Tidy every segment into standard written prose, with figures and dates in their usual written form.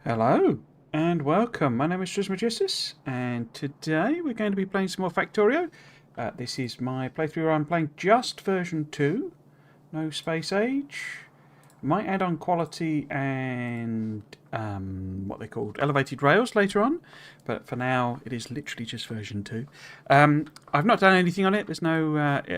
Hello and welcome. My name is Trismegistus, and today we're going to be playing some more Factorio. This is my playthrough where I'm playing just version 2, no space age. Might add on quality and what they called elevated rails later on, but for now it is literally just version 2. I've not done anything on it. There's no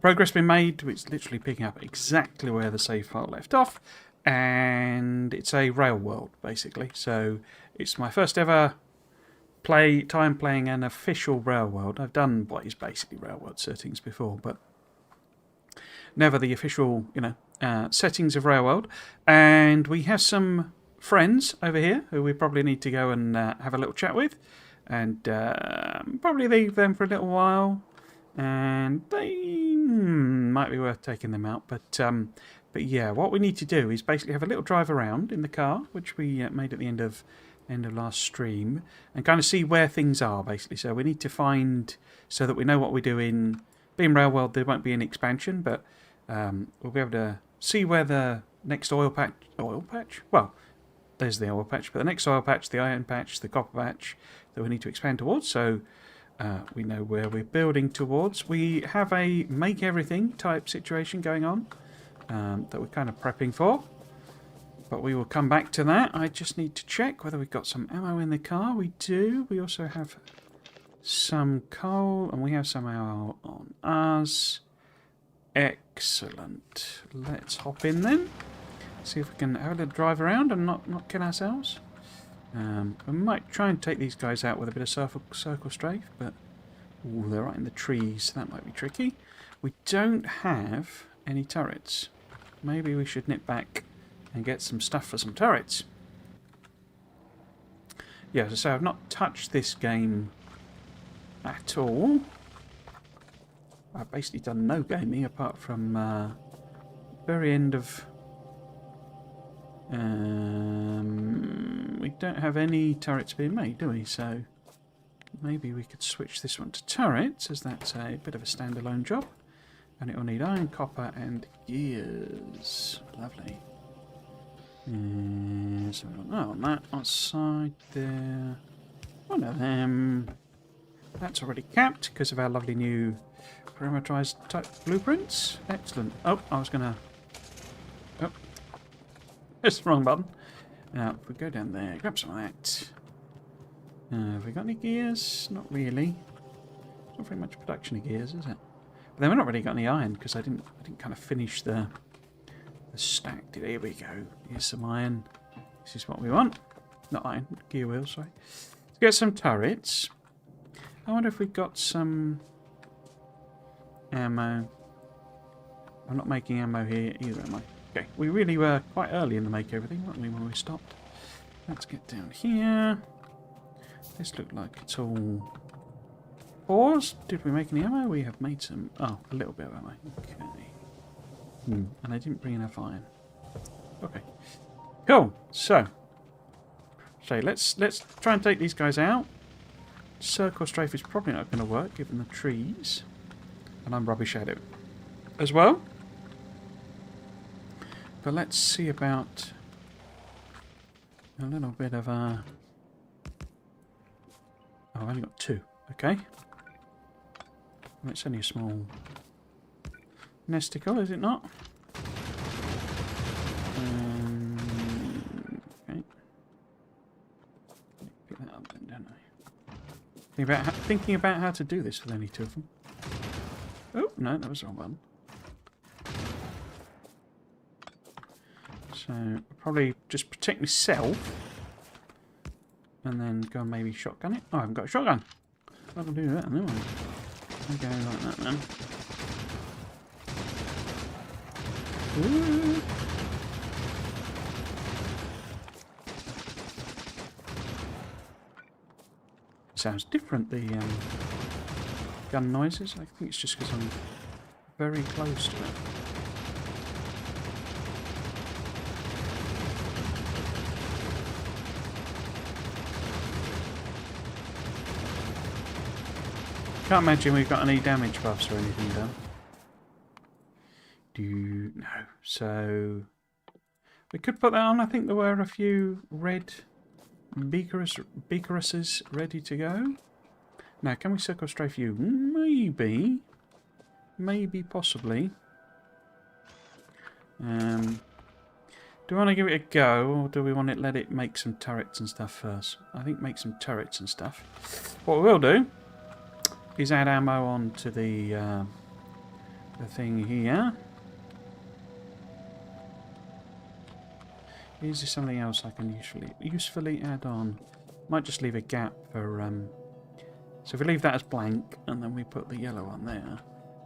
progress been made. It's literally picking up exactly where the save file left off. And it's a rail world, basically. So it's my first ever time playing an official rail world. I've done what is basically rail world settings before, but never the official, settings of rail world. And we have some friends over here who we probably need to go and have a little chat with, and probably leave them for a little while. And they might be worth taking them out, but yeah, what we need to do is basically have a little drive around in the car, which we made at the end of last stream, and kind of see where things are, basically. So we need to find, so that we know what we're doing. Being rail world, there won't be an expansion, but we'll be able to see where the next oil patch? Well, there's the oil patch, but the next oil patch, the iron patch, the copper patch that we need to expand towards. So we know where we're building towards. We have a make everything type situation going on. That we're kind of prepping for, but we will come back to that. I just need to check whether we've got some ammo in the car. We do. We also have some coal, and we have some ammo on us. Excellent. Let's hop in then. See if we can have a little drive around and not kill ourselves. We might try and take these guys out with a bit of circle strafe, but ooh, they're right in the trees. So that might be tricky. We don't have any turrets. Maybe we should nip back and get some stuff for some turrets. Yeah, as I say, I've not touched this game at all. I've basically done no gaming apart from very end of... we don't have any turrets being made, do we? So maybe we could switch this one to turrets, as that's a bit of a standalone job. And it will need iron, copper, and gears. Lovely. So we don't on that outside there. One of them. That's already capped because of our lovely new parameterized type blueprints. Excellent. Oh, I was gonna. Oh, it's the wrong button. Now, if we go down there, grab some of that. Have we got any gears? Not really. Not very much production of gears, is it? But then we've not really got any iron because I didn't kind of finish the stack. Here we go. Here's some iron. This is what we want. Not iron, gear wheels, sorry. Let's get some turrets. I wonder if we've got some ammo. I'm not making ammo here either, am I? Okay, we really were quite early in the make everything, weren't we, when we stopped? Let's get down here. This looked like it's all... Pause. Did we make any ammo? We have made some... Oh, a little bit of ammo. Okay. And I didn't bring enough iron. Okay. Cool. So let's try and take these guys out. Circle strafe is probably not going to work given the trees. And I'm rubbish at it as well. But let's see about a little bit of a... Oh, I've only got 2. Okay. It's only a small nesticle, is it not? Okay. Pick that up then, don't I? Thinking about how to do this with only 2 of them. Oh, no, that was the wrong one. So, I'll probably just protect myself. And then go and maybe shotgun it. Oh, I haven't got a shotgun. I'll do that anyway. Okay, like that then. Ooh. Sounds different, the gun noises. I think it's just because I'm very close to it. Can't imagine we've got any damage buffs or anything done. No. So We could put that on. I think there were a few red beakeruses ready to go. Now, can we circle strafe you? Maybe. Maybe, possibly. Do we want to give it a go, or do we want to let it make some turrets and stuff first? I think make some turrets and stuff. What we will do is add ammo onto the thing here. Is there something else I can usefully add on? Might just leave a gap for... So if we leave that as blank, and then we put the yellow on there,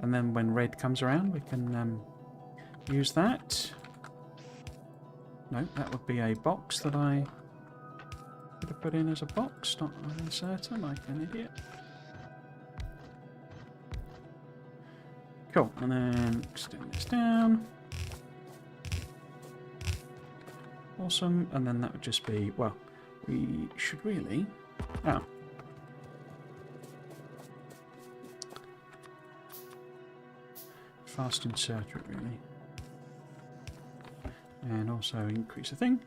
and then when red comes around, we can use that. No, that would be a box that I could have put in as a box, not an inserter, like an idiot. Cool, and then extend this down. Awesome, and then that would just be, well, we should really... Oh. Fast insert it, really. And also increase the thing.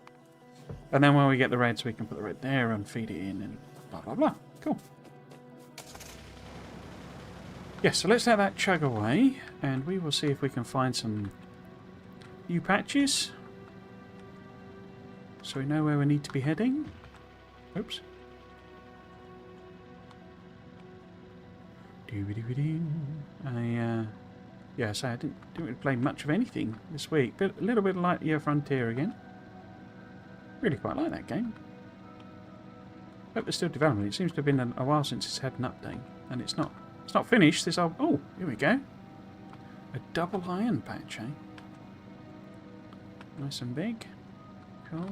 And then when we get the reds, we can put the red there and feed it in and blah, blah, blah. Cool. Yes, so let's let that chug away, and we will see if we can find some new patches. So we know where we need to be heading. Oops. Yeah, so I didn't really play much of anything this week. But a little bit like Year Frontier again. Really quite like that game. Hope they're still developing. It seems to have been a while since it's had an update, and it's not finished. This old... Oh, here we go. A double iron patch, eh? Nice and big. Cool.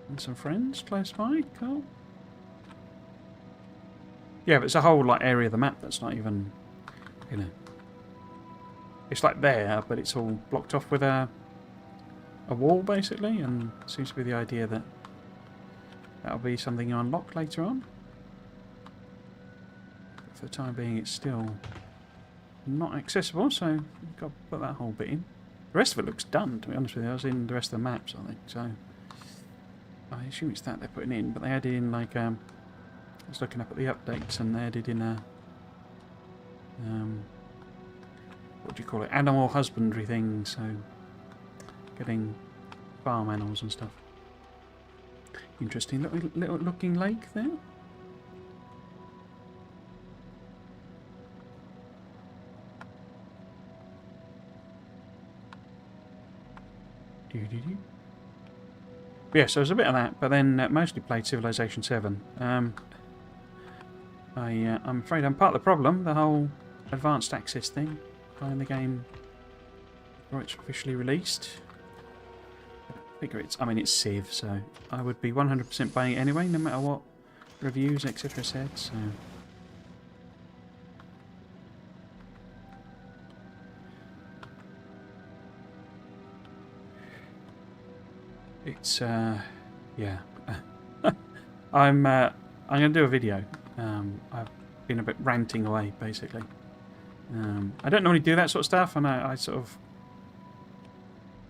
And some friends close by. Cool. Yeah, but it's a whole like area of the map that's not even, you know, it's like there, but it's all blocked off with a wall basically, and it seems to be the idea that that'll be something you unlock later on. But for the time being, it's still not accessible, so you've got to put that whole bit in. The rest of it looks done, to be honest with you. I was in the rest of the maps, I think, so I assume it's that they're putting in, but they added in like I was looking up at the updates, and they added in a what do you call it? Animal husbandry thing, so getting farm animals and stuff. Interesting little looking lake there. Yeah, so there's a bit of that, but then mostly played Civilization 7. I'm afraid I'm part of the problem, the whole advanced access thing, playing the game before it's officially released. I figure it's Civ, so I would be 100% buying it anyway, no matter what reviews, etc. said, so... It's, yeah. I'm going to do a video. I've been a bit ranting away, basically. I don't normally do that sort of stuff, and I sort of...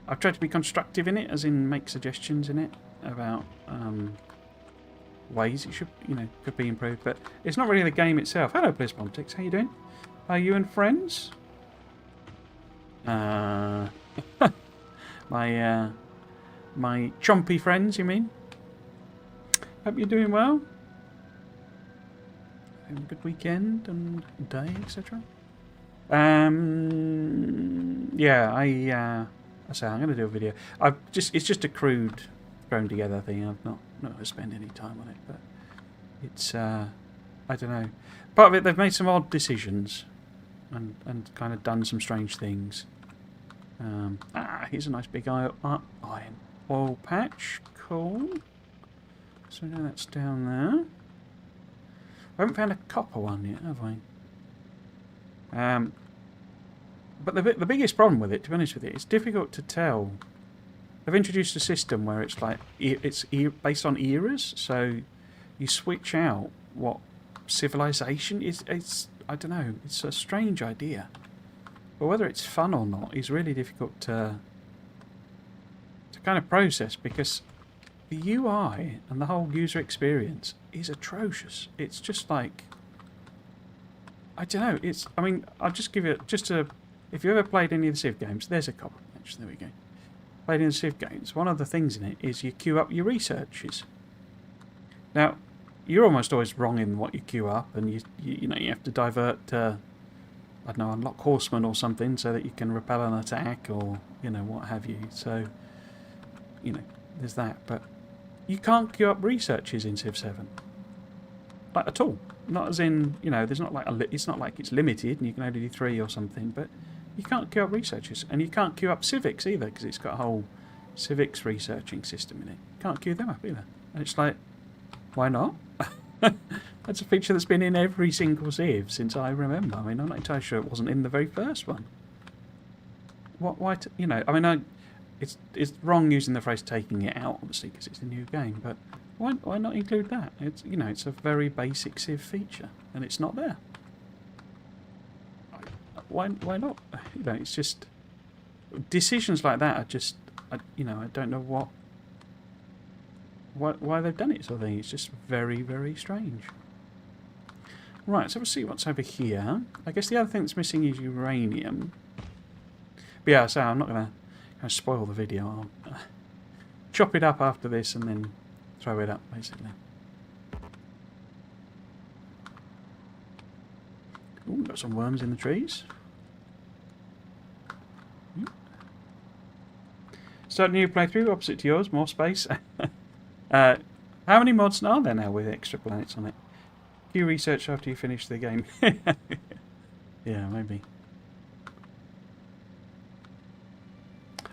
I've tried to be constructive in it, as in make suggestions in it about ways it should, could be improved, but it's not really the game itself. Hello, BlizzPolitics, how you doing? Are you and friends? My chompy friends, you mean? Hope you're doing well. Having a good weekend and day, etc. Yeah, I say I'm going to do a video. It's just a crude, thrown together thing. I've not going to spend any time on it, but it's I don't know. Part of it, they've made some odd decisions, and kind of done some strange things. Here's a nice big iron oil patch. Cool. So now that's down there. I haven't found a copper one yet, have I? But the biggest problem with it, to be honest with you, it's difficult to tell. They've introduced a system where it's like it's based on eras, so you switch out what civilization is. It's I don't know. It's a strange idea. But whether it's fun or not is really difficult to kind of process, because the UI and the whole user experience is atrocious. It's just like, I don't know. It's, I mean, I'll just give it just a. If you ever played any of the Civ games, there's a couple. Actually, there we go. Played in the Civ games. One of the things in it is you queue up your researches. Now, you're almost always wrong in what you queue up, and you know you have to divert. I don't know, unlock horsemen or something so that you can repel an attack, or you know what have you. So, you know, there's that. But you can't queue up researches in Civ 7, like at all. Not as in, you know, there's not like it's not like it's limited and you can only do 3 or something, but you can't queue up researches, and you can't queue up civics either, because it's got a whole civics researching system in it. You can't queue them up either, and it's like, why not? That's a feature that's been in every single Civ since I remember. I mean, I'm not entirely sure it wasn't in the very first one. What? Why? You know, I mean, it's wrong using the phrase "taking it out," obviously, because it's a new game, but. Why not include that? It's, you know, it's a very basic Civ feature, and it's not there. Why not? You know, it's just decisions like that are just, you know, I don't know why they've done it. Sort of thing. It's just very, very strange. Right, so we'll see what's over here. I guess the other thing that's missing is uranium. But yeah, so I'm not going to spoil the video. I'll chop it up after this and then throw it up, basically. Ooh, got some worms in the trees. Start a new playthrough, opposite to yours, more space. How many mods are there now with extra planets on it? Do you research after you finish the game? Yeah, maybe.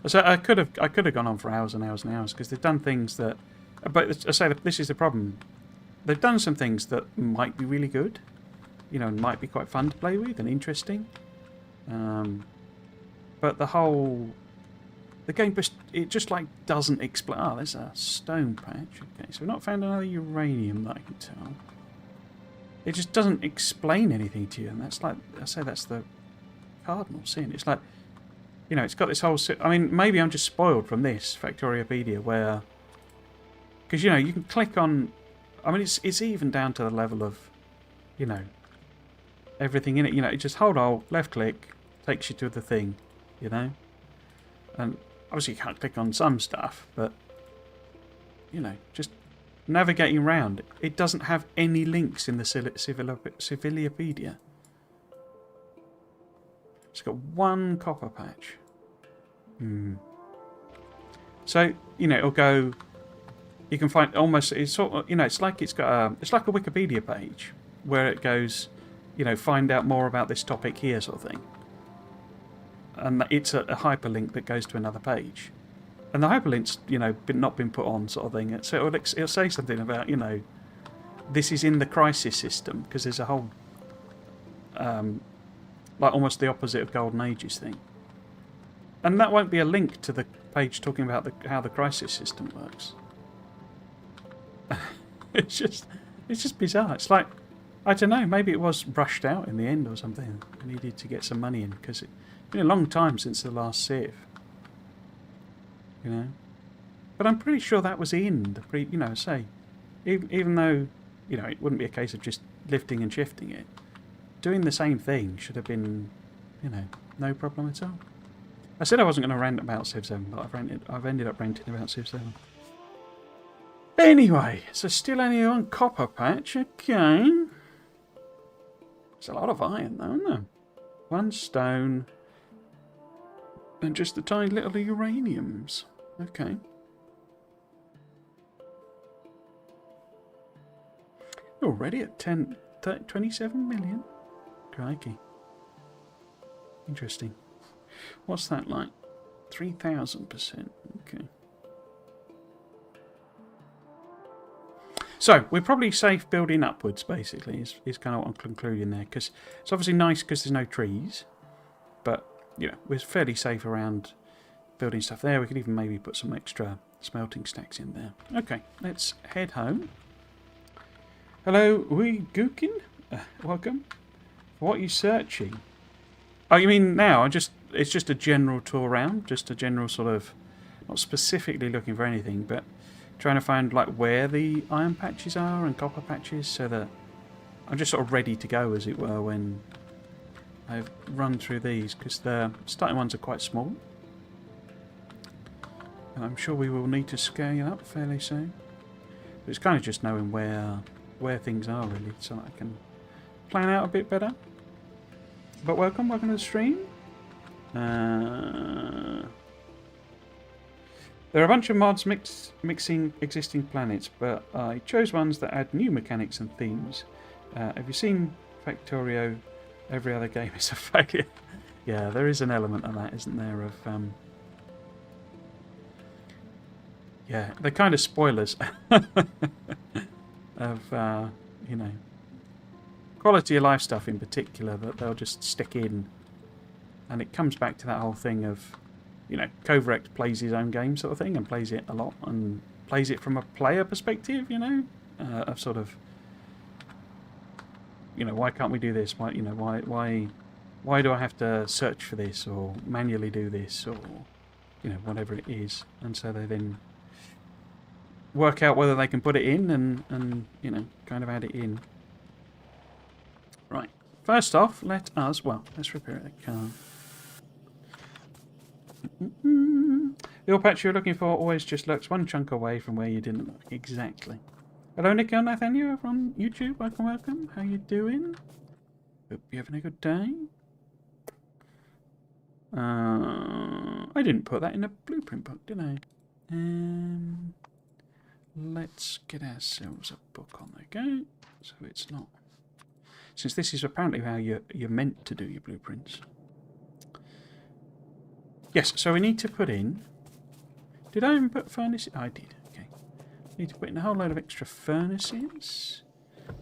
So I could have gone on for hours and hours and hours, because they've done things that. But I say that this is the problem. They've done some things that might be really good, you know, and might be quite fun to play with and interesting. But the game just like doesn't explain. Oh, there's a stone patch. Okay, so we've not found another uranium that I can tell. It just doesn't explain anything to you, and that's like, I say, that's the cardinal sin. It's like, you know, it's got this whole. I mean, maybe I'm just spoiled from this Factoriopedia where. Because, you know, you can click on... I mean, it's even down to the level of, you know, everything in it. You know, you just hold alt, left click, takes you to the thing, you know. And obviously you can't click on some stuff, but, you know, just navigating around. It doesn't have any links in the Civiliopedia. It's got one copper patch. So, you know, it'll go... You can find almost, it's sort of, you know, it's like it's got it's like a Wikipedia page where it goes, you know, find out more about this topic here, sort of thing. And it's a hyperlink that goes to another page, and the hyperlink's, you know, not been put on, sort of thing. So it'll say something about, you know, this is in the crisis system, because there's a whole, like almost the opposite of Golden Ages thing, and that won't be a link to the page talking about how the crisis system works. It's just bizarre. It's like, I don't know, maybe it was rushed out in the end or something. I needed to get some money in, because it's been a long time since the last Civ. You know? But I'm pretty sure that was in the you know, say, even though, you know, it wouldn't be a case of just lifting and shifting it. Doing the same thing should have been, you know, no problem at all. I said I wasn't going to rant about Civ 7, but I've ended up ranting about Civ 7. Anyway, so still only one copper patch, okay. It's a lot of iron though, isn't there? One stone. And just the tiny little uraniums. Okay. Already at 27 million? Crikey. Interesting. What's that like? 3,000%. Okay. So, we're probably safe building upwards, basically, is kind of what I'm concluding there. Because it's obviously nice because there's no trees. But, you know, we're fairly safe around building stuff there. We could even maybe put some extra smelting stacks in there. Okay, let's head home. Hello, Gukin. Welcome. What are you searching? Oh, you mean now? It's just a general tour around, just a general sort of, not specifically looking for anything, but trying to find like where the iron patches are and copper patches, so that I'm just sort of ready to go, as it were, when I've run through these, because the starting ones are quite small. And I'm sure we will need to scale up fairly soon. But it's kind of just knowing where things are, really, so that I can plan out a bit better. But welcome to the stream. There are a bunch of mods mixing existing planets, but I chose ones that add new mechanics and themes. Have you seen Factorio? Every other game is a failure. Yeah, there is an element of that, isn't there? Of yeah, they're kind of spoilers of you know, quality of life stuff in particular that they'll just stick in, and it comes back to that whole thing of, you know, Kovarex plays his own game sort of thing, and plays it a lot, and plays it from a player perspective, you know, of sort of, you know, why can't we do this? Why, you know, why do I have to search for this or manually do this, or, you know, whatever it is? And so they then work out whether they can put it in and you know, kind of add it in. Right. First off, let's repair the car. The oil patch you're looking for always just lurks one chunk away from where you didn't look. Exactly. Hello, Nick and Nathaniel from YouTube. Welcome, welcome. How you doing? Hope you're having a good day. I didn't put that in the blueprint book, did I? Let's get ourselves a book on there. Go. So it's not. Since this is apparently how you're meant to do your blueprints. Yes, so we need to put in... Did I even put furnaces? I did, okay. Need to put in a whole load of extra furnaces.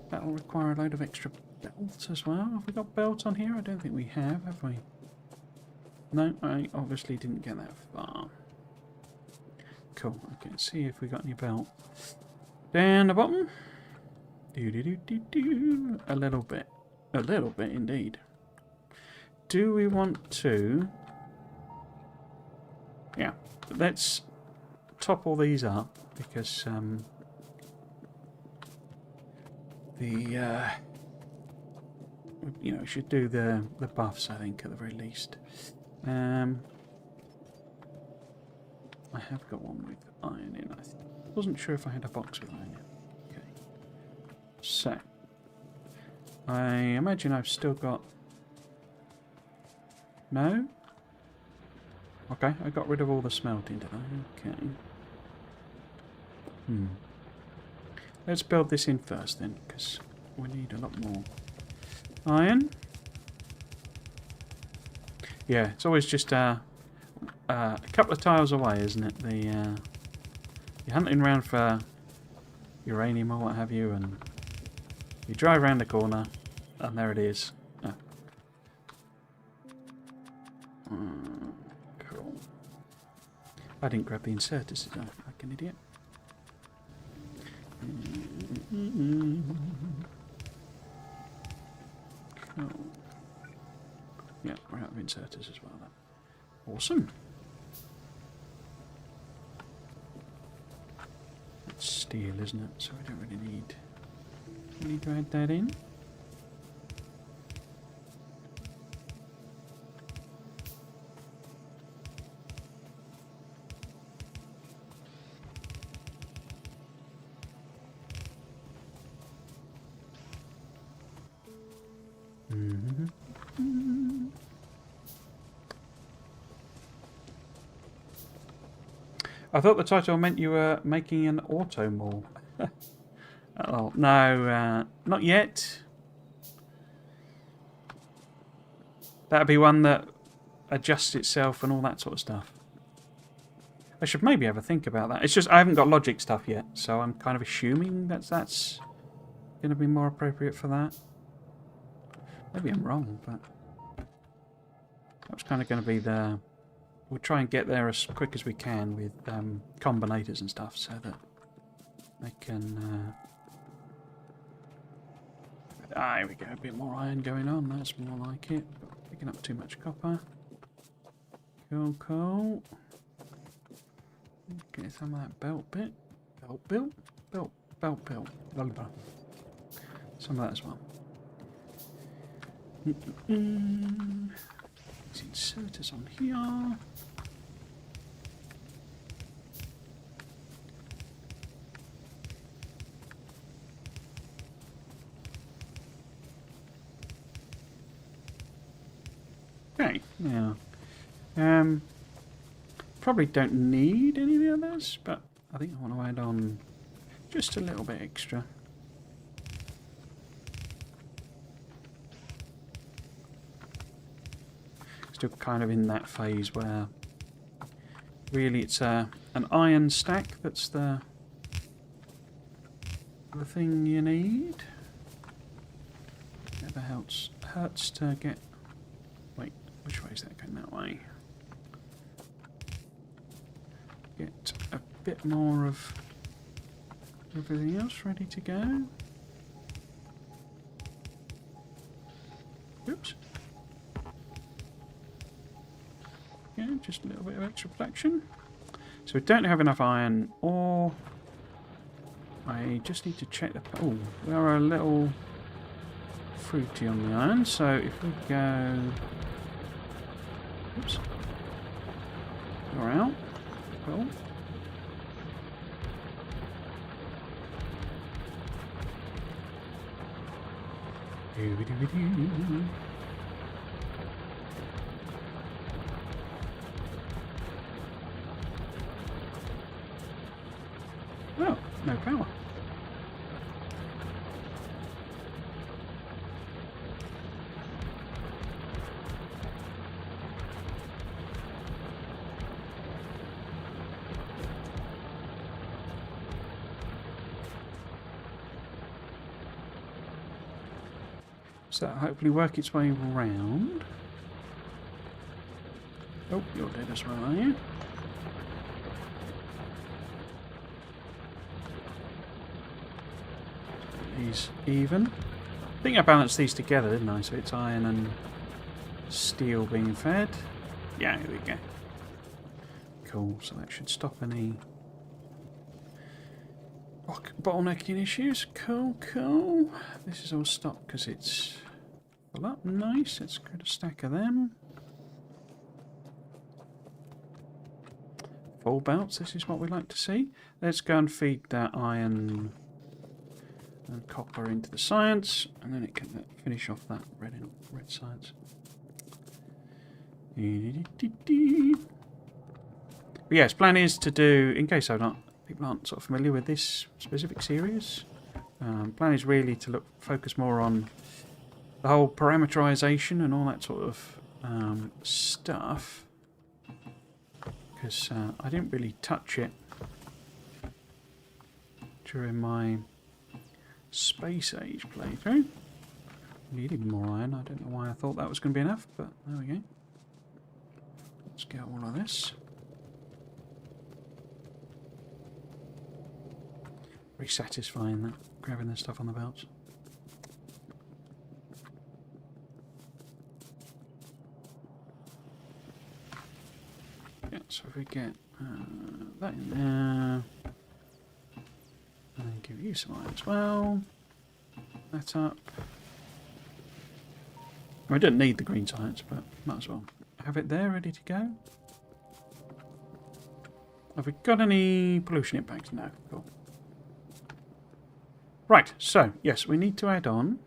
That'll require a load of extra belts as well. Have we got belts on here? I don't think we have we? No, I obviously didn't get that far. Cool, okay, see if we got any belt. Down the bottom. A little bit. A little bit indeed. Do we want to... Yeah, let's top all these up, because you know, we should do the buffs, I think, at the very least. I have got one with iron in. I wasn't sure if I had a box with iron in. Okay. So, I imagine I've still got... No? Okay, I got rid of all the smelting, did I? Okay. Let's build this in first then, because we need a lot more iron. Yeah, it's always just a couple of tiles away, isn't it? You're hunting around for uranium or what have you, and you drive around the corner, and there it is. Oh. Cool. I didn't grab the inserters, did I? Like an idiot. Cool. Yeah, we're out of inserters as well then. Awesome. That's steel, isn't it? So we don't really need to add that in. I thought the title meant you were making an auto mall. Oh, no, not yet. That'd be one that adjusts itself and all that sort of stuff. I should maybe have a think about that. It's just I haven't got logic stuff yet, so I'm kind of assuming that's going to be more appropriate for that. Maybe I'm wrong, but that was kind of going to be the... We'll try and get there as quick as we can with combinators and stuff, so that they can... here we go, a bit more iron going on, that's more like it. Picking up too much copper. Cool, cool. Get some of that belt bit. Belt. Blah, blah. Some of that as well. These inserters on here. Okay, now, probably don't need any of the others, but I think I want to add on just a little bit extra. Still kind of in that phase where really it's an iron stack that's the thing you need. Never hurts to get. Wait, which way is that going? That way. Get a bit more of everything else ready to go. Oops. Yeah, just a little bit of extra protection. So we don't have enough iron ore. I just need to check the... Oh, we are a little fruity on the iron. So if we go... Oops. You're out. Cool. Oh, no power. So that'll hopefully work its way round. Oh, you're dead as well, are you? These even. I think I balanced these together, didn't I? So it's iron and steel being fed. Yeah, here we go. Cool, so that should stop any bottlenecking issues. Cool, cool. This is all stopped because it's full up. Nice, let's get a stack of them. Full belts, this is what we like to see. Let's go and feed that iron and copper into the science, and then it can finish off that red science. But yes, plan is to do, in case people aren't sort of familiar with this specific series, plan is really to focus more on the whole parameterisation and all that sort of stuff, because I didn't really touch it during my Space Age playthrough. Needed more iron. I don't know why I thought that was going to be enough, but there we go. Let's get all of this. Very satisfying, that, grabbing the stuff on the belts. Yeah, so if we get that in there, and then give you some iron as well. That up. I don't need the green science, but might as well have it there, ready to go. Have we got any pollution impacts? No. Cool. Right, so, yes, we need to add on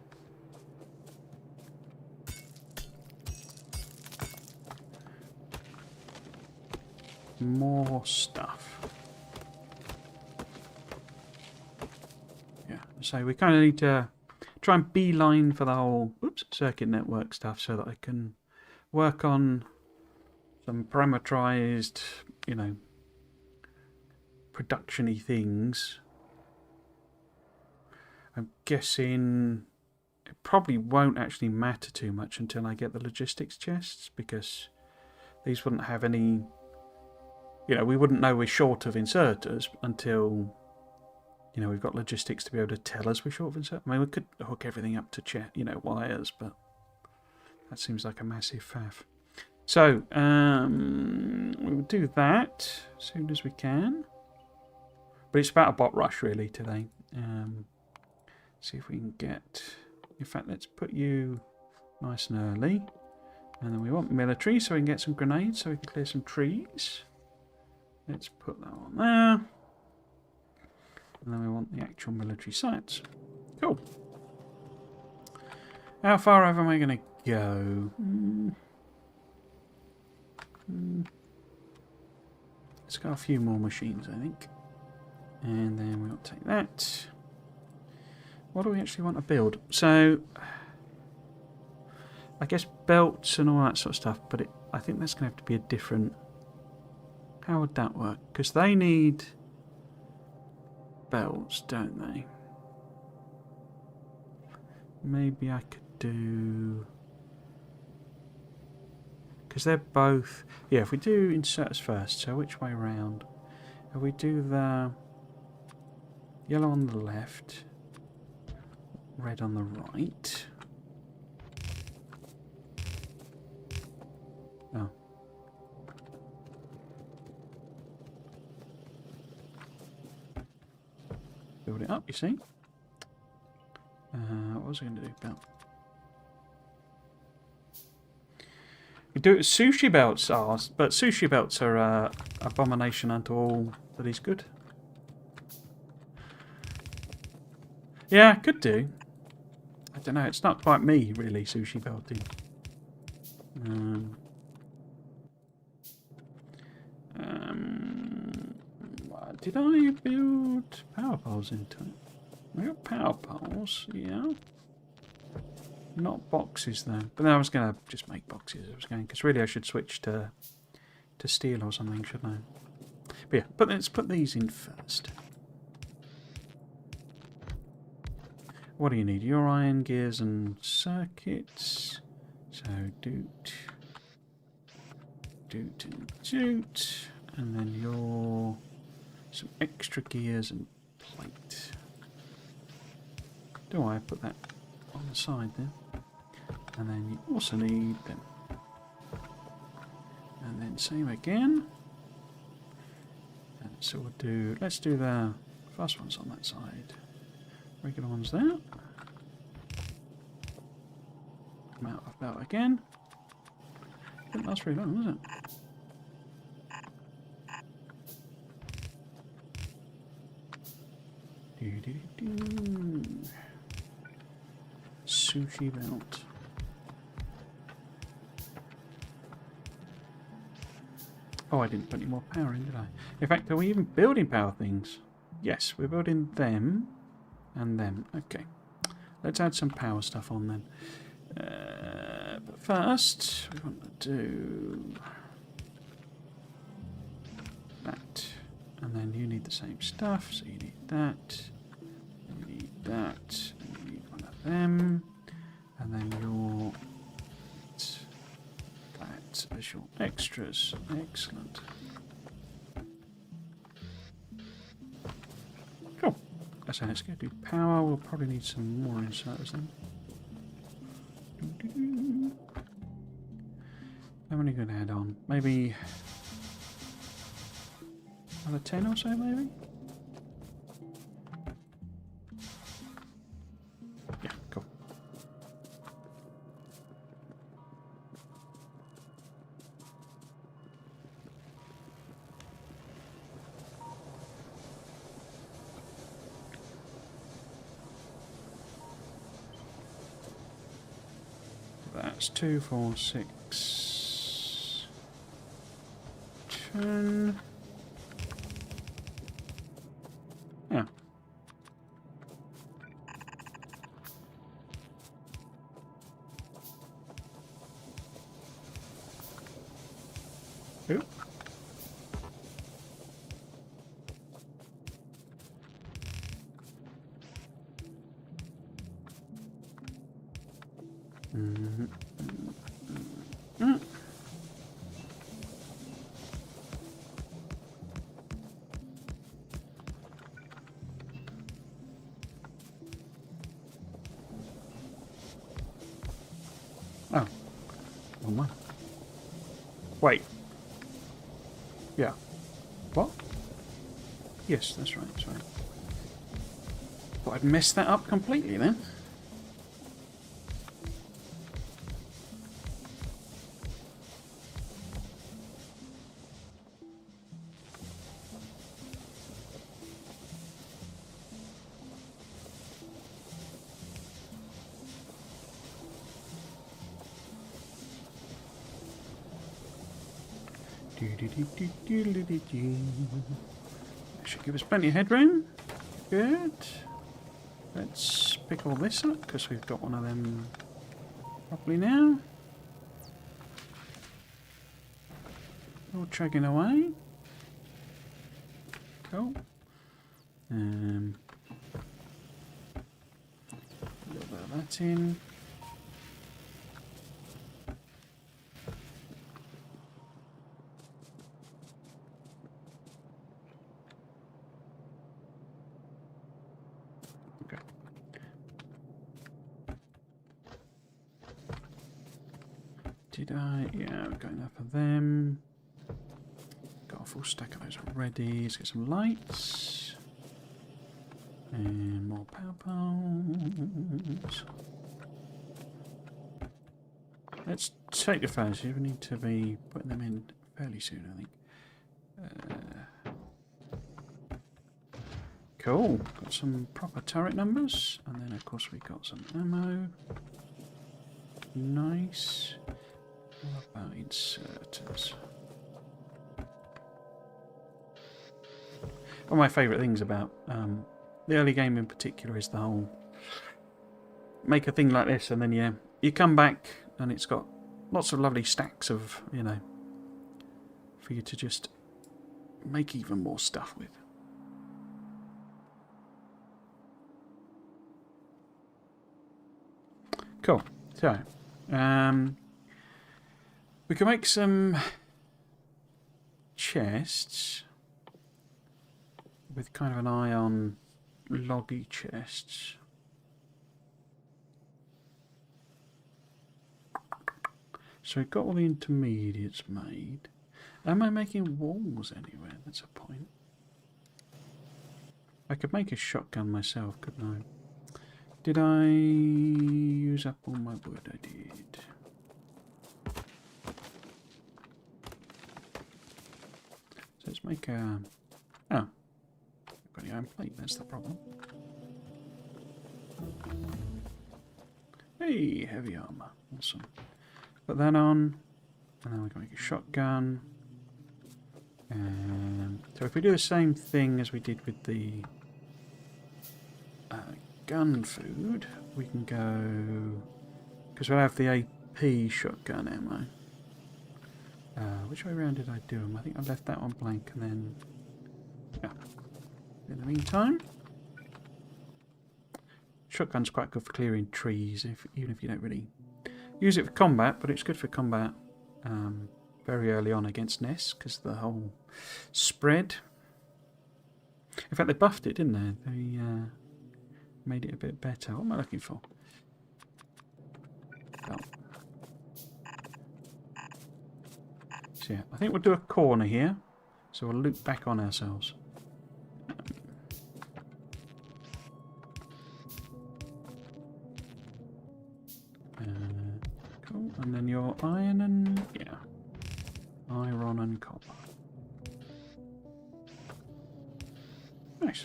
more stuff. Yeah, so we kind of need to try and beeline for the whole circuit network stuff so that I can work on some parameterized, you know, production-y things. I'm guessing it probably won't actually matter too much until I get the logistics chests, because these wouldn't have any, you know, we wouldn't know we're short of inserters until, you know, we've got logistics to be able to tell us we're short of inserters. I mean, we could hook everything up to wires, but That seems like a massive faff. So, we'll do that as soon as we can. But it's about a bot rush, really, today. See if we can get... In fact, let's put you nice and early. And then we want military, so we can get some grenades, so we can clear some trees. Let's put that on there. And then we want the actual military sites. Cool. How far over am I going to go? Let's go a few more machines, I think. And then we'll take that. What do we actually want to build? So, I guess belts and all that sort of stuff, but I think that's going to have to be a different... How would that work? Because they need belts, don't they? Maybe I could do... Because they're both... Yeah, if we do inserters first, so which way round? If we do the yellow on the left, red on the right... Oh. Build it up, you see. What was I going to do about? We do it with sushi belts, but sushi belts are abomination unto all that is good. Yeah, could do. I don't know. It's not quite me, really, sushi belting. Did I build power poles into it? We got power poles, yeah. Not boxes though. But then I was going to just make boxes. Because really I should switch to steel or something, shouldn't I? But yeah, but let's put these in first. What do you need? Your iron gears and circuits. So doot, doot and doot, and then your some extra gears and plate. Do I put that on the side there? And then you also need them. And then same again. And so we'll do, let's do the first ones on that side. Regular ones there. Come out of belt again. Didn't last very long, was it? Sushi belt. Oh, I didn't put any more power in, did I? In fact, are we even building power things? Yes, we're building them and them. Okay. Let's add some power stuff on then. But first, we want to do that. And then you need the same stuff, so you need that. You need that. And you need one of them. And then your that as your extras. Excellent. Cool. So let's go do power. We'll probably need some more inserters then. How many going to add on? Maybe another 10 or so, maybe? Yeah, cool. That's 2, 4, 6, 10. Yeah. Oop. Wrong one. Wait. Yeah. What? Yes, that's right, that's right. Thought I'd messed that up completely then. Should give us plenty of headroom. Good. Let's pick all this up because we've got one of them properly now. All chugging away. Cool. A little bit of that in. Did I? Yeah, we've got enough of them. Got a full stack of those already. Let's get some lights. And more power poles. Let's take the photos. We need to be putting them in fairly soon, I think. Cool. Got some proper turret numbers. And then, of course, we've got some ammo. Nice. What about inserters? One of my favourite things about the early game in particular is the whole make a thing like this and then you come back and it's got lots of lovely stacks of, you know, for you to just make even more stuff with. Cool. So, we can make some chests with kind of an eye on loggy chests. So we've got all the intermediates made. Am I making walls anywhere? That's a point. I could make a shotgun myself, couldn't I? Did I use up all my wood? I did. So let's make a... Oh. I've got the iron plate, that's the problem. Hey, heavy armour. Awesome. Put that on. And then we can make a shotgun. And so if we do the same thing as we did with the gun food, we can go... Because we'll have the AP shotgun ammo. Which way around did I do them? I think I left that one blank and then... Yeah. In the meantime... Shotgun's quite good for clearing trees, even if you don't really use it for combat, but it's good for combat very early on against nests, because the whole spread... In fact, they buffed it, didn't they? They made it a bit better. What am I looking for? Oh. So yeah, I think we'll do a corner here, so we'll loop back on ourselves. Cool, and then your iron and... yeah. Iron and copper. Nice.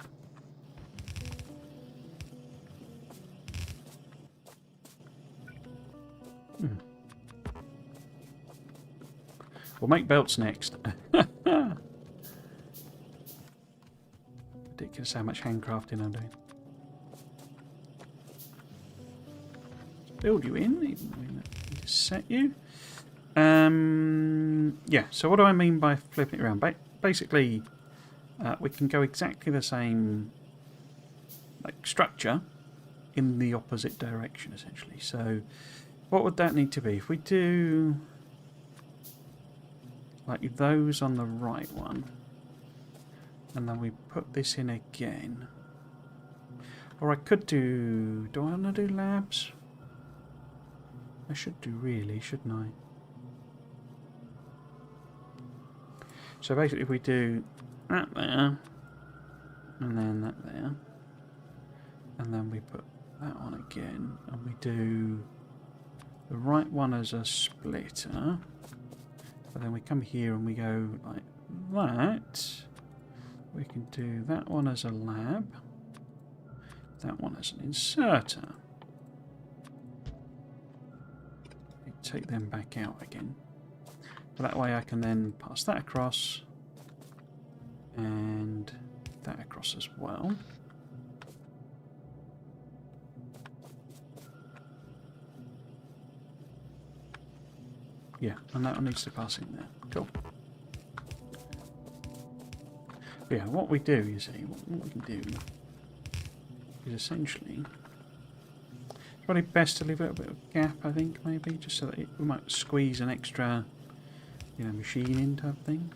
We'll make belts next. Ridiculous how much handcrafting I'm doing. Build you in, even though we need to set you. Yeah, so what do I mean by flipping it around? Basically, we can go exactly the same structure in the opposite direction, essentially. So what would that need to be? If we do like those on the right one, and then we put this in again. Or I could do... do I want to do labs? I should do really, shouldn't I? So basically if we do that there, and then that there, and then we put that on again, and we do the right one as a splitter, but then we come here and we go like that. We can do that one as a lab, that one as an inserter. Take them back out again. But that way I can then pass that across and that across as well. Yeah, and that one needs to pass in there. Cool. But yeah, what we do, you see, what we can do is essentially, it's probably best to leave a little bit of gap, I think, maybe, just so that we might squeeze an extra, you know, machine in type thing.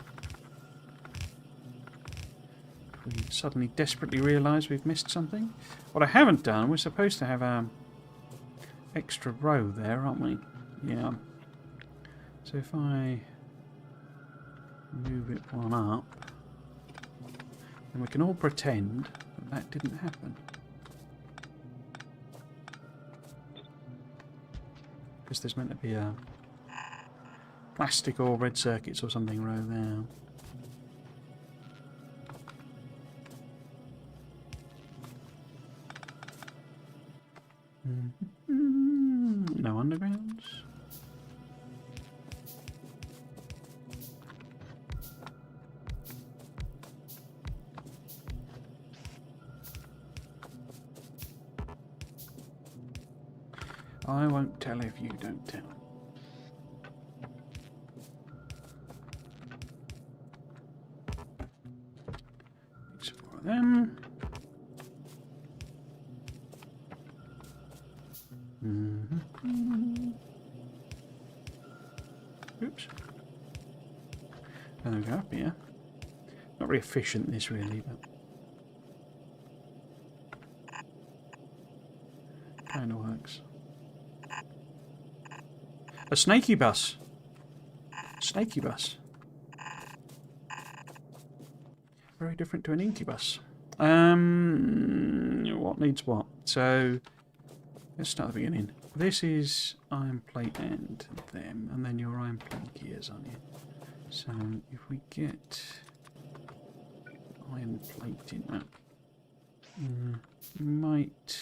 We suddenly desperately realise we've missed something. What I haven't done, we're supposed to have an extra row there, aren't we? Yeah. So if I move it one up, then we can all pretend that that didn't happen. Because there's meant to be a plastic or red circuits or something row there. No undergrounds. I won't tell if you don't tell. Some more of them. Oops. And we go up here. Not very efficient this really, but kind of works. A snaky bus. Snaky bus. Very different to an incubus. What needs what? So let's start at the beginning. This is iron plate and them, and then your iron plate gears on you. So if we get iron plate in that, might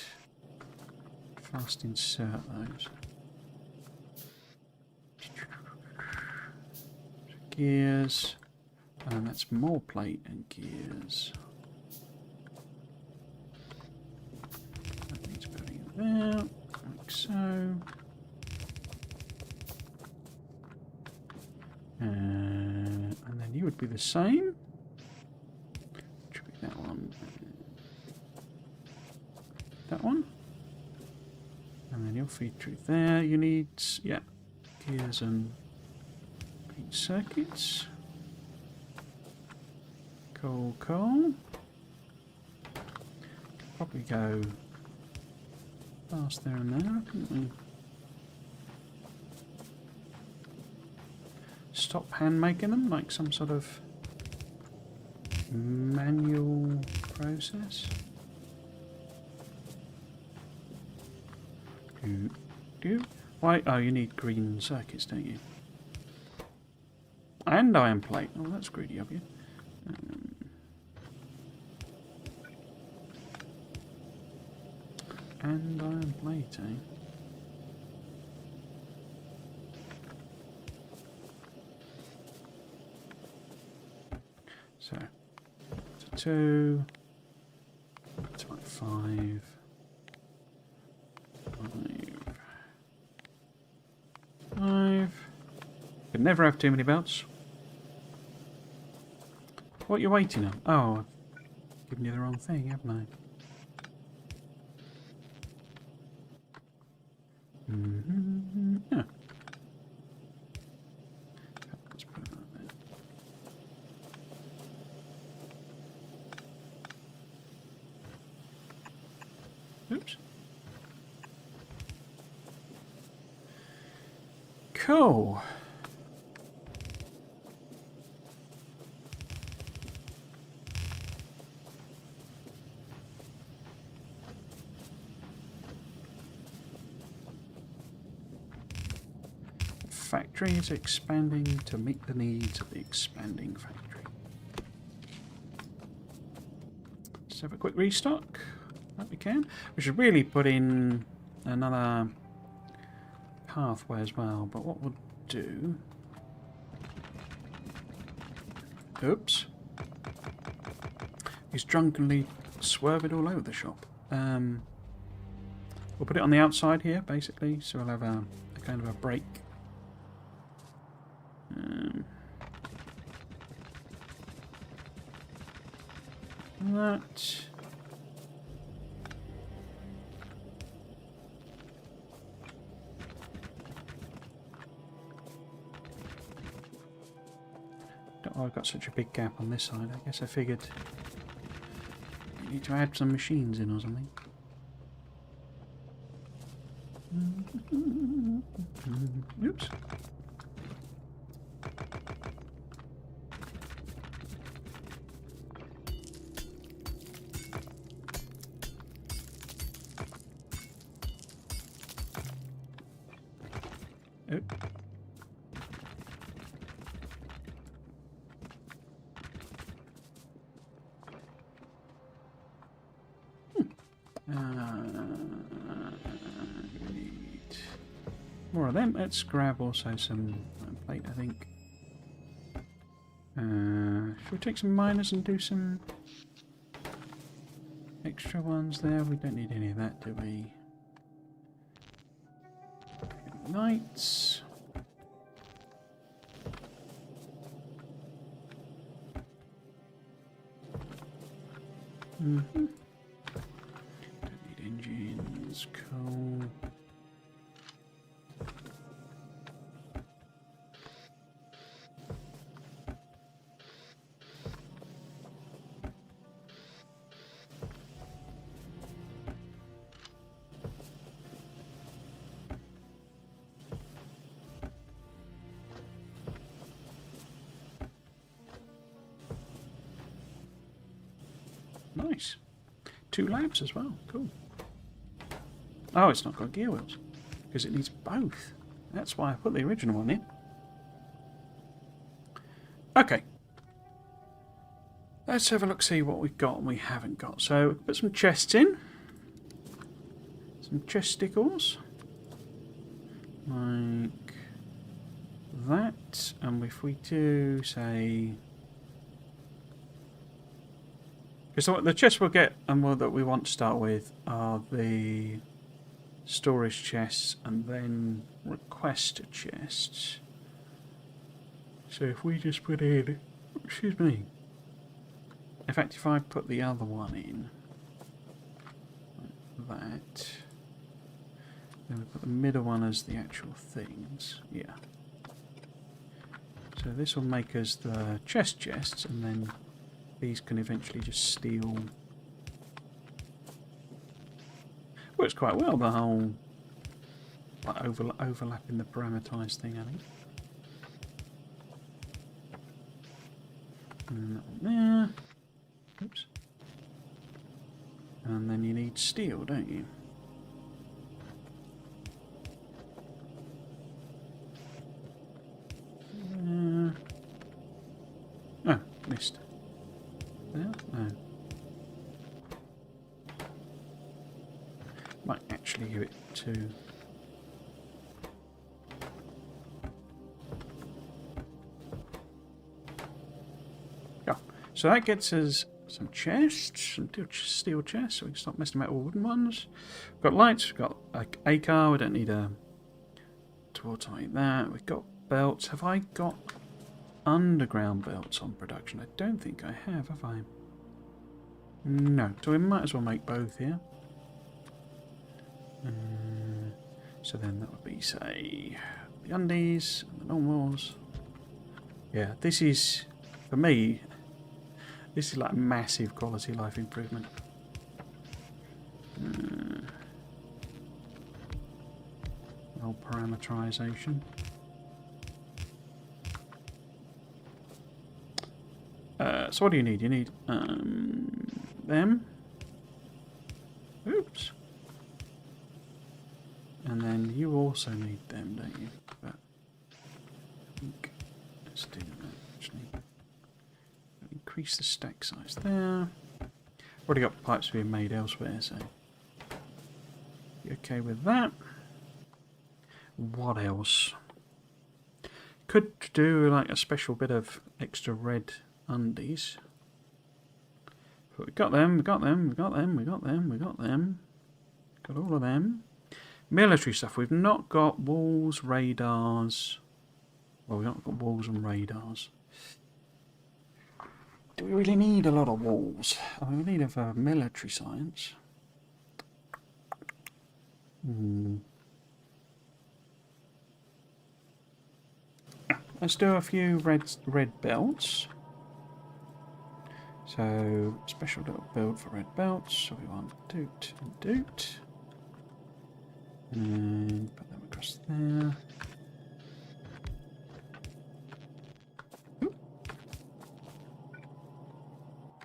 fast insert those. Gears, and that's more plate and gears. That needs putting in there, like so. And then you would be the same. Should be that one. That one. And then you'll feed through there. You need, yeah, gears and circuits. Cool. Could probably go past there and there, couldn't we? Stop hand making them like some sort of manual process. Why? Oh, you need green circuits, don't you? And iron plate. Oh, that's greedy of you. And iron plate, eh? So, to 2, to like 5, 5. Could never have too many belts. What are you waiting on? Oh, I've given you the wrong thing, haven't I? Yeah. Let's put it right there. Oops. Cool. factory is expanding to meet the needs of the expanding factory. Let's have a quick restock. That we can. We should really put in another pathway as well, but what we'll do... Oops. He's drunkenly swerved all over the shop. We'll put it on the outside here, basically, so we'll have a kind of a break. That. Oh, I've got such a big gap on this side. I guess I figured you need to add some machines in or something. Oops. Oop. We need more of them. Let's grab also some plate, I think. Should we take some miners and do some extra ones there? We don't need any of that, do we? Lights. Mm-hmm. Don't need engines, coal. Nice. 2 labs as well. Cool. Oh, it's not got gear wheels because it needs both. That's why I put the original one in. Okay. Let's have a look, see what we've got and we haven't got. So, put some chests in. Some chesticles. Like that. And if we do, say... Because the chests we'll get and that we want to start with are the storage chests and then request chests. So if we just put in, excuse me, in fact if I put the other one in, like that, then we put the middle one as the actual things, yeah. So this will make us the chests and then these can eventually just steal. Works quite well, the whole like overlapping the parameterized thing, I think. And that one there. Oops. And then you need steel, don't you? Oh, missed. There? No. Might actually give it to... Yeah. So that gets us some chests, some steel chests, so we can stop messing about with wooden ones. We've got lights, we've got like a car, we don't need a to automate that. We've got belts. Have I got underground belts on production? I don't think I have I? No, so we might as well make both here. So then that would be, say, the undies and the normals. Yeah, this is, for me, this is like massive quality life improvement. Well, parameterisation. So what do you need? You need them. Oops. And then you also need them, don't you? But think let's do that actually. Increase the stack size there. Already got pipes being made elsewhere, so you okay with that? What else? Could do like a special bit of extra red undies. But we got them, we got them, we got them, we got them, we got them. Got all of them. Military stuff. We've not got walls, radars. Well, we've not got walls and radars. Do we really need a lot of walls? I mean, we need it for military science. Let's do a few red belts. So, special little build for red belts. So we want doot and doot. And put them across there. Oop.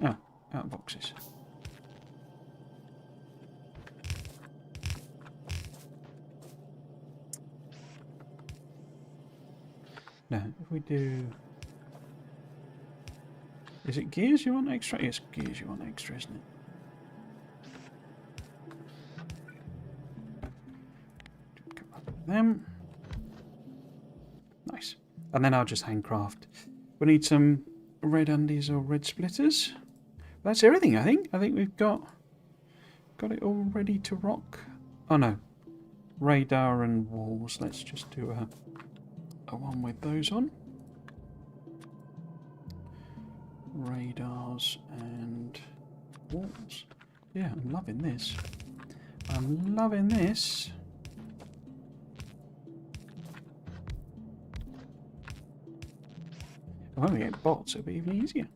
Oh, out of boxes. Now, if we do... Is it gears you want extra? Yes, gears you want extra, isn't it? Them. Nice. And then I'll just handcraft. We need some red undies or red splitters. That's everything, I think. I think we've got it all ready to rock. Oh no. Radar and walls. Let's just do a one with those on. Radars and walls. Yeah, I'm loving this. I'm loving this. When we get bots, it'll be even easier.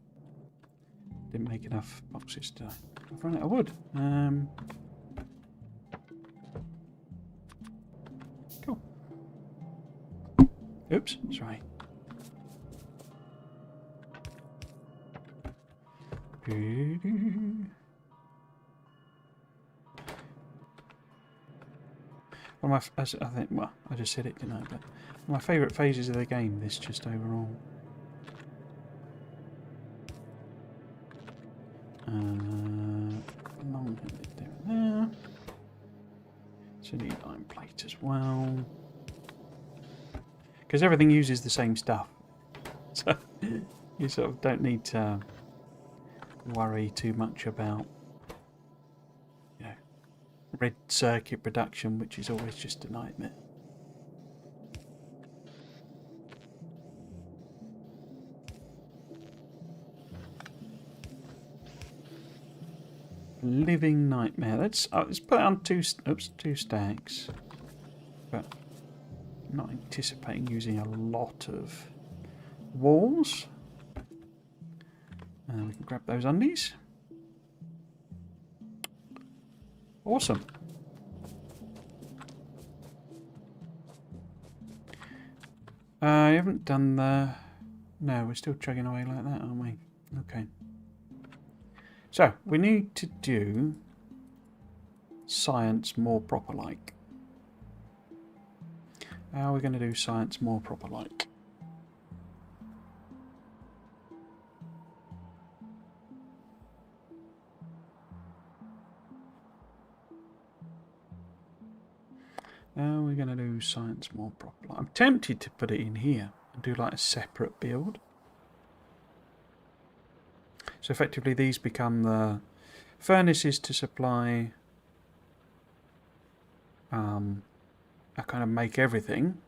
Didn't make enough boxes today. I've run out of wood. Cool. Oops, sorry. One of my, I think, well, I just said it, didn't I? But one of my favourite phases of the game, this just overall. Long bit down there. So need iron plate as well. Because everything uses the same stuff. So you sort of don't need to worry too much about, you know, red circuit production, which is always just a nightmare. Living nightmare. Let's put it on two stacks. But I'm not anticipating using a lot of walls. And we can grab those undies. Awesome. I haven't done the... No, we're still chugging away like that, aren't we? Okay. So, we need to do science more proper-like. How are we going to do science more proper-like? How are we going to do science more proper-like? I'm tempted to put it in here and do like a separate build. So effectively these become the furnaces to supply I kind of make everything,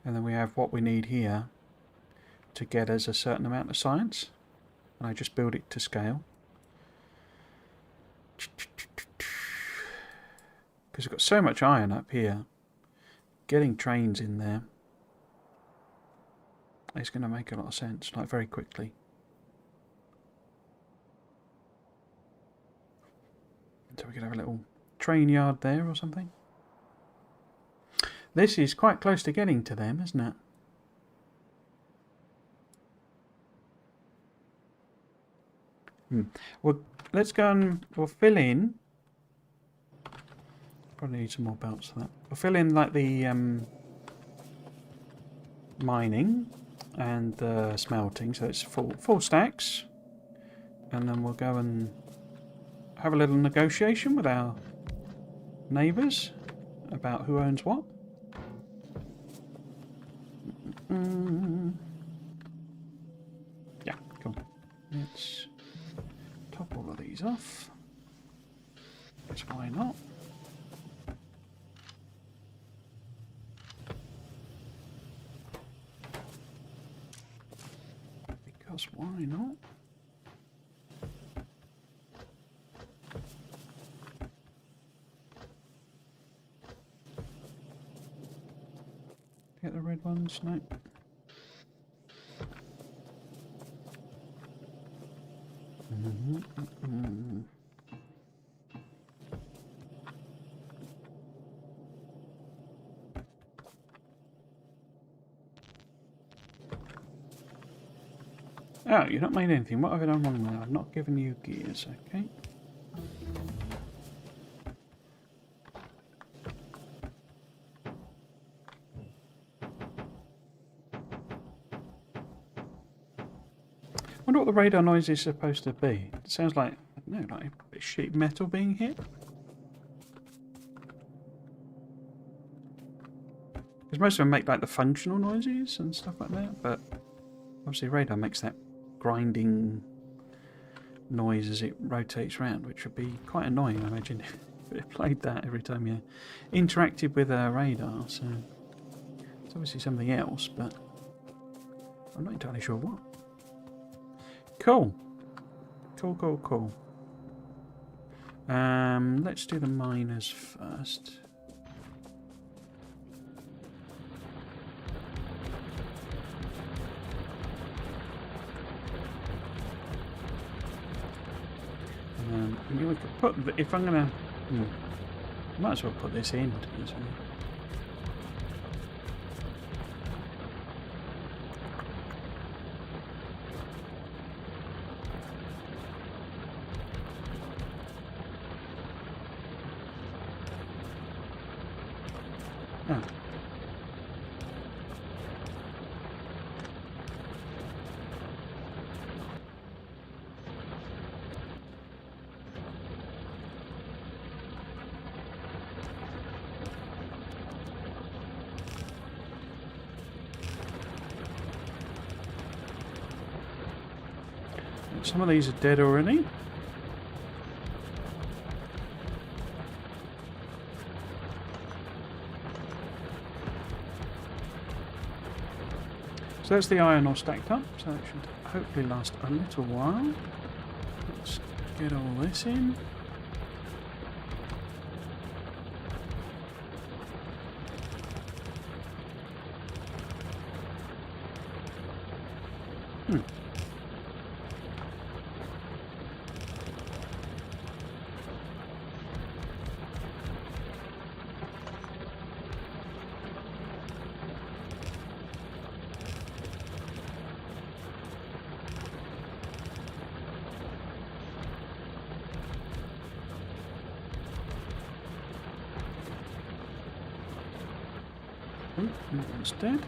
and then we have what we need here to get us a certain amount of science, and I just build it to scale. Because we've got so much iron up here, getting trains in there is going to make a lot of sense, like very quickly. So we could have a little train yard there or something. This is quite close to getting to them, isn't it? Well, let's go and we'll fill in. Probably need some more belts for that. We'll fill in like the mining and smelting, so it's full stacks. And then we'll go and have a little negotiation with our neighbours about who owns what. Yeah, come on. Let's top all of these off. Because why not? Because why not? Get the red ones? No. Oh, you've not made anything. What have I done wrong now? I've not given you gears, okay. I wonder what the radar noise is supposed to be. It sounds like, I don't know, like a sheet metal being hit. Because most of them make like the functional noises and stuff like that, but obviously radar makes that grinding noise as it rotates around, which would be quite annoying, I imagine, if it played that every time you interacted with a radar. So it's obviously something else, but I'm not entirely sure what. Cool. Cool. Let's do the miners first. We could put, if I'm gonna, might as well put this in. Oh. Some of these are dead already. So that's the iron all stacked up, so that should hopefully last a little while. Let's get all this in. One's dead.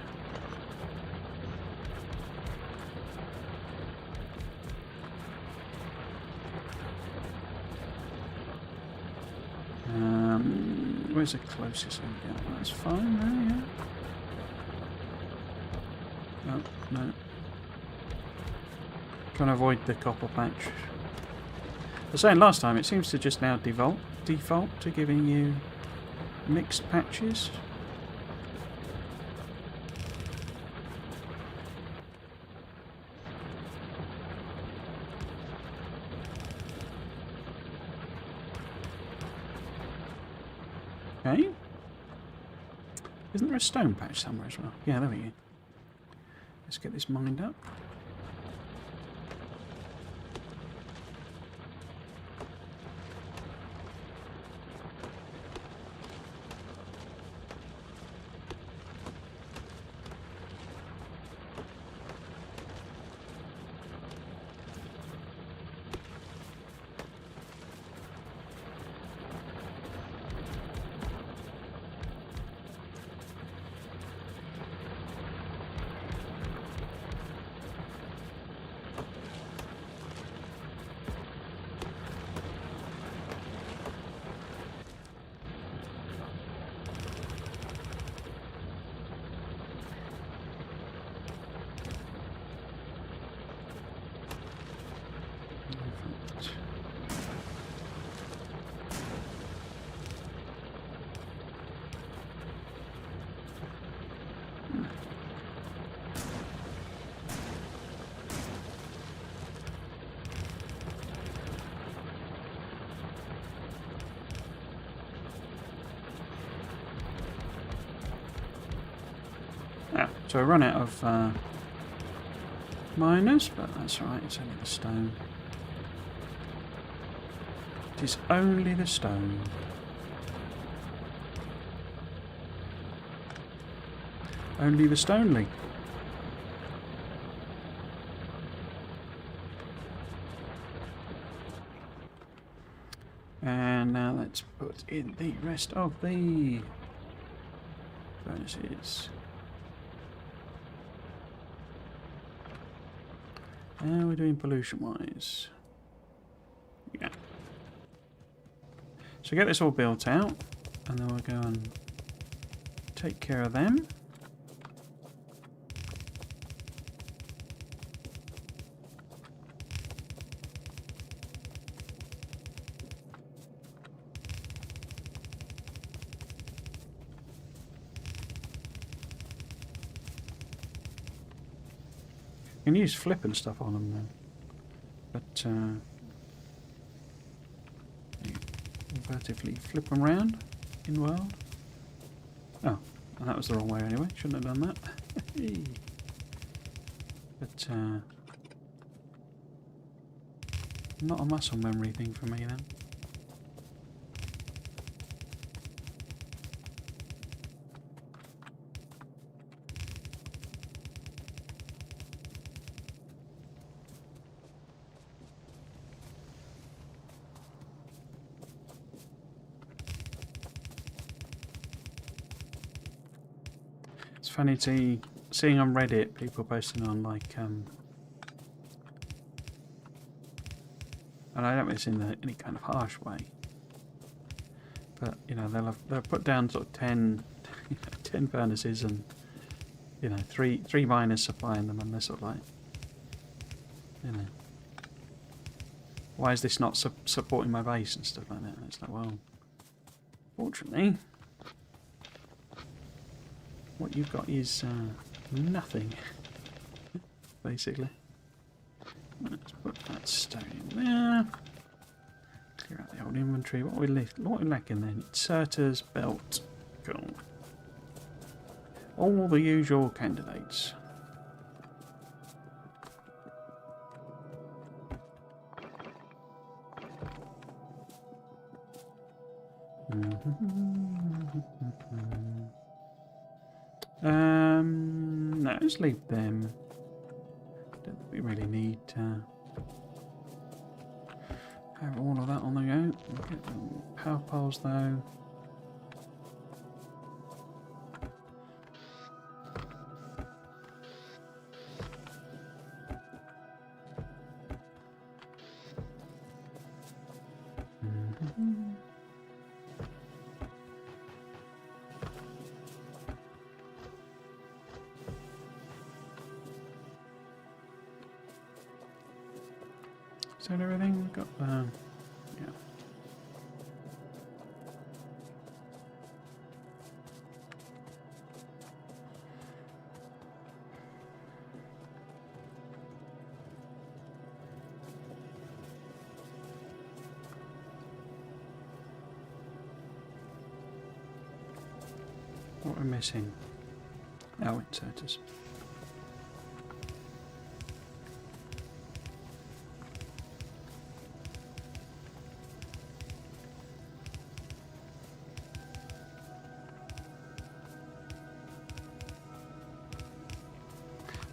Where's the closest one? Yeah, that's fine there, yeah. Oh, no. Trying to avoid the copper patch. I was saying last time, it seems to just now default to giving you mixed patches. Okay. Isn't there a stone patch somewhere as well? Yeah, there we go. Let's get this mined up. So I run out of miners, but that's alright, it's only the stone. It is only the stone. Only the stonely. And now let's put in the rest of the furnaces. How are we doing pollution-wise? Yeah. So get this all built out, and then we'll go and take care of them. You can use flip and stuff on them then, but you vertically flip them around in world. Oh, and that was the wrong way anyway. Shouldn't have done that. But not a muscle memory thing for me then. It's funny seeing on Reddit people posting on like and I don't mean this in any kind of harsh way, but you know they'll put down sort of 10 furnaces and you know three miners supplying them, and they're sort of like, you know, why is this not supporting my base and stuff like that? And it's like, well, fortunately, what you've got is nothing, basically. Let's put that stone in there. Clear out the old inventory. What are we lacking then? Inserters, belt. Cool. All the usual candidates. No, let's leave them. Don't think we really need to have all of that on the go. We'll get the power poles though. Is that everything we've got? Yeah. What we're missing? Oh, inserters.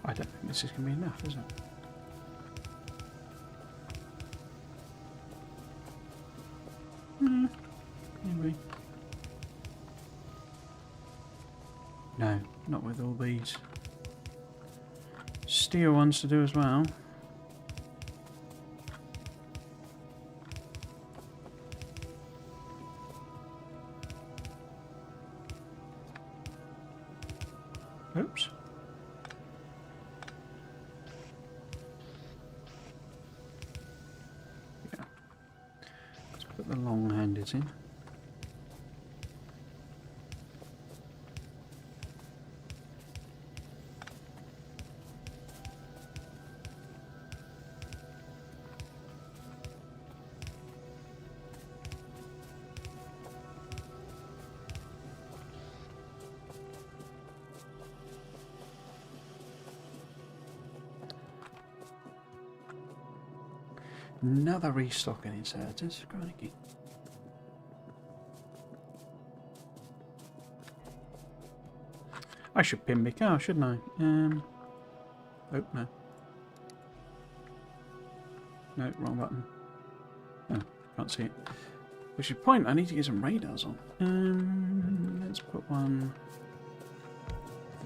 I don't think this is going to be enough, is it? Maybe. No, not with all these steel ones to do as well. Oops. Yeah. Let's put the long-handed in. Another restocking inserters. Crikey. I should pin my car, shouldn't I? Oh, no. No, wrong button. Oh, can't see it. Which is the point, I need to get some radars on. Let's put one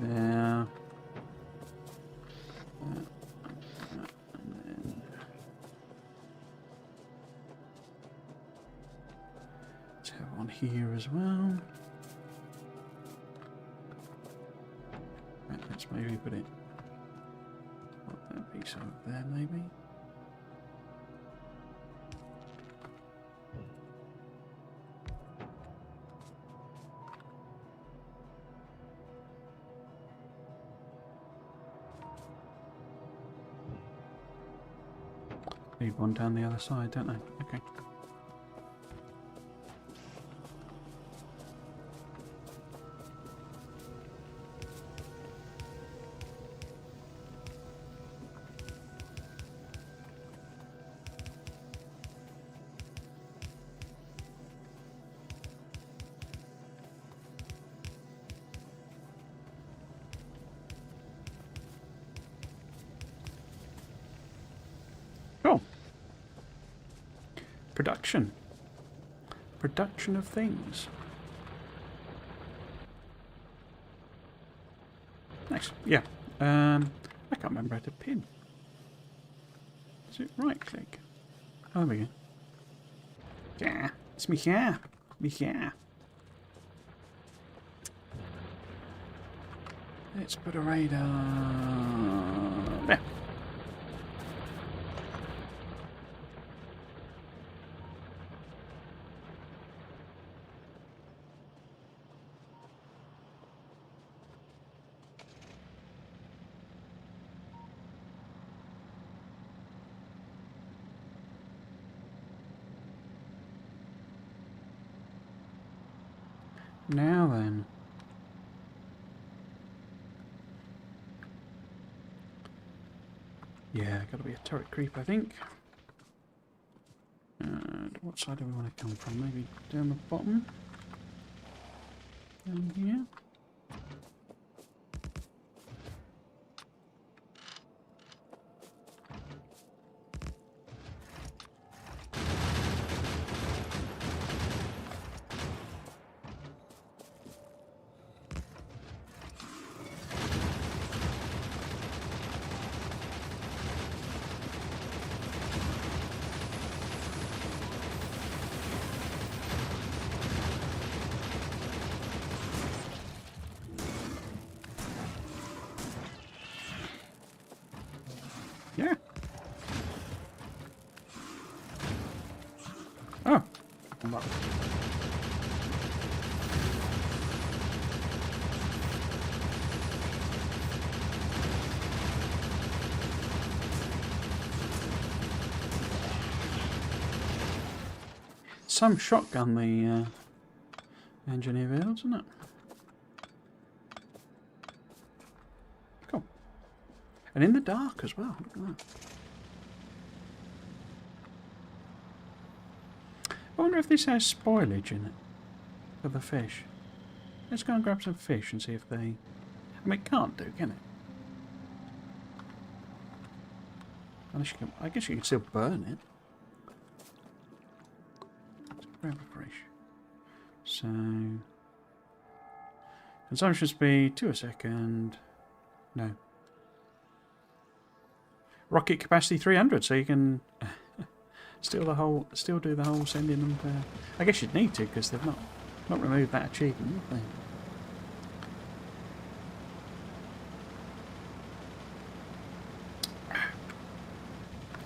there. And then let's have one here as well. Right, let's maybe put it. Put that piece over there, maybe. Need one down the other side, don't I? Okay. Cool. Production. Production of things. Nice. Yeah. I can't remember how to pin. Is it right click? Oh, there we go. Yeah. It's me here. Me here. Let's put a radar there. Now then. Yeah, gotta be a turret creep, I think. And what side do we want to come from? Maybe down the bottom? Down here? Yeah. Oh. Well. Some shotgun the engineer builds, isn't it? Cool. And in the dark as well. Look at that. I wonder if this has spoilage in it for the fish. Let's go and grab some fish and see if they... I mean, it can't do, can it? Unless you can... I guess you can still burn it. Let's grab a fish. So... Consumption speed, 2 a second. No. Rocket capacity 300, so you can... Still do the whole sending them to... I guess you'd need to, because they've not removed that achievement, have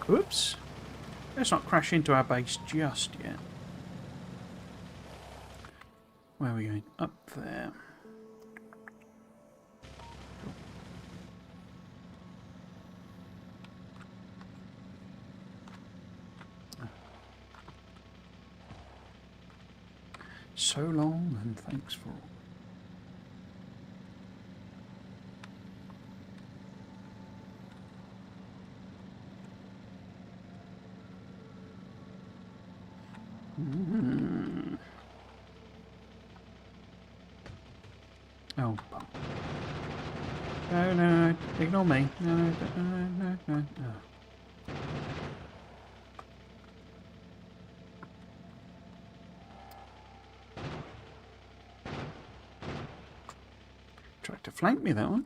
they? Oops. Let's not crash into our base just yet. Where are we going? Up there. So long and thanks for all. Oh. No, no, no. Ignore me. No, no, no, no, no, no. Tried to flank me, that one.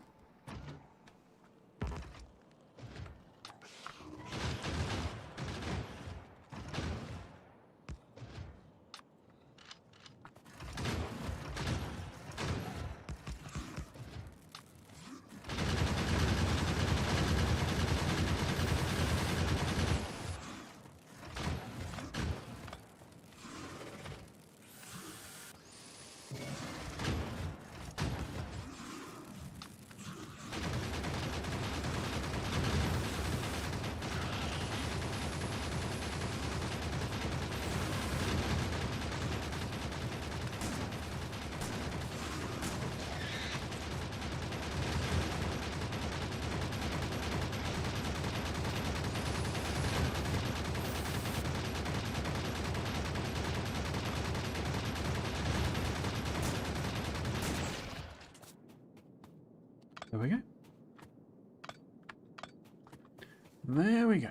There we go. There we go.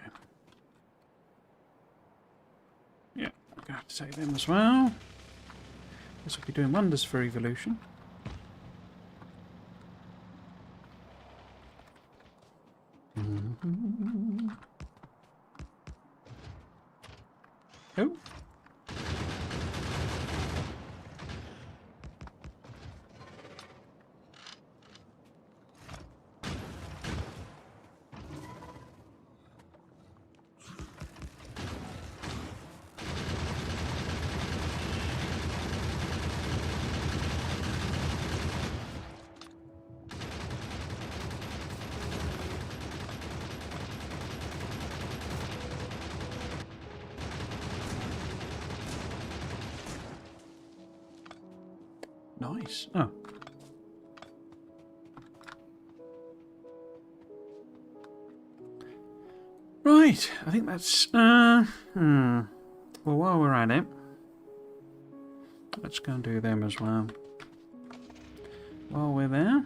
Yeah, I'm going to have to take them as well. This will be doing wonders for evolution. Oh. Nice. Oh. Right, I think that's... Well, while we're at it, let's go and do them as well. While we're there...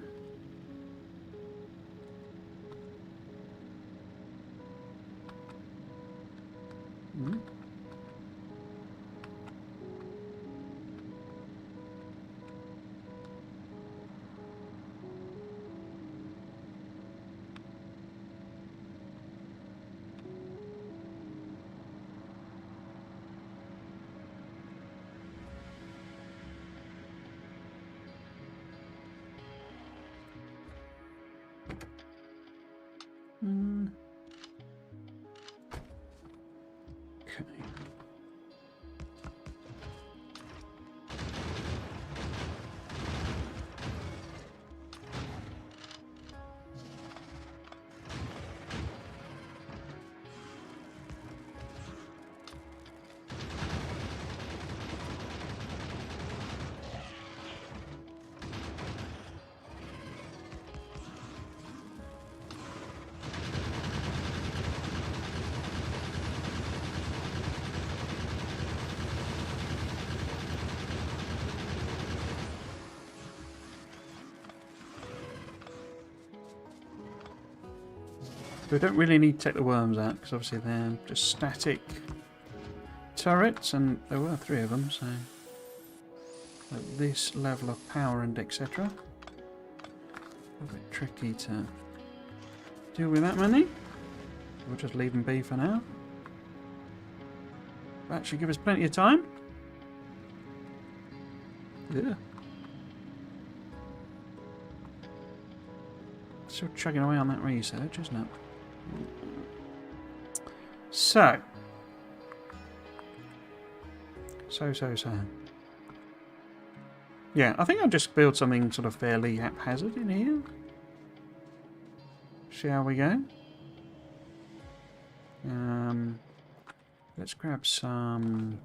Okay. We don't really need to take the worms out because obviously they're just static turrets, and there were 3 of them, so at this level of power and etc. A bit tricky to deal with that many. We'll just leave them be for now. That should give us plenty of time. Yeah. Still chugging away on that research, isn't it? So. Yeah, I think I'll just build something sort of fairly haphazard in here. Shall we go? Let's grab some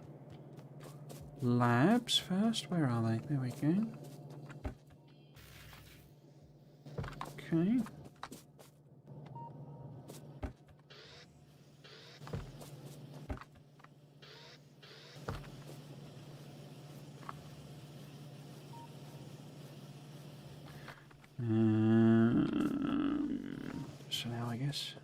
labs first. Where are they? There we go. Okay. guess.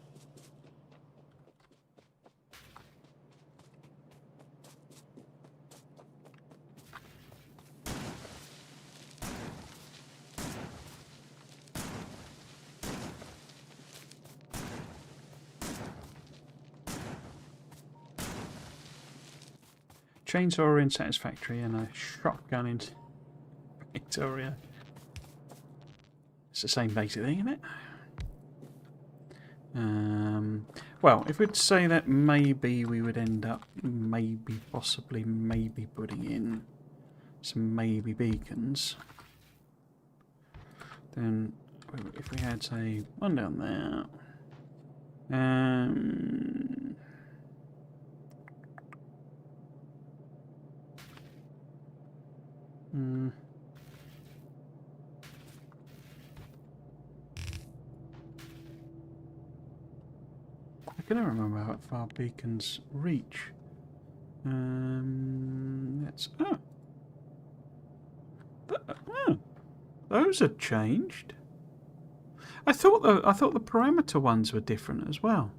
Chainsaw in Satisfactory and a shotgun in Victoria. It's the same basic thing, isn't it? Well, if we'd say that maybe we would end up possibly putting in some beacons, then if we had, say, one down there, I can never remember how far beacons reach. Let's. Those are changed. I thought the parameter ones were different as well.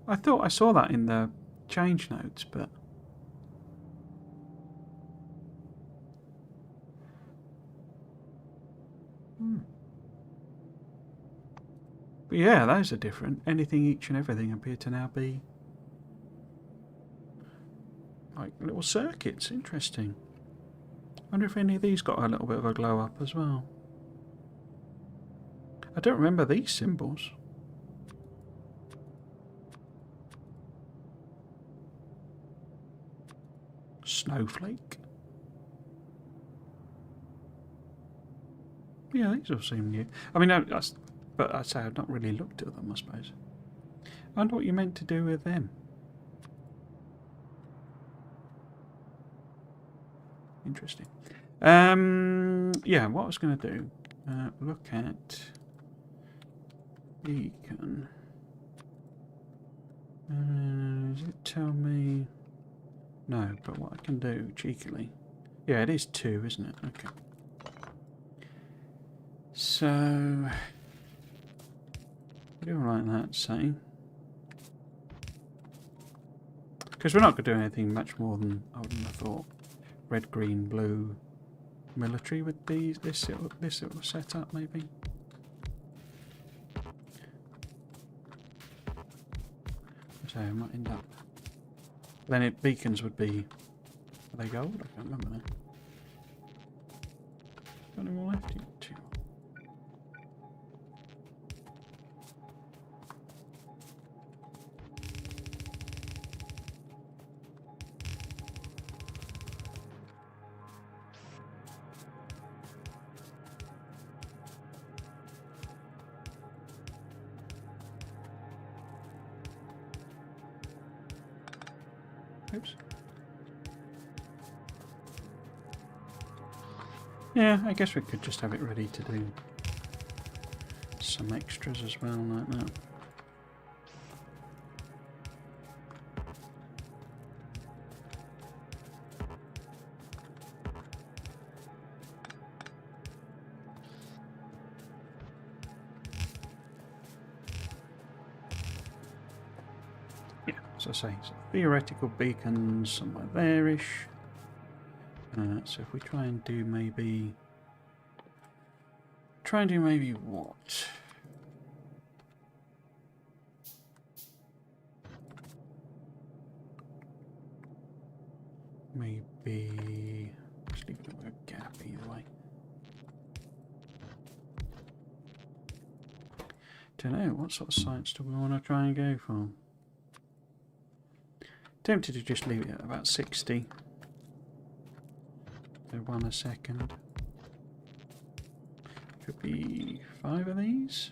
I thought I saw that in the change notes, but. But yeah, those are different. Anything, each and everything appear to now be like little circuits. Interesting. I wonder if any of these got a little bit of a glow up as well. I don't remember these symbols. Snowflake. Yeah, these all seem new. I mean, but I'd say I've not really looked at them, I suppose. I wonder what you meant to do with them. Interesting. Yeah, what I was going to do, look at beacon. Does it tell me? No, but what I can do, cheekily. Yeah, it is 2, isn't it? Okay. So, do like that, say. Because we're not going to do anything much more than I wouldn't have thought. Red, green, blue, military with these. This little setup, maybe. So I might end up. Then beacons would be. Are they gold? I can't remember now. Got any more left? 2. Oops. Yeah, I guess we could just have it ready to do some extras as well, like that. Yeah, as I say, so theoretical beacons somewhere there-ish. So if we try and do maybe what? Maybe just leave it with a gap either way. Don't know, what sort of science do we want to try and go for? Tempted to just leave it at about 60. So 1 a second. Could be 5 of these.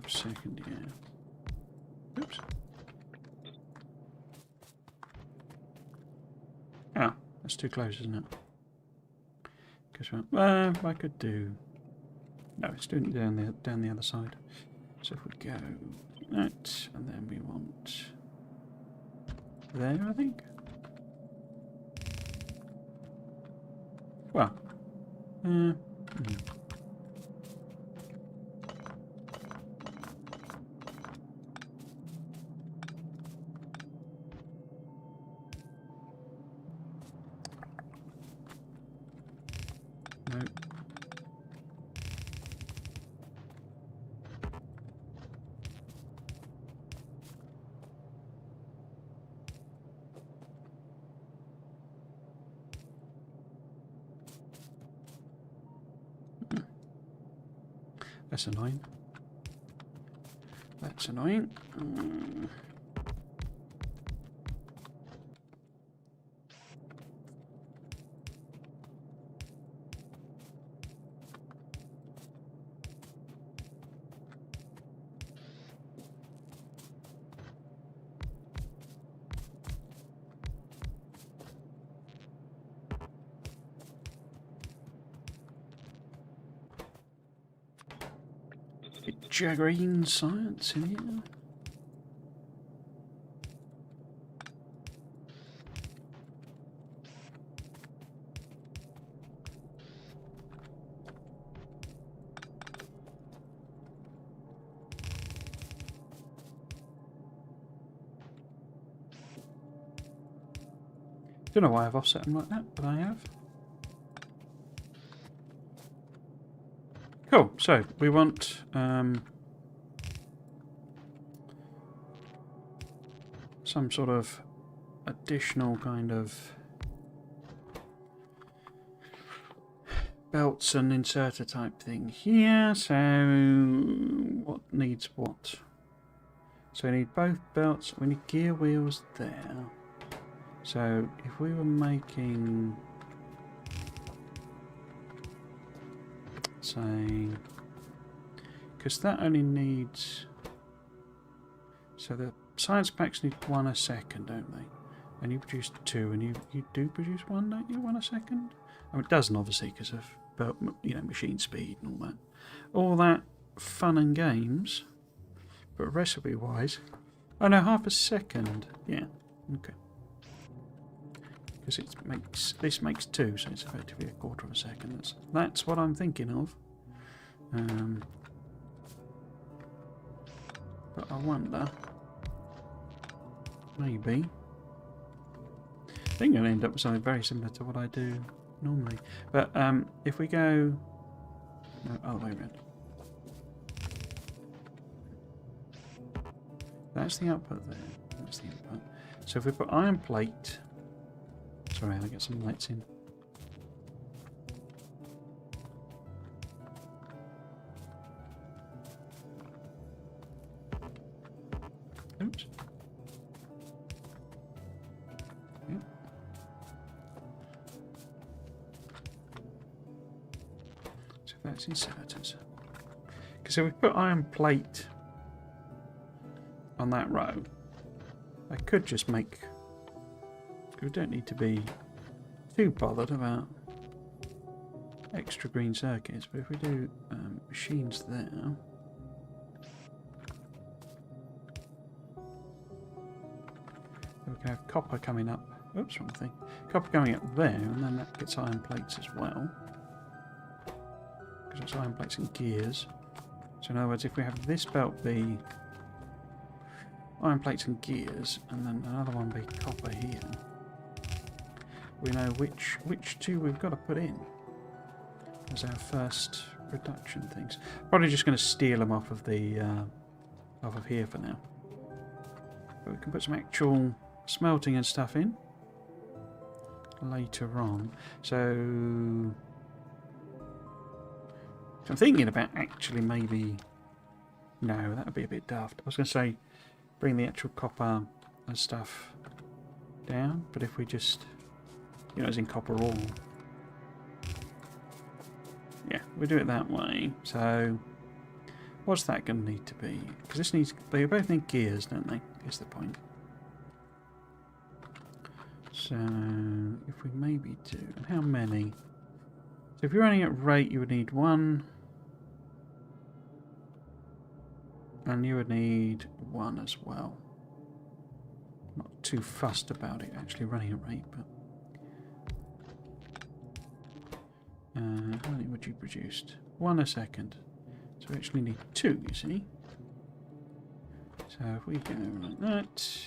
Second, yeah. Oops. Ah, that's too close, isn't it? Because I could do. No, it's doing it down the other side. So if we go that, and then we want there, I think. Well, mm. No. That's annoying. That's annoying. Jaggerine science in here. Don't know why I've offset them like that, but I have. Cool. So we want some sort of additional kind of belts and inserter type thing here. So what needs what? So we need both belts. We need gear wheels there. So if we were making, say, because that only needs, so the science packs need 1 a second, don't they? And you produce 2, and you do produce 1, don't you? 1 a second. I mean, it doesn't obviously because of machine speed and all that. All that fun and games, but recipe wise, oh no, half a second. Yeah, okay. Because this makes 2, so it's effectively a quarter of a second. That's what I'm thinking of. But I wonder, maybe. I think I'm going to end up with something very similar to what I do normally. But if we go, no, other way around. That's the output there. That's the input. So if we put iron plate. Sorry, I'll get some lights in. Oops. Yep. So that's inserters. Because if we put iron plate on that row, I could just make. We don't need to be too bothered about extra green circuits, but if we do machines there, we can have copper coming up. Oops, wrong thing. Copper coming up there, and then that gets iron plates as well, because it's iron plates and gears. So in other words, if we have this belt be iron plates and gears, and then another one be copper here, we know which 2 we've got to put in as our first production things. Probably just going to steal them off of the off of here for now. But we can put some actual smelting and stuff in later on. So I'm thinking about actually maybe, no, that would be a bit daft. I was going to say bring the actual copper and stuff down, but if we just, as in copper ore. Yeah, we do it that way. So, what's that going to need to be? Because they both need gears, don't they? Is the point. So, if we maybe do, and how many? So, if you're running at rate, you would need 1. And you would need 1 as well. Not too fussed about it actually running at rate, but How many would you produce? 1 a second. So we actually need 2, you see. So if we go like that,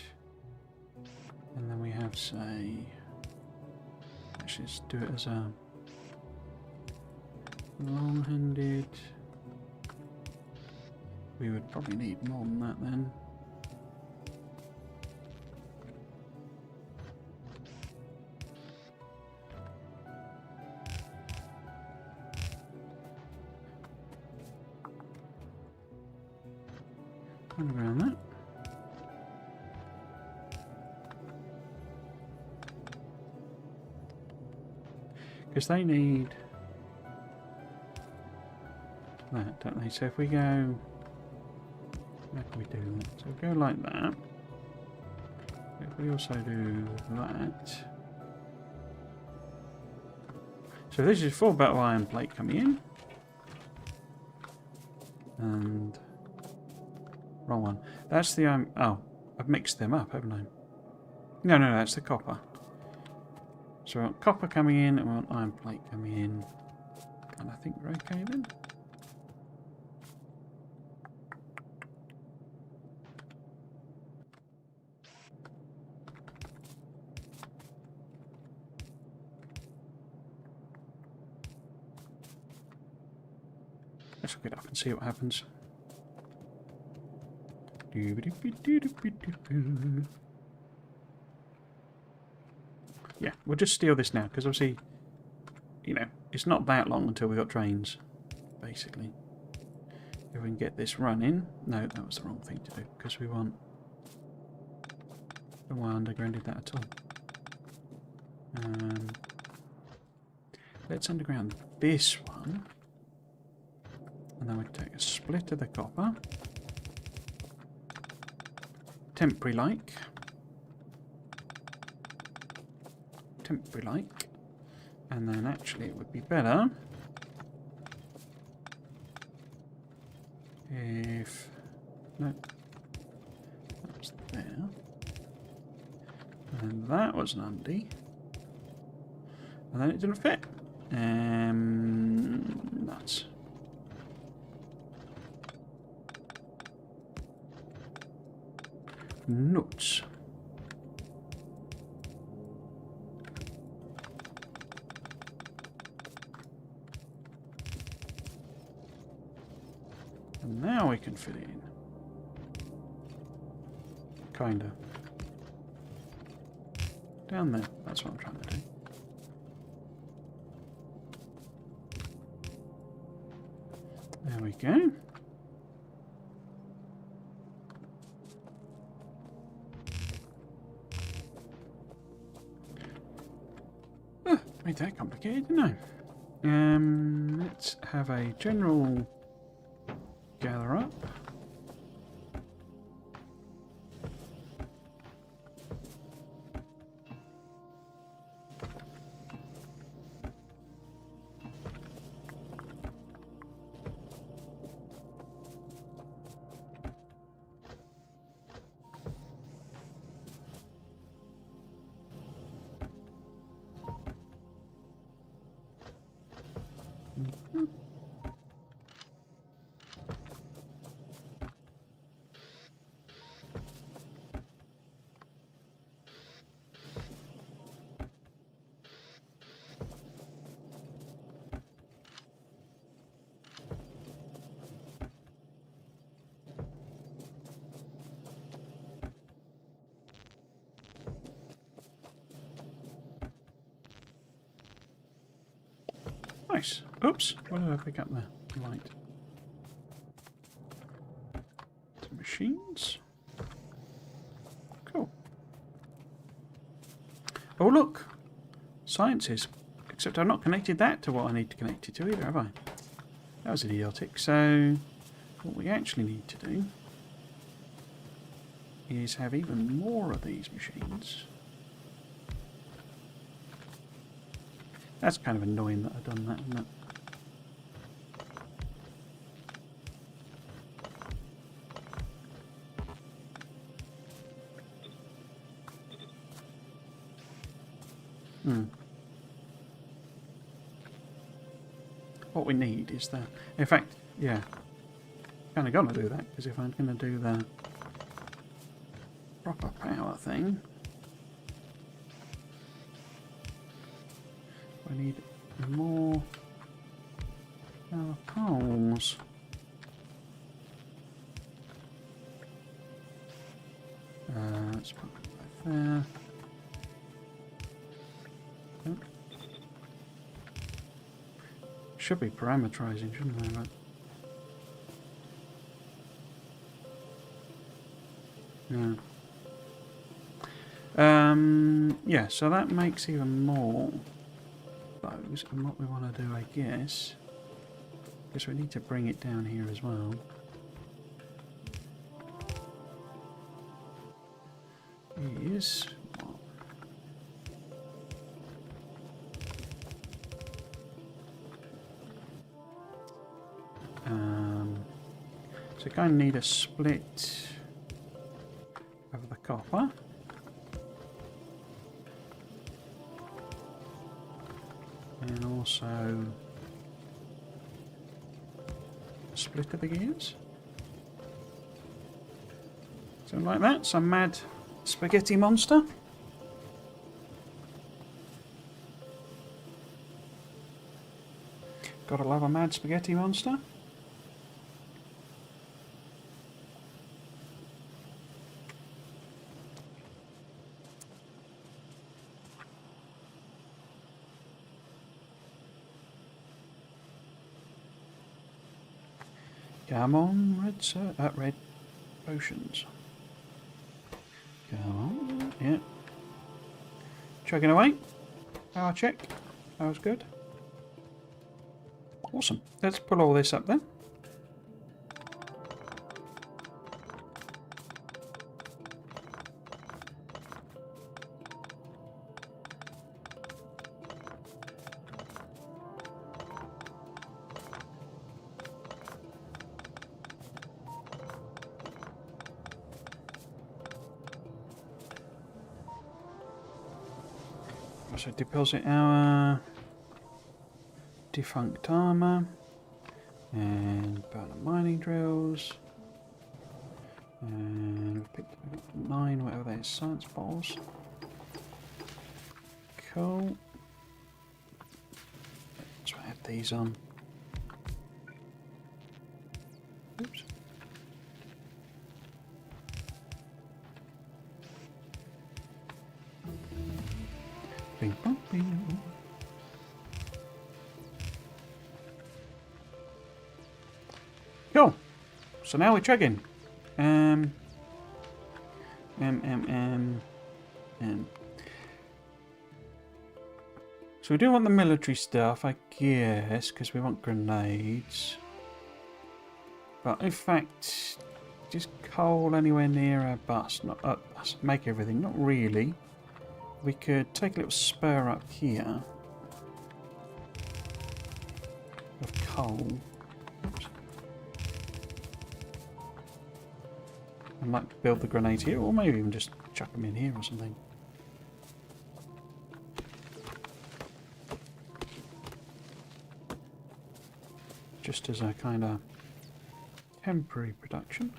and then we have, say, let's just do it as a long-handed. We would probably need more than that then. Around that. Because they need that, don't they? So if we go, how can we do that? So we go like that. If we also do that. So this is 4 battle iron plate coming in. And wrong one. That's the oh, I've mixed them up, haven't I? No, that's the copper. So we want copper coming in, and we want iron plate coming in. And I think we're okay then. Let's look it up and see what happens. Yeah, we'll just steal this now, because obviously, you know, it's not that long until we got trains, basically. If we can get this running. No, that was the wrong thing to do, because we want... I don't know why I undergrounded that at all. Let's underground this one. And then we take a split of the copper. Temporary like. Temporary like. And then actually it would be better if... No. That was there. And that was an undie. And then it didn't fit. Nuts. Nuts. And now we can fit it in. Kinda. Down there. That's what I'm trying to do. There we go. Made that complicated, didn't I? Let's have a general gather up. Nice. Oops. What did I pick up there? Light. Some machines. Cool. Oh, look. Sciences. Except I've not connected that to what I need to connect it to either, have I? That was idiotic. So, what we actually need to do is have even more of these machines. That's kind of annoying that I've done that, isn't it? what we need is the... In fact, yeah, kind of gonna do that, because if I'm gonna do the proper power thing, I need more power poles. Let's put it right there. Oh. Should be parameterizing, shouldn't I? But yeah, so that makes even more those. And what we want to do, I guess we need to bring it down here as well. Is so you kind of need a split of the copper. And also a split of the gears. Something like that. Some mad spaghetti monster. Gotta love a mad spaghetti monster. Come on, red potions. Come on, yeah. Chugging away. Power check. That was good. Awesome. Let's pull all this up then. So deposit our defunct armour and burn the mining drills, and we've picked up 9 whatever that is, science balls. Cool. Let's add these on. Oops. Bing, bong, bing. Cool. So now we're chugging. So we do want the military stuff, I guess, because we want grenades. But in fact, just coal anywhere near a bus, not us. Make everything, not really. We could take a little spur up here of coal. Oops. I might build the grenades here, or maybe even just chuck them in here or something. Just as a kind of temporary production.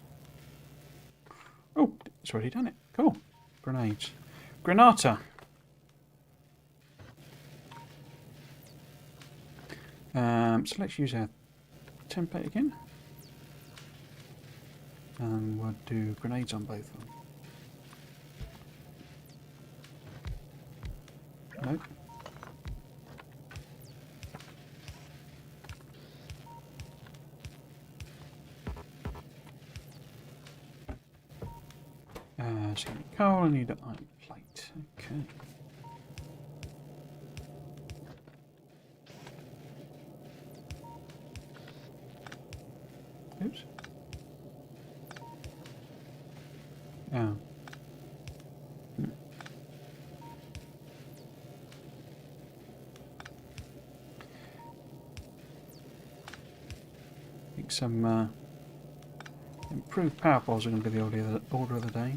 Oh, it's already done it. Cool. Grenades. Granata. So let's use our template again. And we'll do grenades on both of them. Nope. So you need coal, I need an iron plate. Okay. Oops. Oh. I think some improved power poles are going to be the order of the day.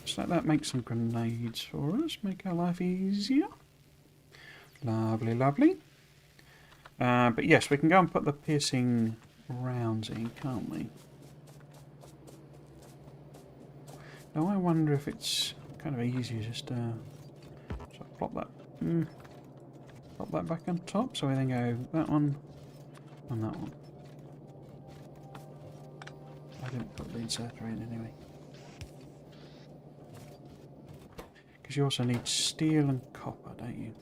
Just let that make some grenades for us. Make our life easier. Lovely, lovely. But yes, we can go and put the piercing rounds in, can't we? Now I wonder if it's kind of easy just to plop that back on top, so we then go that one and that one. I didn't put the inserter in anyway. Because you also need steel and copper, don't you?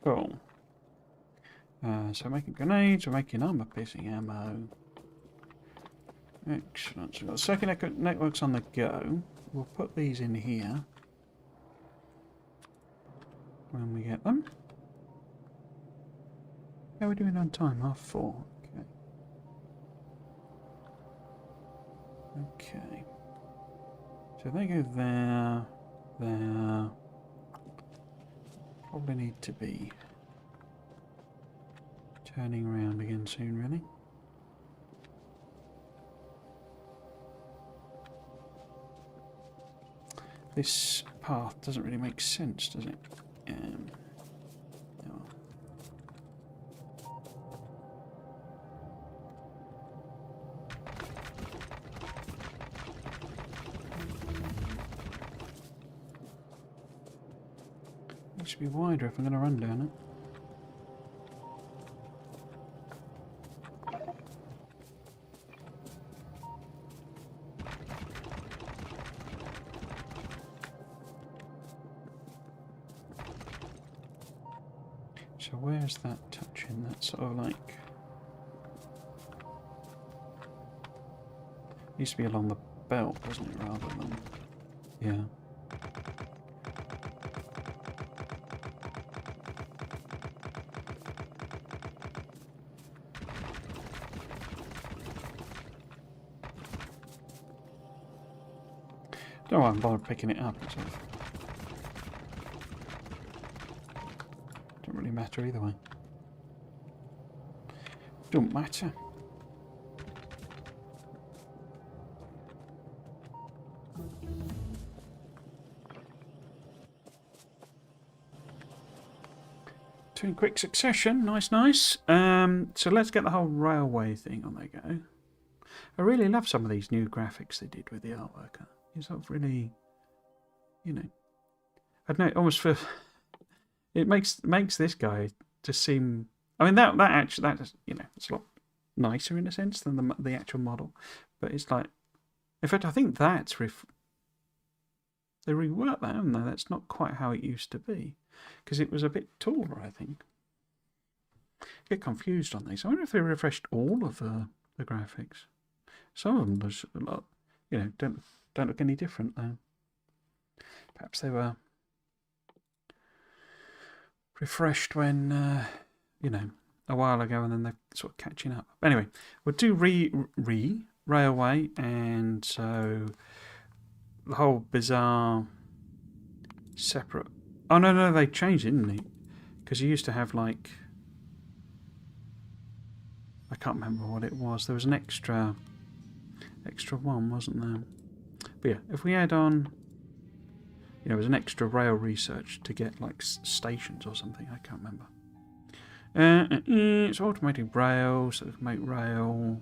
Cool. So making grenades, we're making armor piercing ammo. Excellent. So we've got circuit networks on the go. We'll put these in here when we get them. How are we doing on time? 4:30. Okay. Okay. So they go there, there. Probably need to be turning around again soon, really. This path doesn't really make sense, does it? No. It should be wider if I'm going to run down it. So where's that touching? That's sort of like... Used to be along the belt, wasn't it, rather than... Yeah. Don't worry, I'm bothered picking it up. Sort of. Don't really matter either way. Don't matter. Two in quick succession. Nice, nice. So let's get the whole railway thing on there go. I really love some of these new graphics they did with the artwork. It's sort of really, you know, I don't know. It almost feels it makes this guy just seem. I mean that actually you know, it's a lot nicer in a sense than the actual model, but it's like, in fact, I think that's they reworked that, haven't they? That's not quite how it used to be, because it was a bit taller, I think. I get confused on these. I wonder if they refreshed all of the graphics. Some of them was a lot, you know, don't look any different though. Perhaps they were refreshed when, you know, a while ago, and then they're sort of catching up. Anyway, we'll do railway, and so the whole bizarre separate. Oh no, they changed it, didn't they? Because you used to have like, I can't remember what it was. There was an extra one, wasn't there? But yeah, if we add on, you know, there's an extra rail research to get like stations or something. I can't remember. It's automated rail, so we can make rail.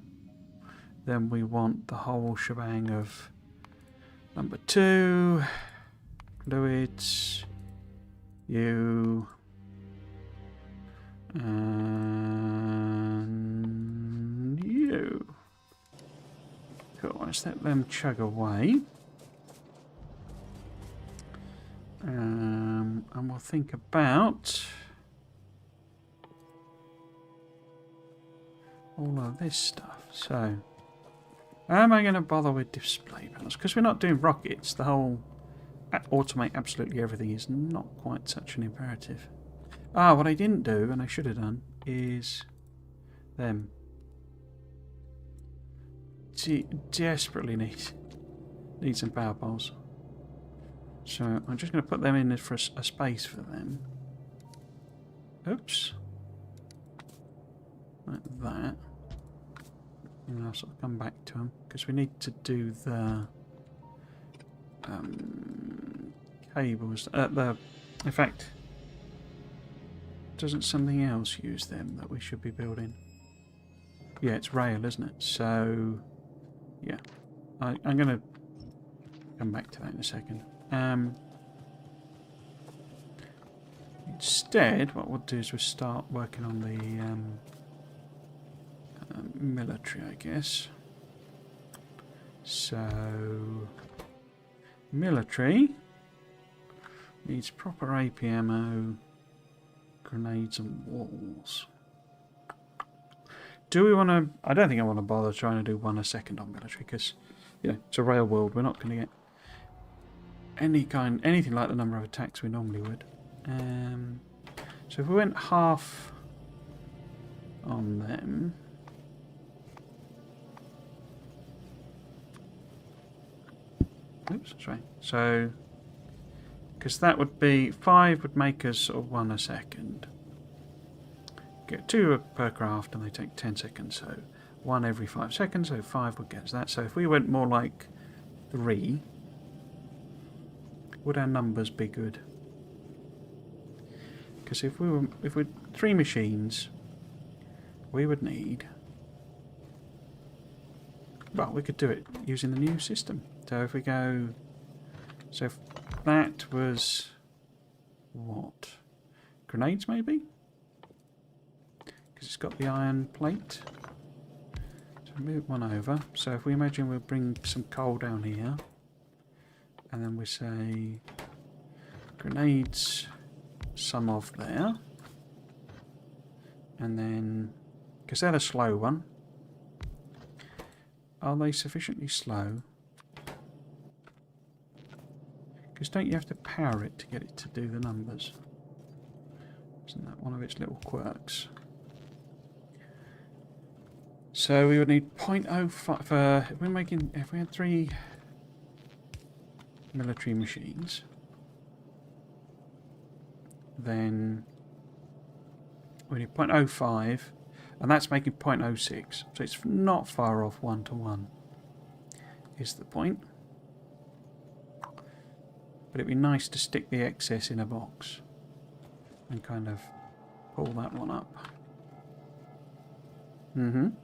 Then we want the whole shebang of number 2, fluids, you, and you. Cool, let's let them chug away. And we'll think about all of this stuff. So, am I going to bother with display panels? Because we're not doing rockets, the whole automate absolutely everything is not quite such an imperative. Ah, what I didn't do, and I should have done, is them. Desperately need some power poles. So I'm just going to put them in for a space for them. Oops. Like that. And I'll sort of come back to them because we need to do the cables. In fact, doesn't something else use them that we should be building? Yeah, it's rail, isn't it? So, yeah, I'm going to come back to that in a second. Instead, what we'll do is we'll start working on the military, I guess. So, military needs proper AP ammo, grenades and walls. Do we want to... I don't think I want to bother trying to do 1 a second on military because, you know, it's a rail world. We're not going to get anything like the number of attacks we normally would. So if we went half on them... Oops, that's right. So, because that would be... 5 would make us sort of 1 a second. Get 2 per craft and they take 10 seconds, so 1 every 5 seconds, so 5 would get us that. So if we went more like 3, would our numbers be good? Because if we're 3 machines, we would need... Well, we could do it using the new system. So if we go... So if that was... What? Grenades, maybe? Because it's got the iron plate. So move 1 over. So if we imagine we'll bring some coal down here. And then we say... Grenades... Some of there. And then... Because they're the slow one. Are they sufficiently slow? Because don't you have to power it to get it to do the numbers? Isn't that one of its little quirks? So we would need 0.05 for... If we had 3 military machines, then we need 0.05, and that's making 0.06. So it's not far off 1 to 1, is the point. But it'd be nice to stick the excess in a box and kind of pull that one up. In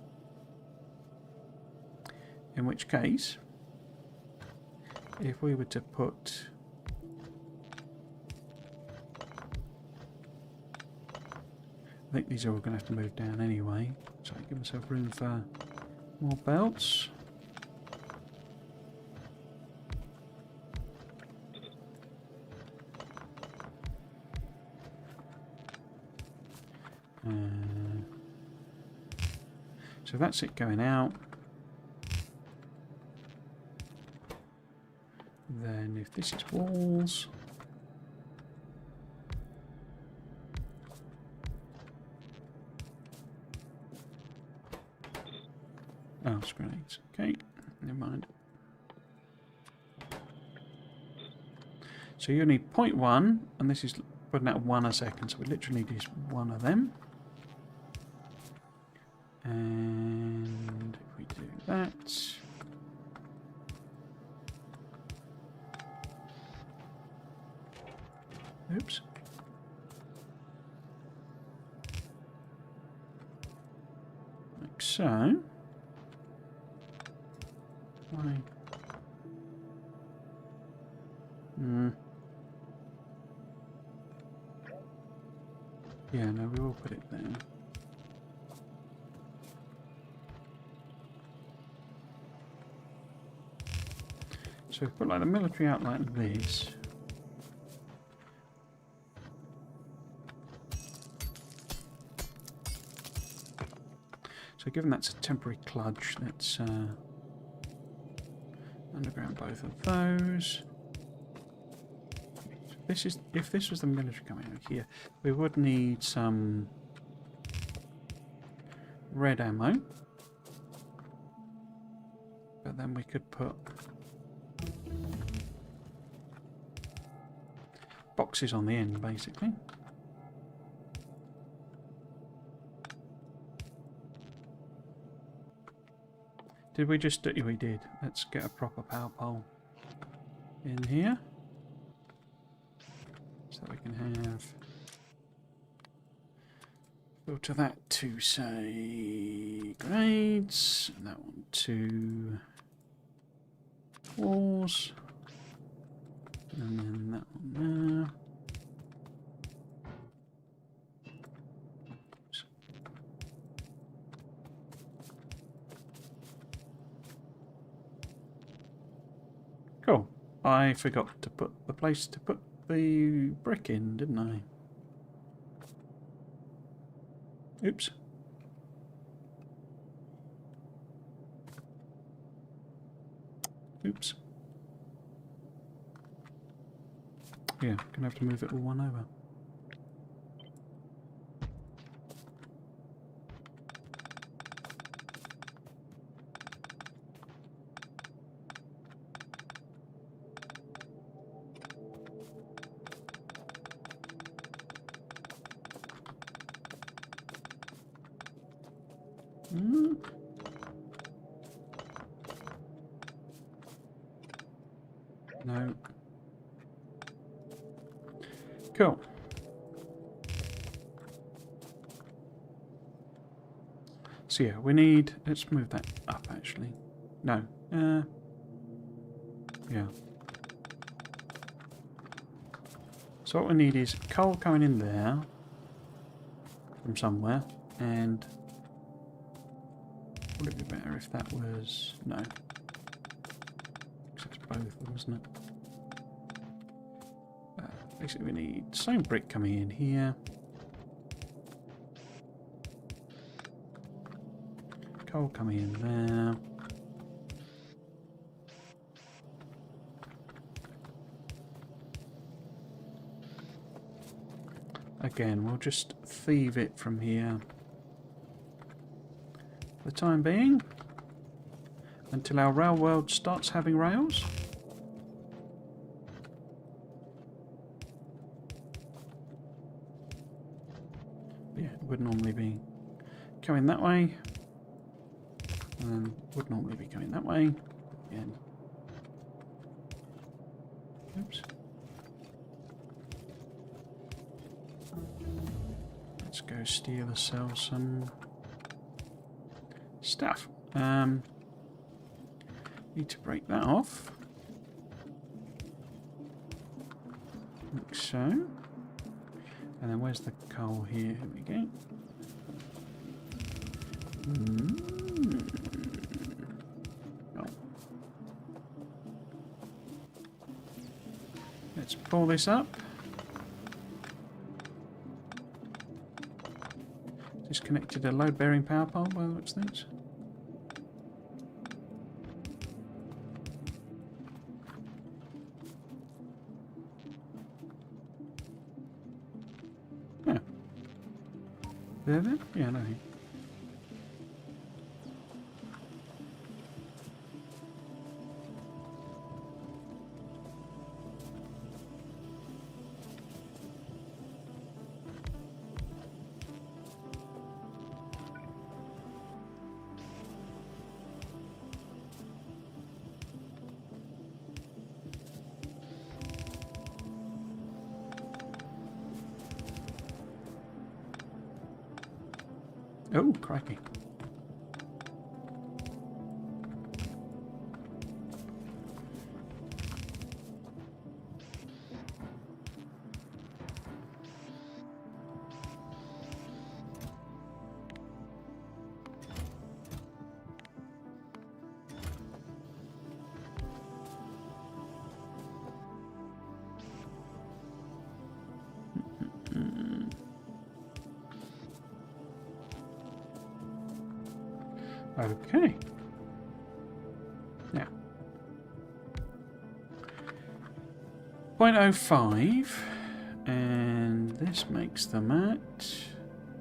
which case, if we were to put... I think these are all going to have to move down anyway, so I give myself room for more belts. So that's it going out. Then if this is walls... Oh, it's grenades. Okay, never mind. So you need 0.1, and this is putting out 1 a second, so we literally need just 1 of them. And if we do that... Oops. Like so. Why? Yeah, no, we will put it there. So if we put like the military out like this. So given that's a temporary kludge, let's underground both of those. If this was the military coming out here, we would need some red ammo. But then we could put boxes on the end, basically. Did we just do... We did. Let's get a proper power pole in here. So we can have... Filter that to, say, grades. And that one to walls. And then that one there. Cool. I forgot to put the place to put the brick in, didn't I? Oops. Oops. Yeah, gonna have to move it all one over. No. Cool. So yeah, we need... Let's move that up, actually. No. Yeah. So what we need is coal coming in there from somewhere, and would it be better if that was... No. Because it's both of them, isn't it? Basically we need stone brick coming in here. Coal coming in there. Again, we'll just thieve it from here for the time being, until our rail world starts having rails. Yeah, it would normally be going that way, and then would normally be going that way again. Oops. Let's go steal or sell some stuff. Need to break that off. Like so. And then where's the coal here? Here we go. Oh. Let's pull this up. Disconnected a load-bearing power pole by the looks of things. Yeah. There then? Yeah, no. Oh, crikey. Okay. Now, 0.05, and this makes them at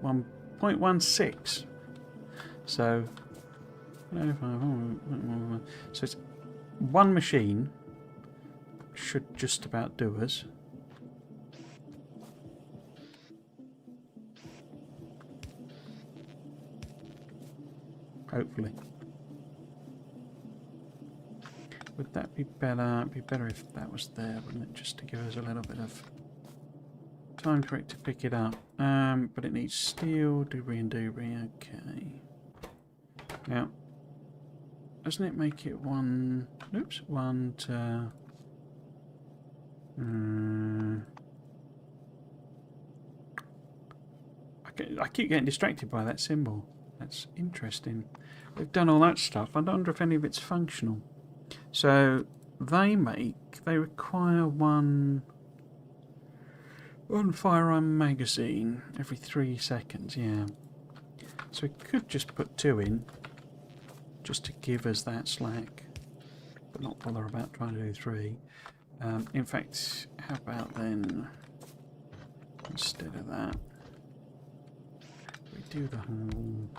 1.16. So, it's one machine should just about do us. Hopefully. Would that be better? It'd be better if that was there, wouldn't it? Just to give us a little bit of time for it to pick it up. But it needs steel, doobry and doobry. Okay. Now, doesn't it make it one... Oops, one to... I keep getting distracted by that symbol. That's interesting. We've done all that stuff. I wonder if any of it's functional. So they require one firearm magazine every 3 seconds. Yeah. So we could just put 2 in, just to give us that slack, but not bother about trying to do 3. In fact, how about then, instead of that, we do the whole...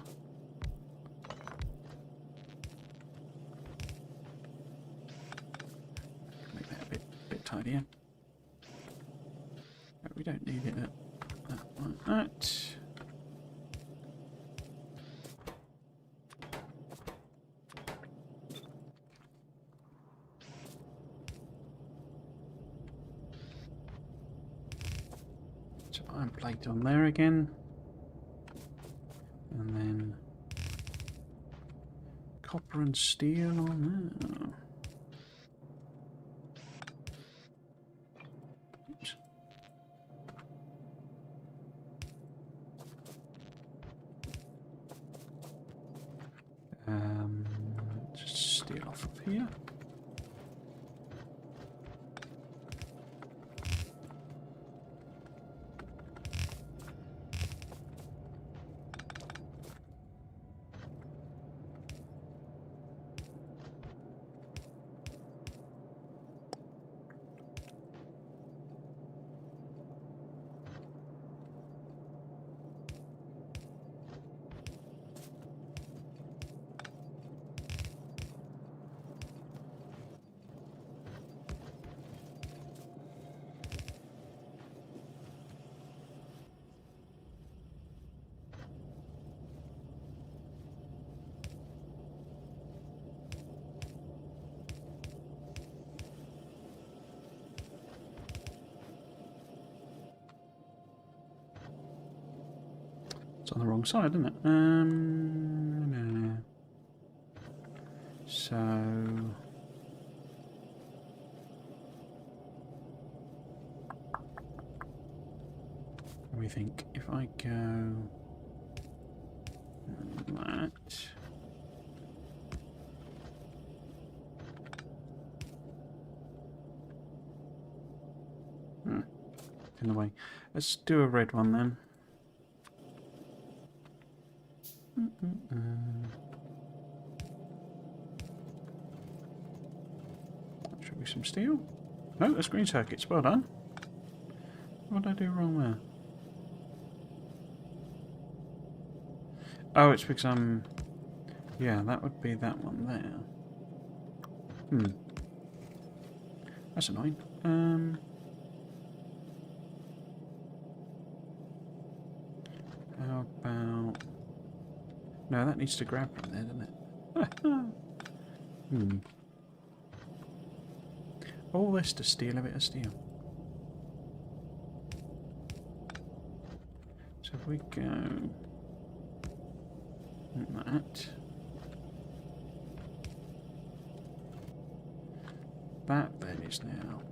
Make that a bit tidier. But we don't need it like that. Iron plate on there again, and then copper and steel on there. Oops. Just steel off of here. It's on the wrong side, isn't it? No. So what do we think? If I go that, in the way. Let's do a red one then. That should be some steel. No, that's green circuits. Well done. What did I do wrong there? Oh, it's because I'm... Yeah, that would be that one there. That's annoying. How about... No, that needs to grab from there, doesn't it? All this to steal a bit of steel. So if we go... That then is now...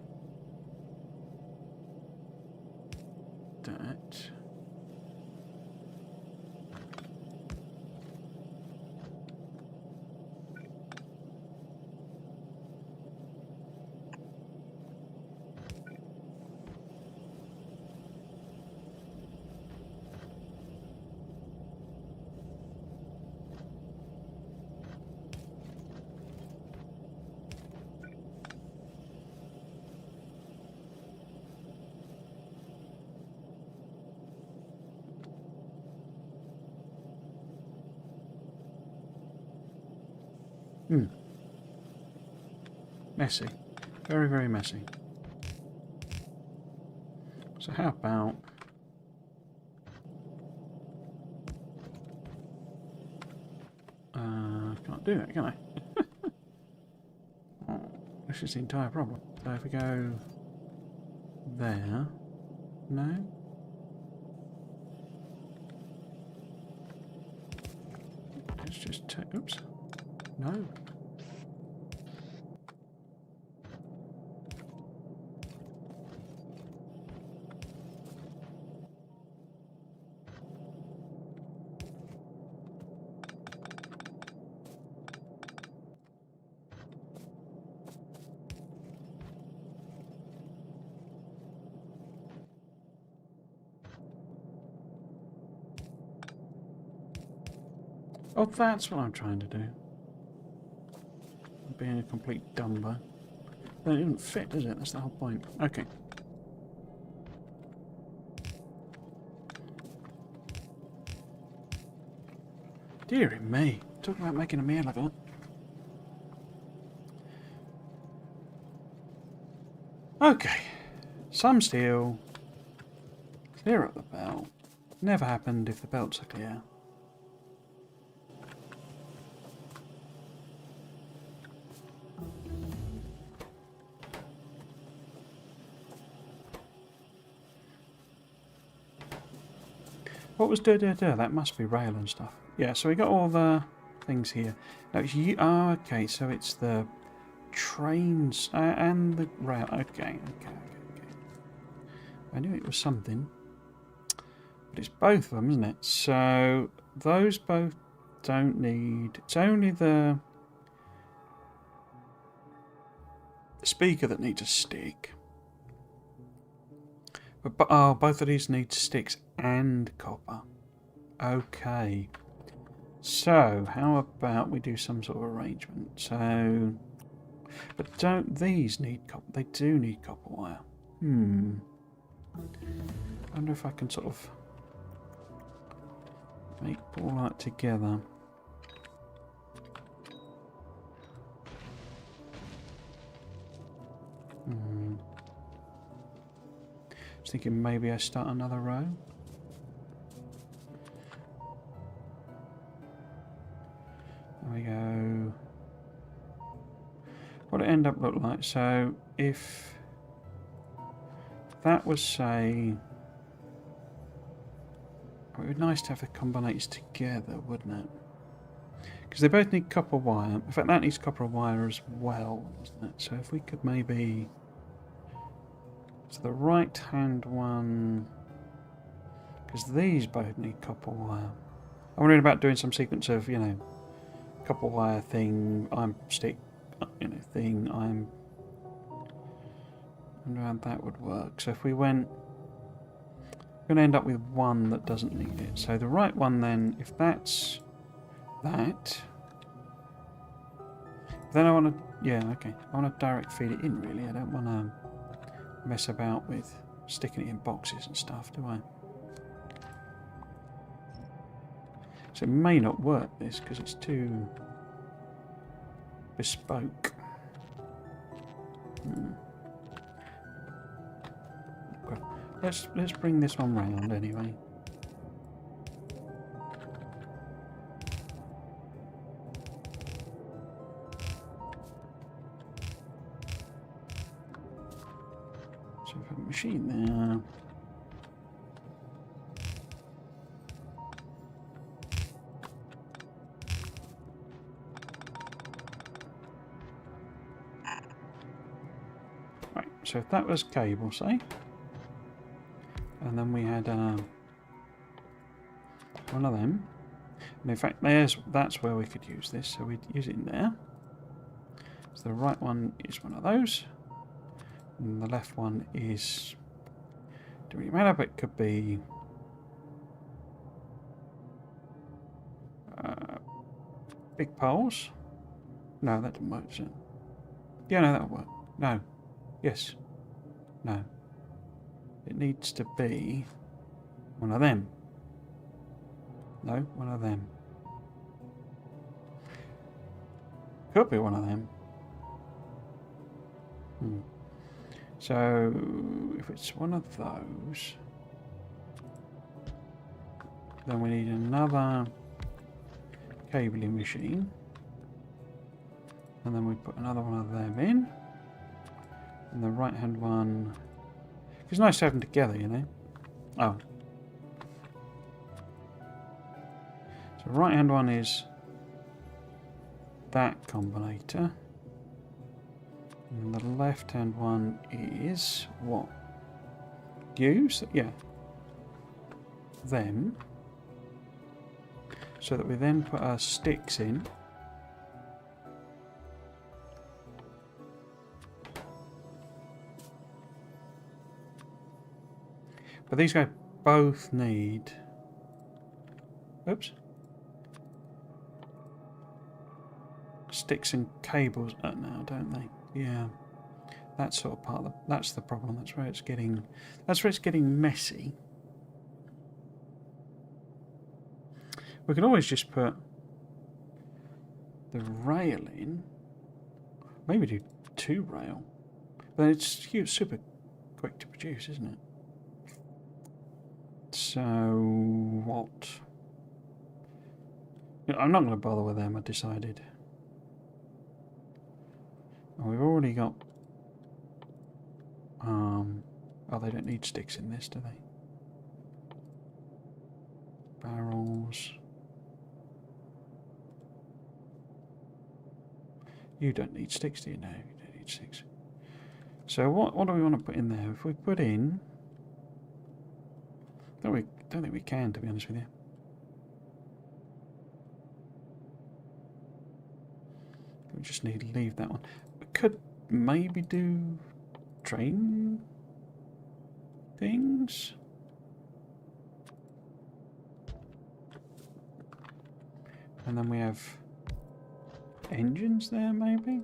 That... Messy. Very, very messy. So how about... Can't do that, can I? Oh, this is the entire problem. So if we go there, no. Let's just take. Oops. No. Oh, that's what I'm trying to do. I'm being a complete dumbo. But it didn't fit, does it? That's the whole point. Okay. Dear me. Talk about making a meal of it. Okay. Some steel. Clear up the belt. Never happened if the belts are clear. What was that must be rail and stuff. Yeah, so we got all the things here. Now it's you. Oh, okay, so it's the trains and the rail. Okay. I knew it was something, but it's both of them, isn't it? So those both don't need. It's only the speaker that needs a stick. But oh, both of these need sticks and copper. Okay. So, how about we do some sort of arrangement? So, but don't these need copper? They do need copper wire. I wonder if I can sort of make all that together. I was thinking maybe I start another row. There we go. What it end up look like? So if that was, say, it would be nice to have the combinators together, wouldn't it? Because they both need copper wire. In fact, that needs copper wire as well, doesn't it? So if we could maybe, so the right hand one, because these both need copper wire. I'm wondering about doing some sequence of, you know, copper wire thing, I'm stick, you know, thing, I'm. I wonder how that would work. So if we went, we're going to end up with one that doesn't need it. So the right one then, if that's that, then I want to, yeah, okay, I want to direct feed it in really. I don't want to mess about with sticking it in boxes and stuff, do I? So it may not work this because it's too bespoke. Okay. Let's bring this one round anyway. So we have a machine there. So if that was cable, say, and then we had one of them, and in fact that's where we could use this, so we'd use it in there. So the right one is one of those, and the left one is, don't really matter, but it could be big poles. No, that didn't work, does it? Yeah, no, that'll work. No. Yes. No. It needs to be one of them. No, one of them. Could be one of them. So, if it's one of those, then we need another cabling machine. And then we put another one of them in. And the right hand one... It's nice to have them together, you know. Oh. So the right hand one is that combinator. And the left hand one is what? Use? Yeah. Them. So that we then put our sticks in. But these guys both need... Oops. Sticks and cables now, don't they? Yeah. That's sort of part of the... That's the problem. That's where it's getting... That's where it's getting messy. We could always just put the rail in. Maybe do 2 rail. But it's super quick to produce, isn't it? So what? I'm not going to bother with them, I decided. Oh, we've already got... Oh, they don't need sticks in this, do they? Barrels. You don't need sticks, do you? No, you don't need sticks. So what do we want to put in there? If we put in... don't think we can, to be honest with you. We just need to leave that one. We could maybe do train things. And then we have engines there, maybe.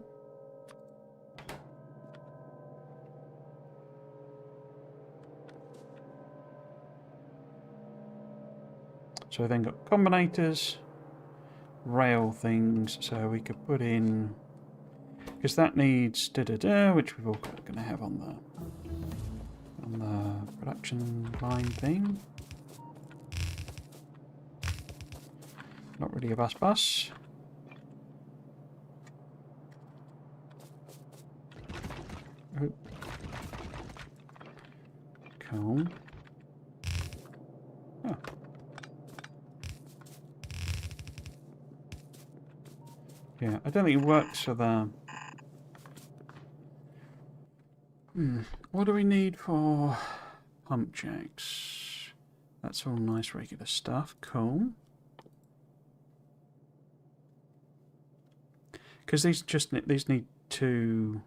So we then got combinators, rail things, so we could put in, because that needs da-da-da, which we've all going to have on the production line thing. Not really a bus. Oh. Cool. Oh. Yeah, I don't think it works for the... What do we need for pump jacks? That's all nice regular stuff. Cool. Because these need 2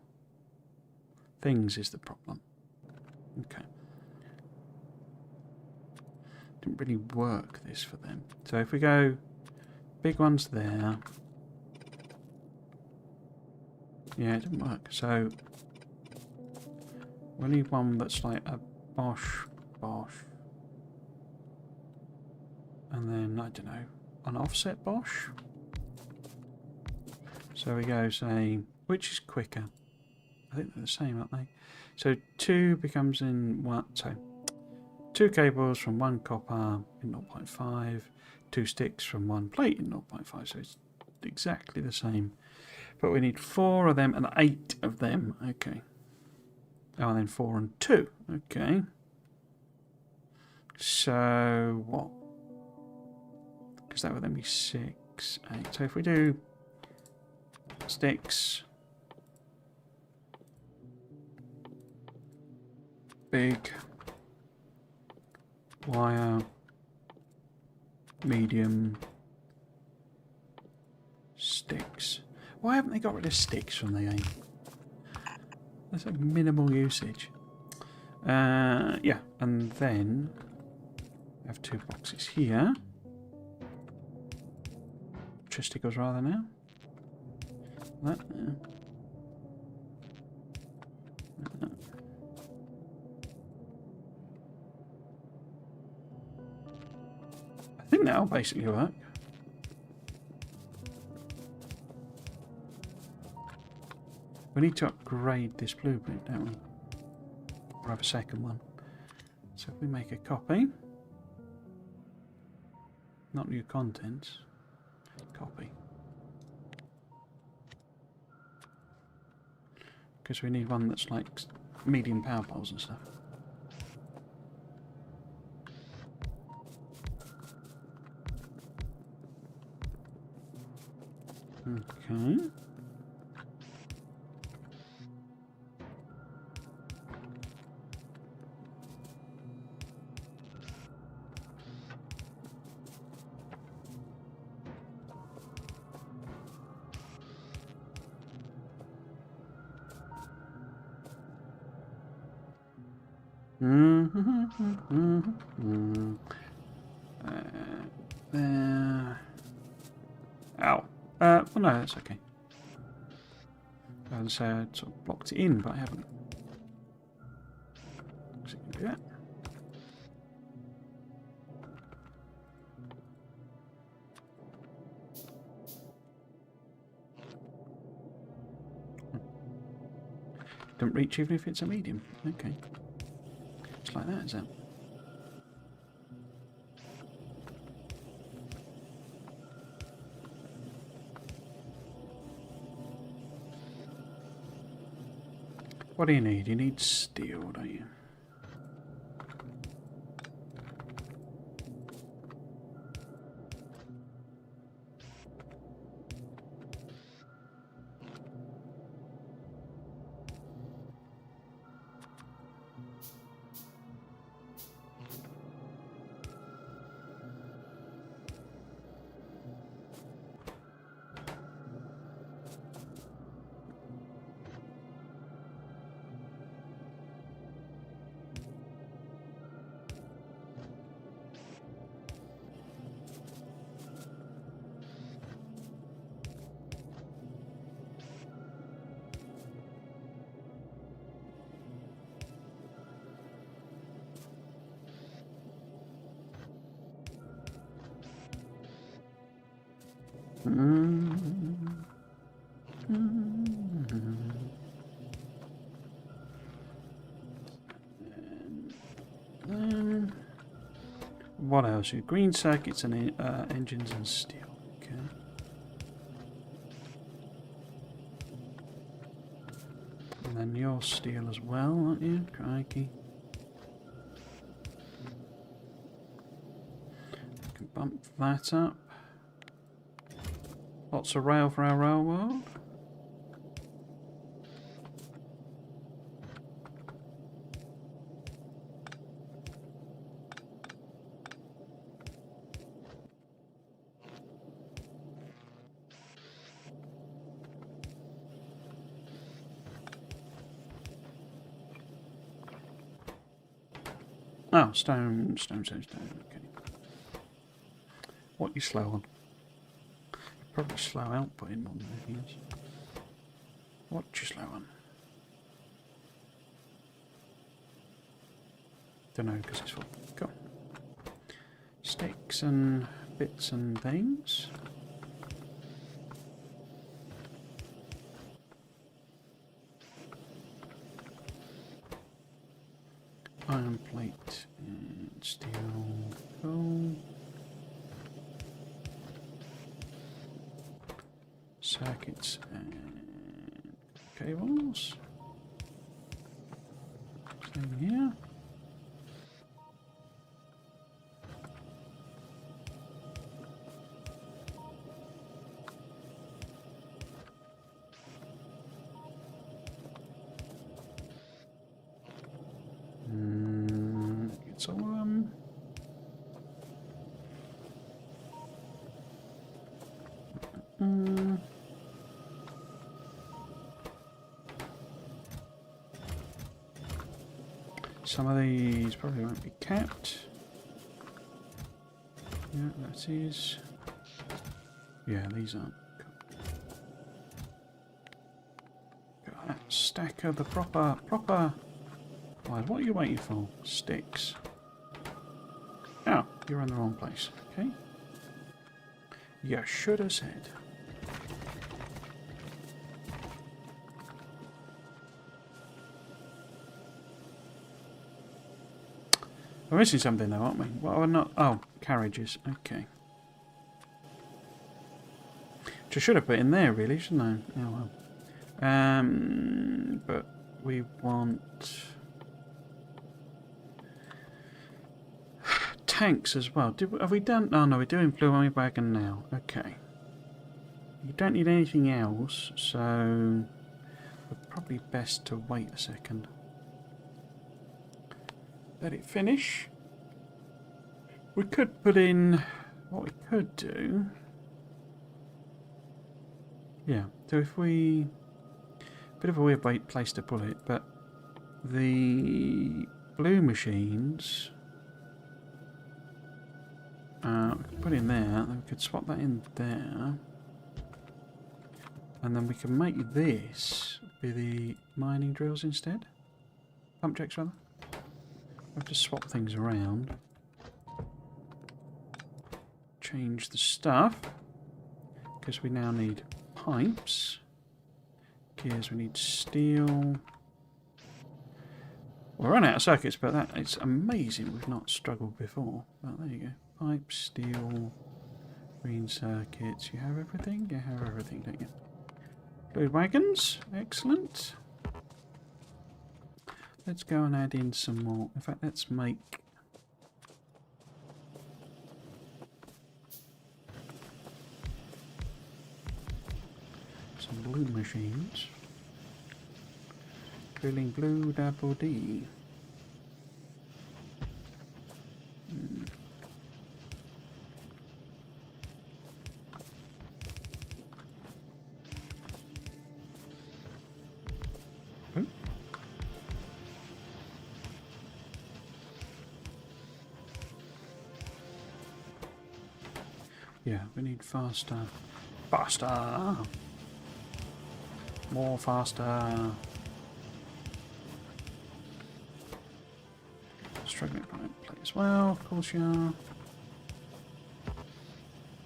things is the problem. Okay. Didn't really work this for them. So if we go big ones there. Yeah, it didn't work. So we need one that's like a Bosch. And then, I don't know, an offset Bosch. So we go, say, which is quicker? I think they're the same, aren't they? So 2 becomes in 1. So 2 cables from 1 copper in 0.5, 2 sticks from 1 plate in 0.5. So it's exactly the same. But we need 4 of them and 8 of them. Okay. Oh, and then 4 and 2. Okay. So what? Because that would then be 6, 8. So if we do sticks, big, wire, medium, sticks. Why haven't they got rid of sticks from the game? That's like minimal usage. Yeah, and then we have 2 boxes here. Electricity goes rather now. That there. I think that'll basically work. We need to upgrade this blueprint, don't we? Or have a second one. So if we make a copy, not new contents, copy. Because we need one that's like medium power poles and stuff. Okay. There. Ow. Well, no, that's okay. I was say I sort of blocked it in, but I haven't. So you can do that. Don't reach even if it's a medium. Okay. It's like that, is it? What do you need? You need steel, don't you? What else? Green circuits and engines and steel. Okay. And then you're steel as well, aren't you? Crikey. I can bump that up. Lots of rail for our rail world. Oh, stone. Okay. What you slow on? Probably slow output in more than anything else. What you slow on? Don't know because it's full. Go. Sticks and bits and things. Iron plate and steel. Coal. Circuits and cables. Same here. It's all some of these probably won't be capped. Yeah, that is. Yeah, these aren't. Got that stack of the proper. What are you waiting for? Sticks. Oh, you're in the wrong place. Okay. You should have said. We're missing something though, aren't we? What are not? Oh, carriages. Okay. Which I should have put in there, really, shouldn't I? Oh well. But we want tanks as well. Have we done? Oh no, we're doing blue army wagon now. Okay. You don't need anything else, so we're probably best to wait a second. Let it finish. We could put in what we could do. Yeah, so if we... Bit of a weird place to put it, but the blue machines... we could put in there, then we could swap that in there. And then we can make this be the mining drills instead. Pump jacks rather. We'll have to swap things around. Change the stuff. Because we now need pipes. Gears, we need steel. We're running out of circuits, but it's amazing we've not struggled before. But there you go. Pipes, steel, green circuits. You have everything? You have everything, don't you? Blue wagons. Excellent. Let's go and add in some more. In fact, let's make... some blue machines. Drilling blue double D. Yeah, we need faster. Faster! More faster. Struggling right play as well, of course you are.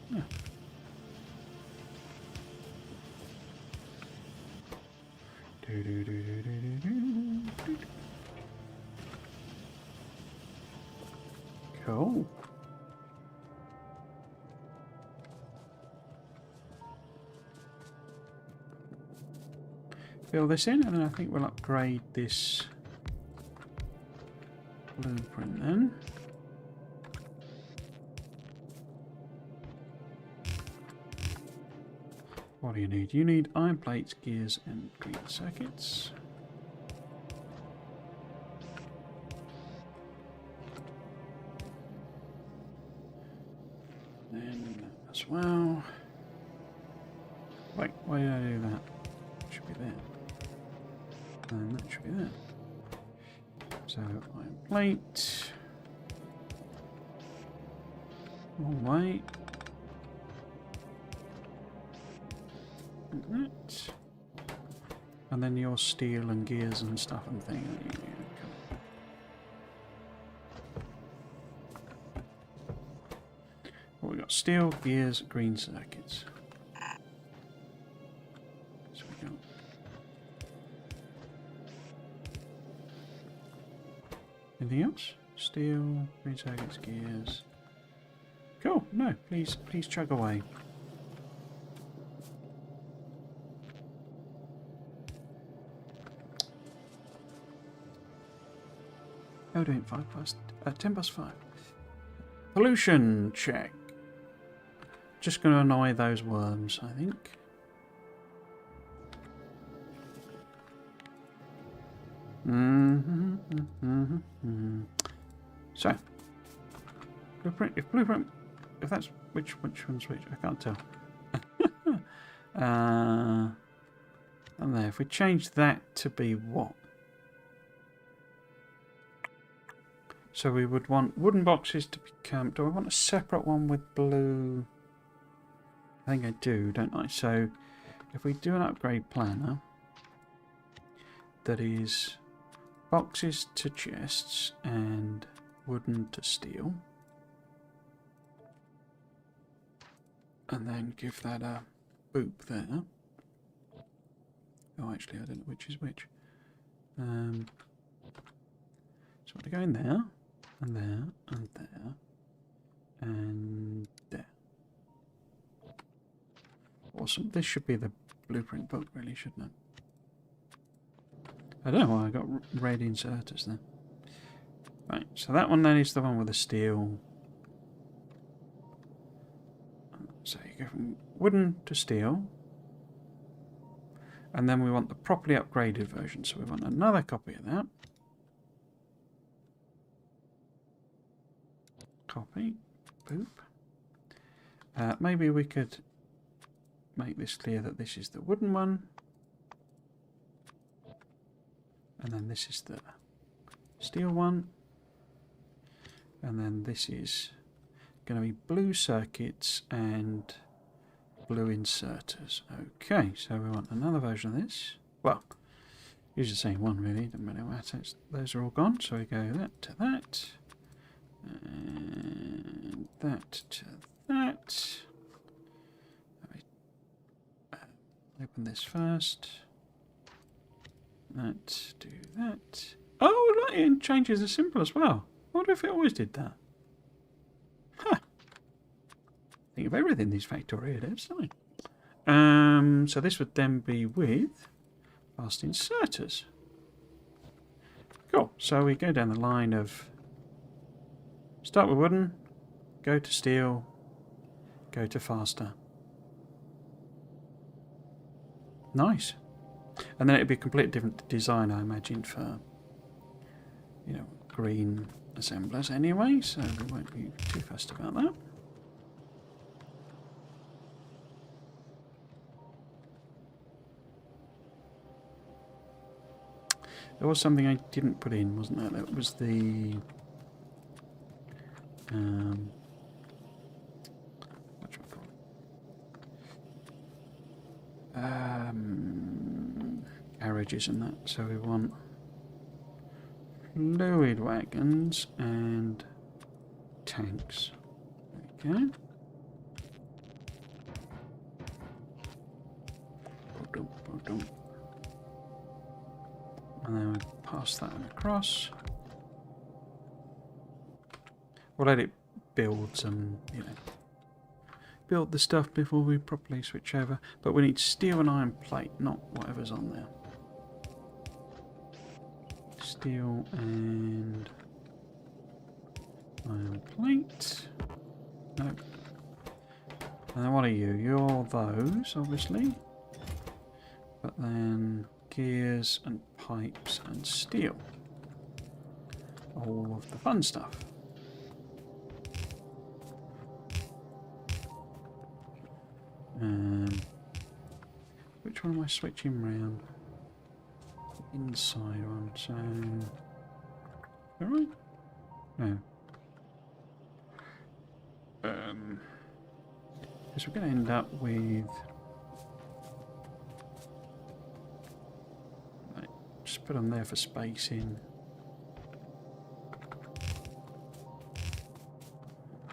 Yeah. Cool. Fill this in, and then I think we'll upgrade this blueprint then. What do you need? You need iron plates, gears, and green circuits. Then that as well. Wait, why did I do that? It should be there. And that should be there. So, iron plate. All right. Like that. And then your steel and gears and stuff and things. Well, we got steel, gears, green circuits. So we got. Anything else? Steel, green circuits, gears. Cool. No, please chug away. Oh, doing 10 past 5. Pollution check. Just going to annoy those worms, I think. So, blueprint. If that's which one's which, I can't tell. And there, if we change that to be what? So we would want wooden boxes to become... Do I want a separate one with blue? I think I do, don't I? So if we do an upgrade planner that is boxes to chests and wooden to steel, and then give that a boop there. Oh, actually, I don't know which is which. So we're going there. And there, and there, and there. Awesome. This should be the blueprint book, really, shouldn't it? I don't know why I got red inserters then. Right, so that one then is the one with the steel. So you go from wooden to steel. And then we want the properly upgraded version, so we want another copy of that. Copy. Boop. Maybe we could make this clear that this is the wooden one. And then this is the steel one. And then this is going to be blue circuits and blue inserters. Okay, so we want another version of this. Well, use the same one really, doesn't really matter. Those are all gone, so we go that to that. And that to that. Open this first. That, do that. Oh, look, it changes the symbol as well. I wonder if it always did that. Huh. Think of everything these Factorio devs, don't they? So this would then be with fast inserters. Cool. So we go down the line of start with wooden, go to steel, go to faster. Nice. And then it'd be a completely different design, I imagine, for, you know, green assemblers anyway, so we won't be too fussed about that. There was something I didn't put in, wasn't there? That was the what do I call it? Garages and that. So we want fluid wagons and tanks. Okay. And then we pass that across. We'll let it build some, you know, build the stuff before we properly switch over. But we need steel and iron plate, not whatever's on there. Steel and iron plate. No. And then what are you? You're those, obviously. But then gears and pipes and steel. All of the fun stuff. Which one am I switching round? Inside one, so... Alright? No. Because we're going to end up with... Right, just put them there for spacing.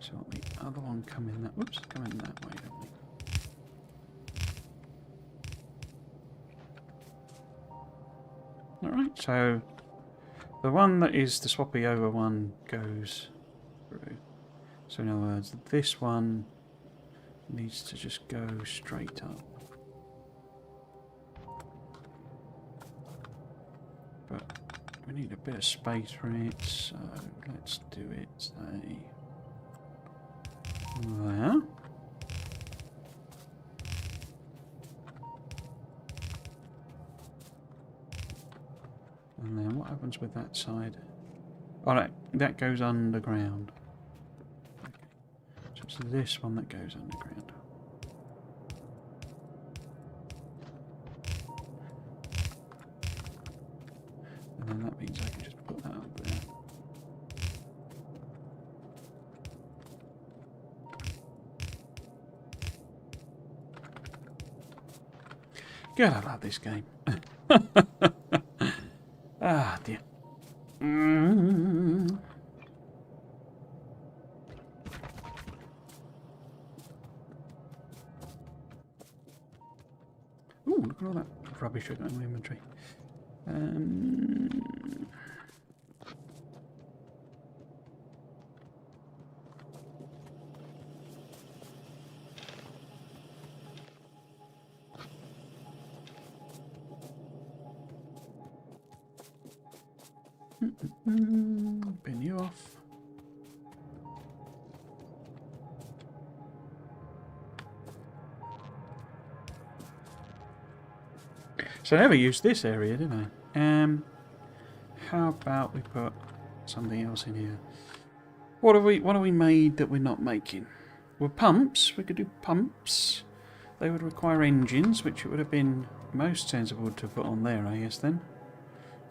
So the other one come in that... Whoops, come in that way, don't we? Alright, so the one that is the swappy over one goes through. So in other words, this one needs to just go straight up. But we need a bit of space for it, so let's do it, say, there. And then what happens with that side? Oh no, that goes underground. Okay. So it's this one that goes underground. And then that means I can just put that up there. God, I love this game. Ah, dear. Ooh, look at all that rubbish I got in my inventory. Bin you off. So I never used this area, did I? How about we put something else in here? What have we made that we're not making? Well, pumps. We could do pumps. They would require engines, which it would have been most sensible to put on there, I guess, then.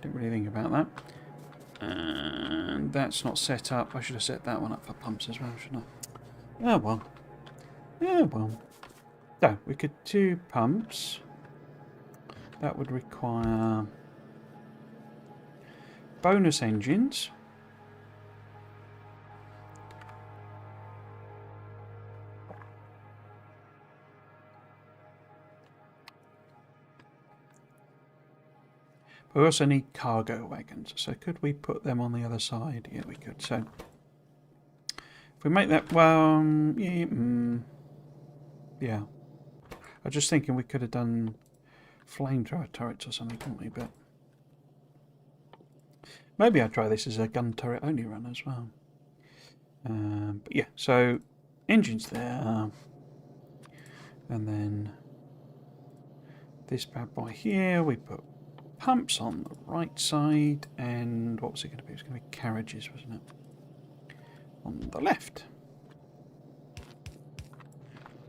Didn't really think about that. And that's not set up. I should have set that one up for pumps as well, shouldn't I? Oh, well. Oh, well. So, we could do pumps. That would require bonus engines. But we also need cargo wagons. So could we put them on the other side? Yeah, we could. So if we make that one, yeah. I was just thinking we could have done flamethrower turrets or something, couldn't we? But maybe I'll try this as a gun turret only run as well. But yeah, so engines there, and then this bad boy here. We put pumps on the right side, and what was it going to be? It was going to be carriages, wasn't it? On the left.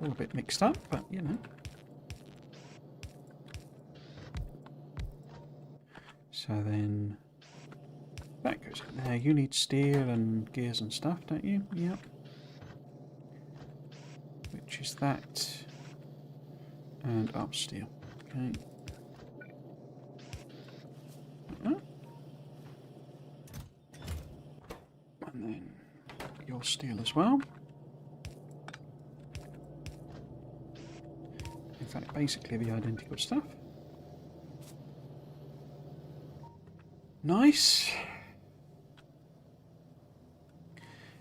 All a bit mixed up, but you know. So then that goes in there. You need steel and gears and stuff, don't you? Yep. Which is that. And up steel. Okay. And then your steel as well. In fact, basically the identical stuff. Nice.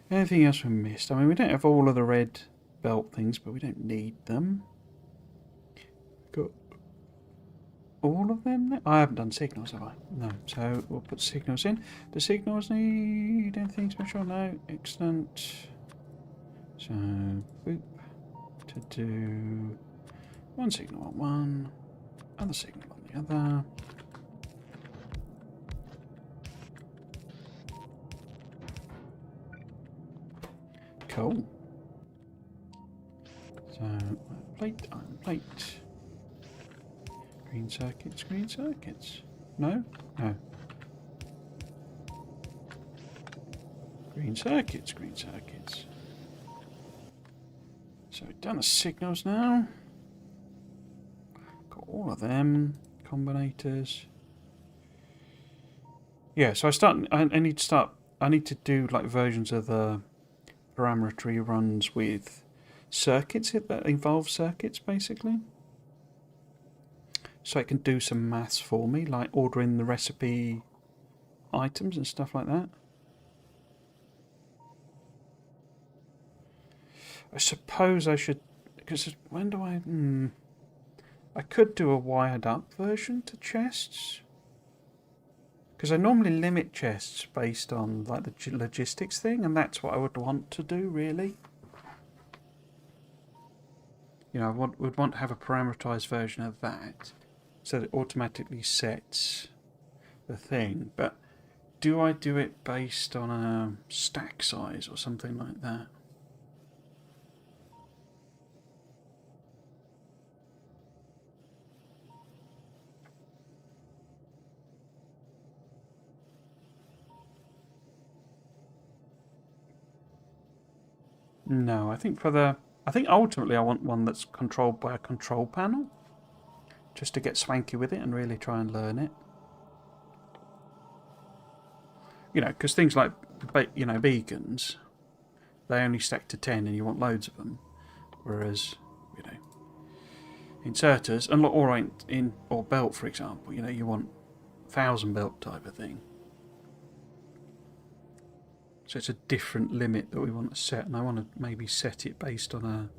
Anything else we missed? I mean, we don't have all of the red belt things, but we don't need them. Got all of them there? I haven't done signals, have I? No. So we'll put signals in. Do signals need anything special? No. Excellent. So, boop. To do one signal on one, other signal on the other. Cool. So, plate, iron plate. Green circuits, green circuits. No? No. Green circuits, green circuits. So we've done the signals now. Got all of them. Combinators. Yeah, so I need to do like versions of the parametery runs with circuits that involve circuits basically. So it can do some maths for me, like ordering the recipe items and stuff like that. I suppose I should, because when do I could do a wired up version to chests. Because I normally limit chests based on like the logistics thing, and that's what I would want to do really. You know, I would want to have a parameterized version of that, so that it automatically sets the thing. But do I do it based on a stack size or something like that? No, I think ultimately I want one that's controlled by a control panel, just to get swanky with it and really try and learn it. You know, because things like, you know, beacons, they only stack to 10 and you want loads of them. Whereas, you know, inserters, or belt, for example, you know, you want 1,000 belt type of thing. So it's a different limit that we want to set, and I want to maybe set it based on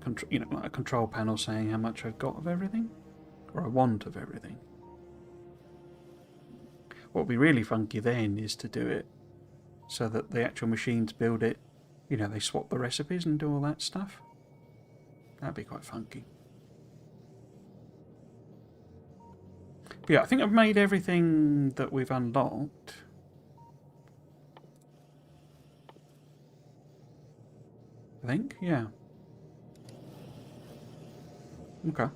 like a control panel saying how much I've got of everything, or I want of everything. What would be really funky then is to do it so that the actual machines build it. You know, they swap the recipes and do all that stuff. That'd be quite funky. But yeah, I think I've made everything that we've unlocked. I think, yeah. Okay.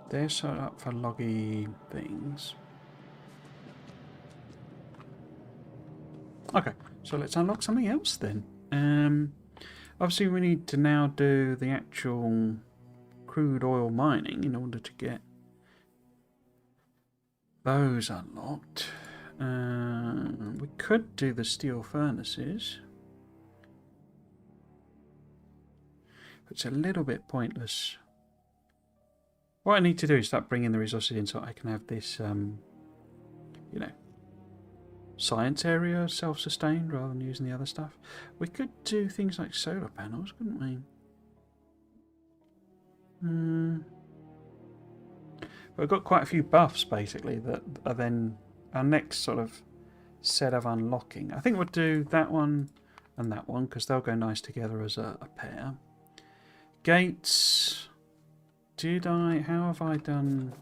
They're set up for loggy things. Okay, so let's unlock something else then. Obviously we need to now do the actual crude oil mining in order to get those unlocked. We could do the steel furnaces. It's a little bit pointless. What I need to do is start bringing the resources in so I can have this, you know, science area self-sustained rather than using the other stuff. We could do things like solar panels, couldn't we? We've got quite a few buffs basically that are then our next sort of set of unlocking. I think we'll do that one and that one because they'll go nice together as a pair. Gates. How have I done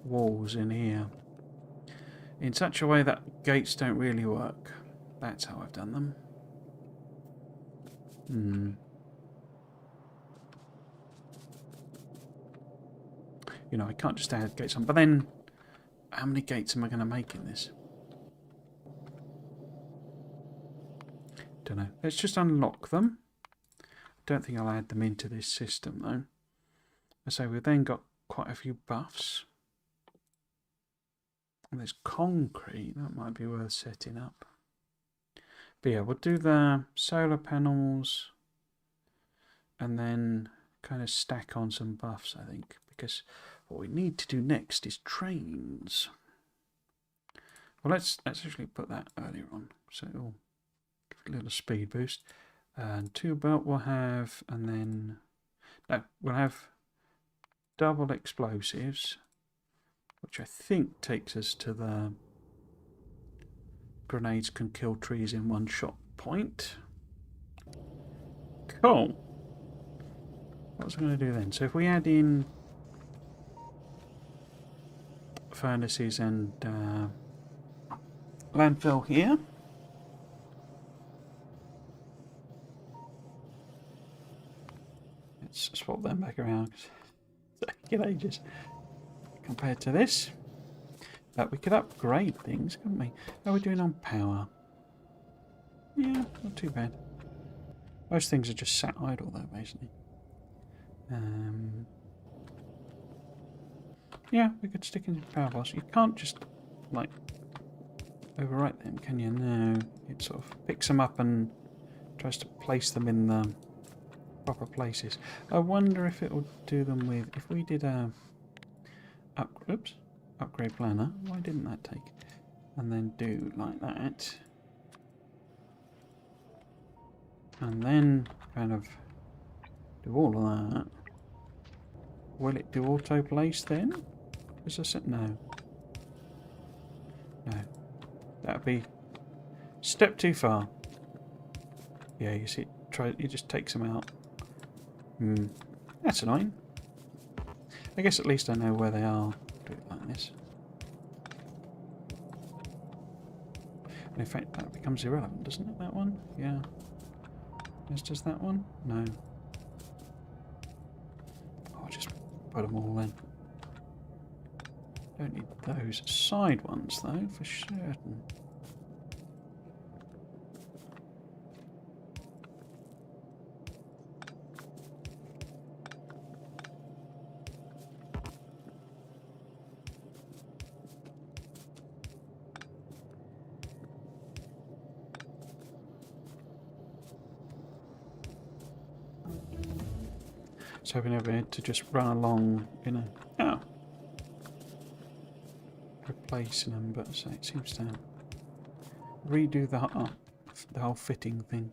walls in here? In such a way that gates don't really work. That's how I've done them. You know, I can't just add gates on. But then, how many gates am I going to make in this? Don't know. Let's just unlock them. Don't think I'll add them into this system, though. So we've then got quite a few buffs. And there's concrete. That might be worth setting up. But yeah, we'll do the solar panels and then kind of stack on some buffs, I think. Because what we need to do next is trains. Well, let's actually put that earlier on. So it'll give it a little speed boost. And 2 belt we'll have, and then... No, we'll have double explosives, which I think takes us to the grenades can kill trees in one shot point. Cool. What was I going to do then? So if we add in furnaces and landfill here. Let's swap them back around. Get ages compared to this. But we could upgrade things, couldn't we? How are we doing on power? Yeah, not too bad. Most things are just sat idle though, basically. Yeah, we could stick in power bars. You can't just like overwrite them, can you? No, it sort of picks them up and tries to place them in the proper places. I wonder if it would do them with, if we did a upgrade planner. Why didn't that take? And then do like that, and then kind of do all of that. Will it do auto place then? Is this it? No. No. That'd be step too far. Yeah, you see, it just takes them out. That's annoying. I guess at least I know where they are. Do it like this. And in fact, that becomes irrelevant, doesn't it, that one? Yeah. As does that one? No. I'll just put them all in. Don't need those side ones, though, for certain. So hoping over here to just run along in a... Oh. Replacing them, but so it seems to redo the whole fitting thing.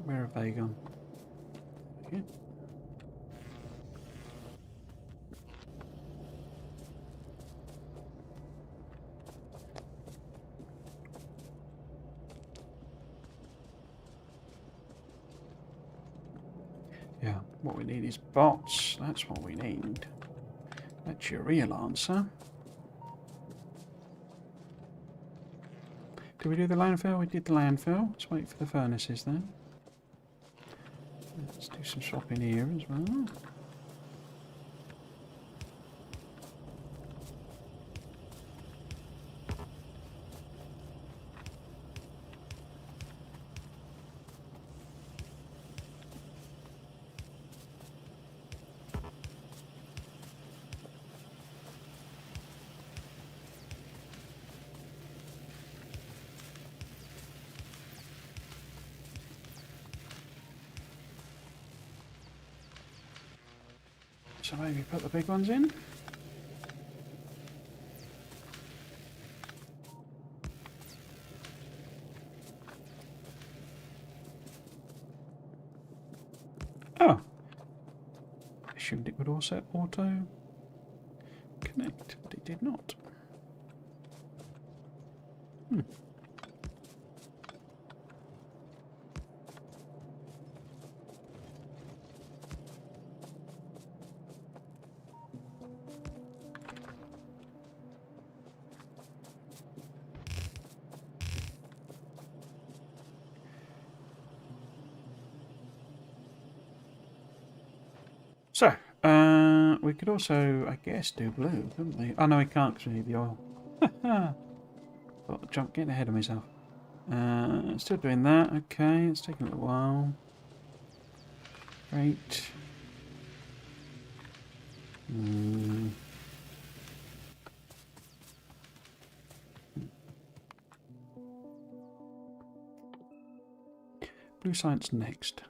Where have they gone? Okay. Yeah, what we need is bots. That's what we need. That's your real answer. Did we do the landfill? We did the landfill. Let's wait for the furnaces then. Let's do some swapping here as well. So maybe put the big ones in. Oh, I assumed it would also auto connect, but it did not. So, we could also, I guess, do blue, couldn't we? Oh no, we can't because we need the oil. Thought I'd getting ahead of myself. Still doing that. Okay, it's taking a little while. Great. Blue science next.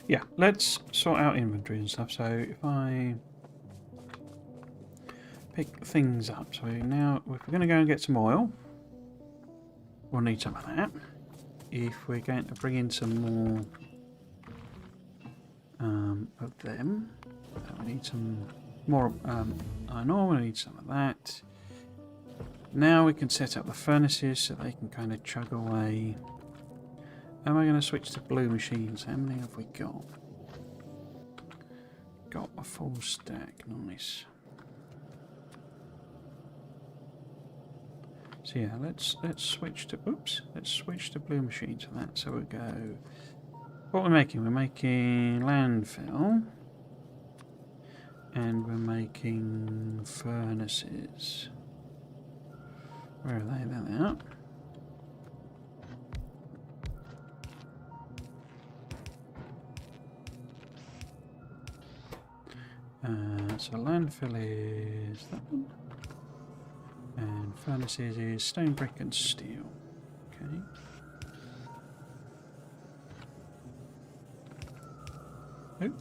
Yeah, let's sort out inventory and stuff. So if I pick things up, so now if we're going to go and get some oil, we'll need some of that. If we're going to bring in some more of them, we need some more iron ore, we need some of that. Now we can set up the furnaces so they can kind of chug away. Am I going to switch to blue machines? How many have we got? Got a full stack, nice. So yeah, let's switch to let's switch to blue machines for that. So we go. What we're making? We're making landfill, and we're making furnaces. Where are they? There they are. So landfill is that one, and furnaces is stone, brick, and steel. Okay. Oh.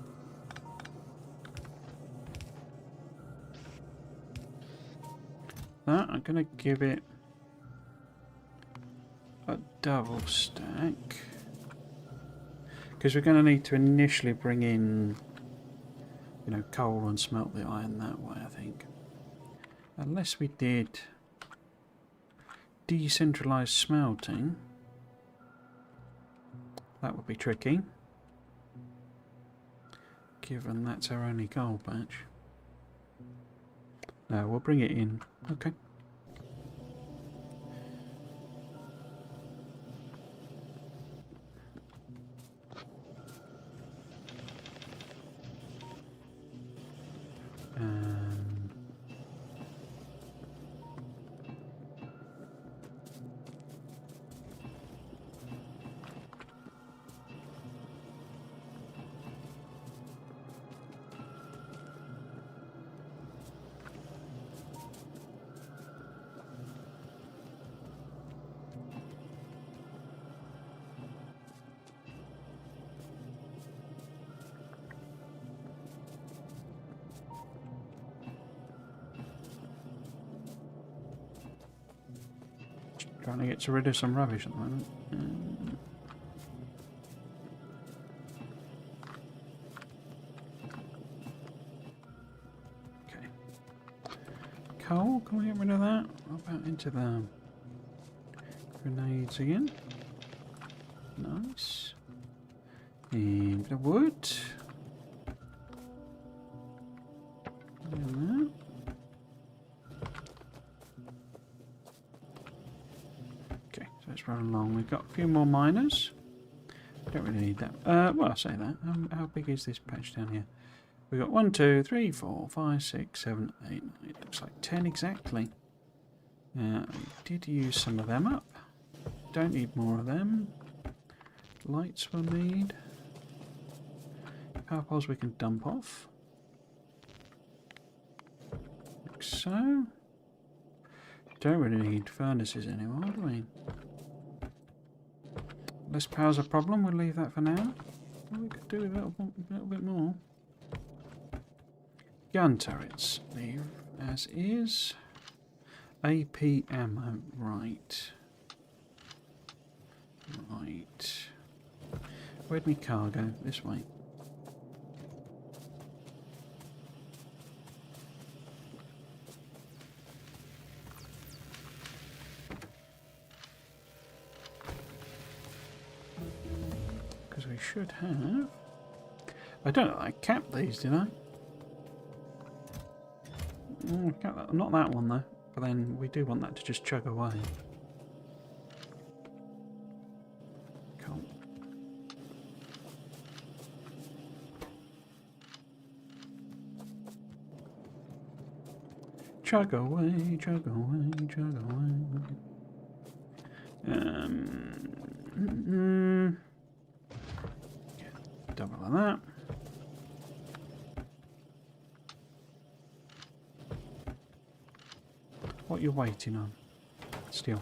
That I'm gonna give it a double stack because we're going to need to initially bring in, you know, coal and smelt the iron that way, I think. Unless we did decentralized smelting, that would be tricky, given that's our only gold patch. No, we'll bring it in. Okay. Trying to get rid of some rubbish at the moment. Okay. Coal, can we get rid of that? What about into the grenades again? Nice. And the wood. And that. Okay, so let's run along. We've got a few more miners. Don't really need that. Well, I say that. How big is this patch down here? We've got 1, 2, 3, 4, 5, 6, 7, 8, 9. It looks like 10 exactly. I did use some of them up. Don't need more of them. Lights we'll need. Power poles we can dump off. Like so. Don't really need furnaces anymore, do we? Less power's a problem, we'll leave that for now. Well, we could do a little bit more. Gun turrets, leave as is. AP ammo, right. Right. Where'd my car go? This way. Because we should have... I don't know, I capped these, did I? Not that one though, but then we do want that to just chug away. Cool. Chug away, chug away, chug away. Double of that. What you're waiting on? Still,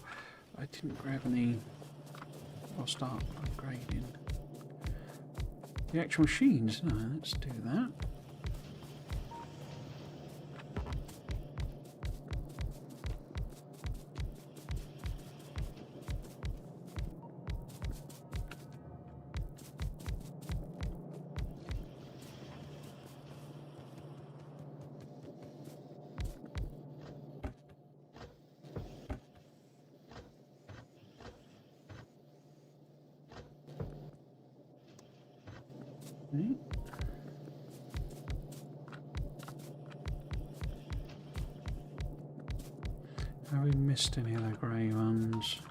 I didn't grab any. I'll start upgrading the actual machines. No, let's do that. Right. Have we missed any of the grey ones?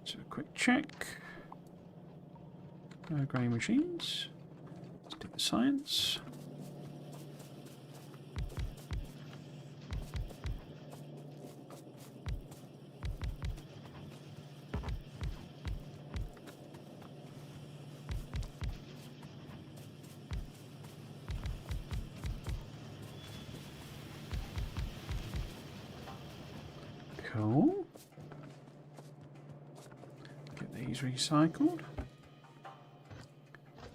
So a quick check. No grey machines. Let's do the science. Cool. Get these recycled.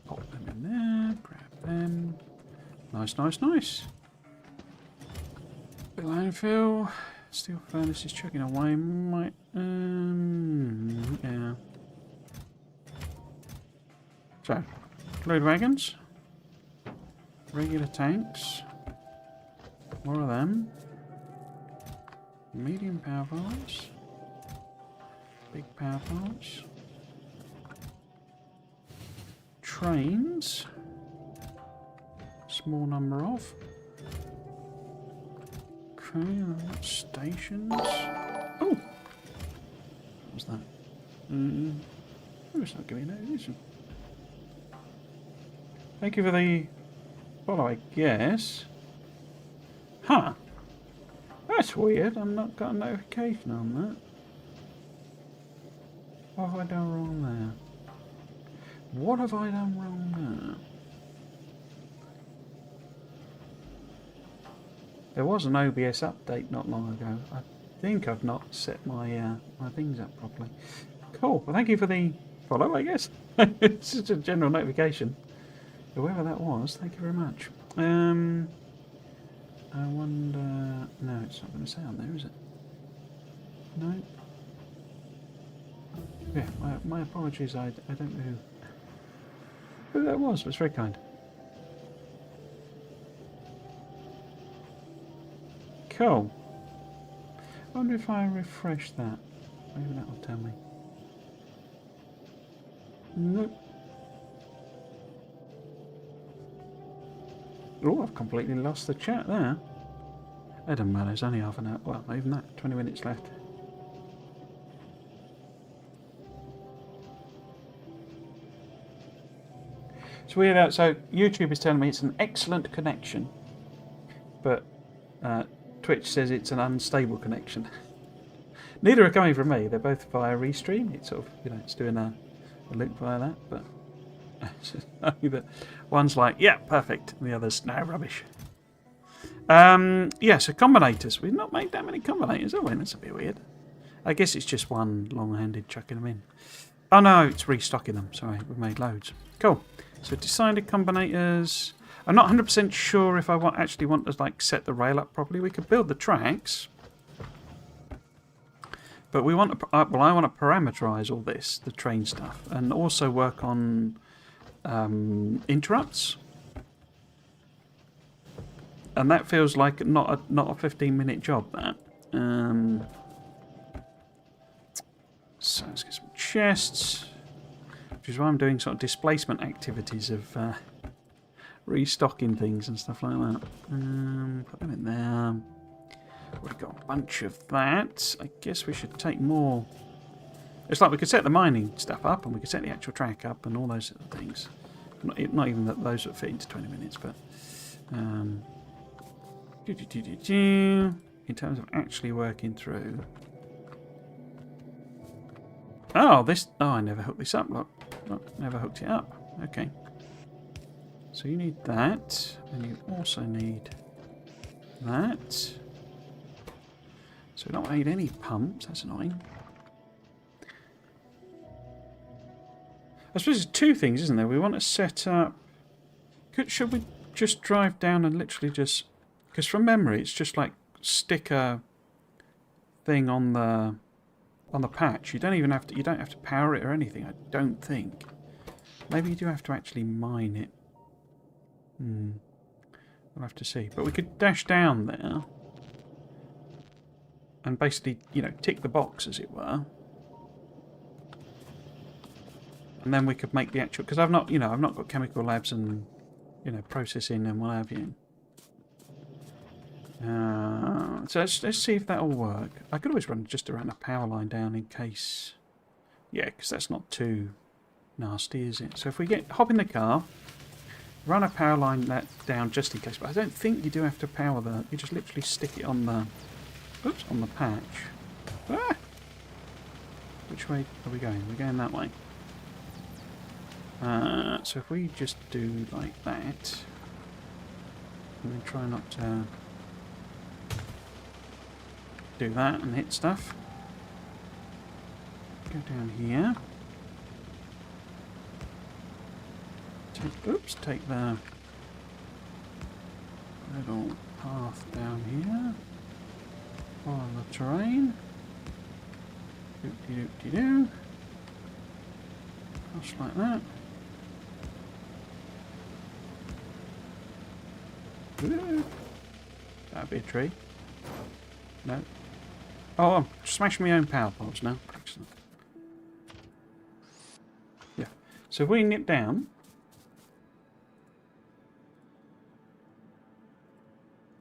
Pop them in there. Grab them. Nice, nice, nice. Bit of landfill. Steel furnace is chugging away. Might. Yeah. So, load wagons. Regular tanks. More of them. Medium power plants, big power plants, trains, small number of, okay, stations. Oh, what was that? Oh, it's not giving me notification. Thank you for the follow, I guess. Huh. That's weird, I've not got a notification on that. What have I done wrong there? What have I done wrong there? There was an OBS update not long ago. I think I've not set my my things up properly. Cool, well thank you for the follow, I guess. It's just a general notification. Whoever that was, thank you very much. I wonder... No, it's not going to say on there, is it? No. Yeah, my apologies. I don't know who that was. It was very kind. Cool. I wonder if I refresh that. Maybe that will tell me. Nope. Oh, I've completely lost the chat there. It doesn't matter, it's only half an hour. Well, not even that, 20 minutes left. It's weird. So YouTube is telling me it's an excellent connection, but Twitch says it's an unstable connection. Neither are coming from me. They're both via Restream. It's sort of, it's doing a loop via that, but that one's like, yeah, perfect, and the other's no rubbish. Yeah, so combinators. We've not made that many combinators, have we? That's a bit weird. I guess it's just one long-handed chucking them in. Oh no, it's restocking them. Sorry, we've made loads. Cool. So decided combinators. I'm not 100% sure if I actually want to like set the rail up properly. We could build the tracks, but we want to. Well, I want to parameterize all this, the train stuff, and also work on interrupts. And that feels like not a 15-minute job. That. So let's get some chests, which is why I'm doing sort of displacement activities of restocking things and stuff like that. Put them in there. We've got a bunch of that. I guess we should take more. It's like we could set the mining stuff up, and we could set the actual track up, and all those sort of things. Not even those that fit into 20 minutes, but in terms of actually working through. Oh, this. Oh, I never hooked this up. Look, never hooked it up. Okay. So you need that, and you also need that. So we don't need any pumps. That's annoying. I suppose there's two things, isn't there? We want to set up. Should we just drive down and literally just? Because from memory, it's just like stick a thing on the patch. You don't even have to. You don't have to power it or anything. I don't think. Maybe you do have to actually mine it. We'll have to see. But we could dash down there and basically, tick the box, as it were. And then we could make the actual. Because I've not got chemical labs and processing and what have you. So let's see if that'll work. I could always run just around a power line down in case. Yeah, because that's not too nasty, is it? So if we hop in the car, run a power line down just in case. But I don't think you do have to power the. You just literally stick it on the. Oops, on the patch. Ah! Which way are we going? We're going that way. So if we just do like that, and then try not to do that and hit stuff. Go down here. Take the little path down here. Follow the terrain. Doop-de-doop-de-doo. Just like that. Ooh. That'd be a tree. No. Oh, I'm smashing my own power poles now. Excellent. Yeah. So if we nip down.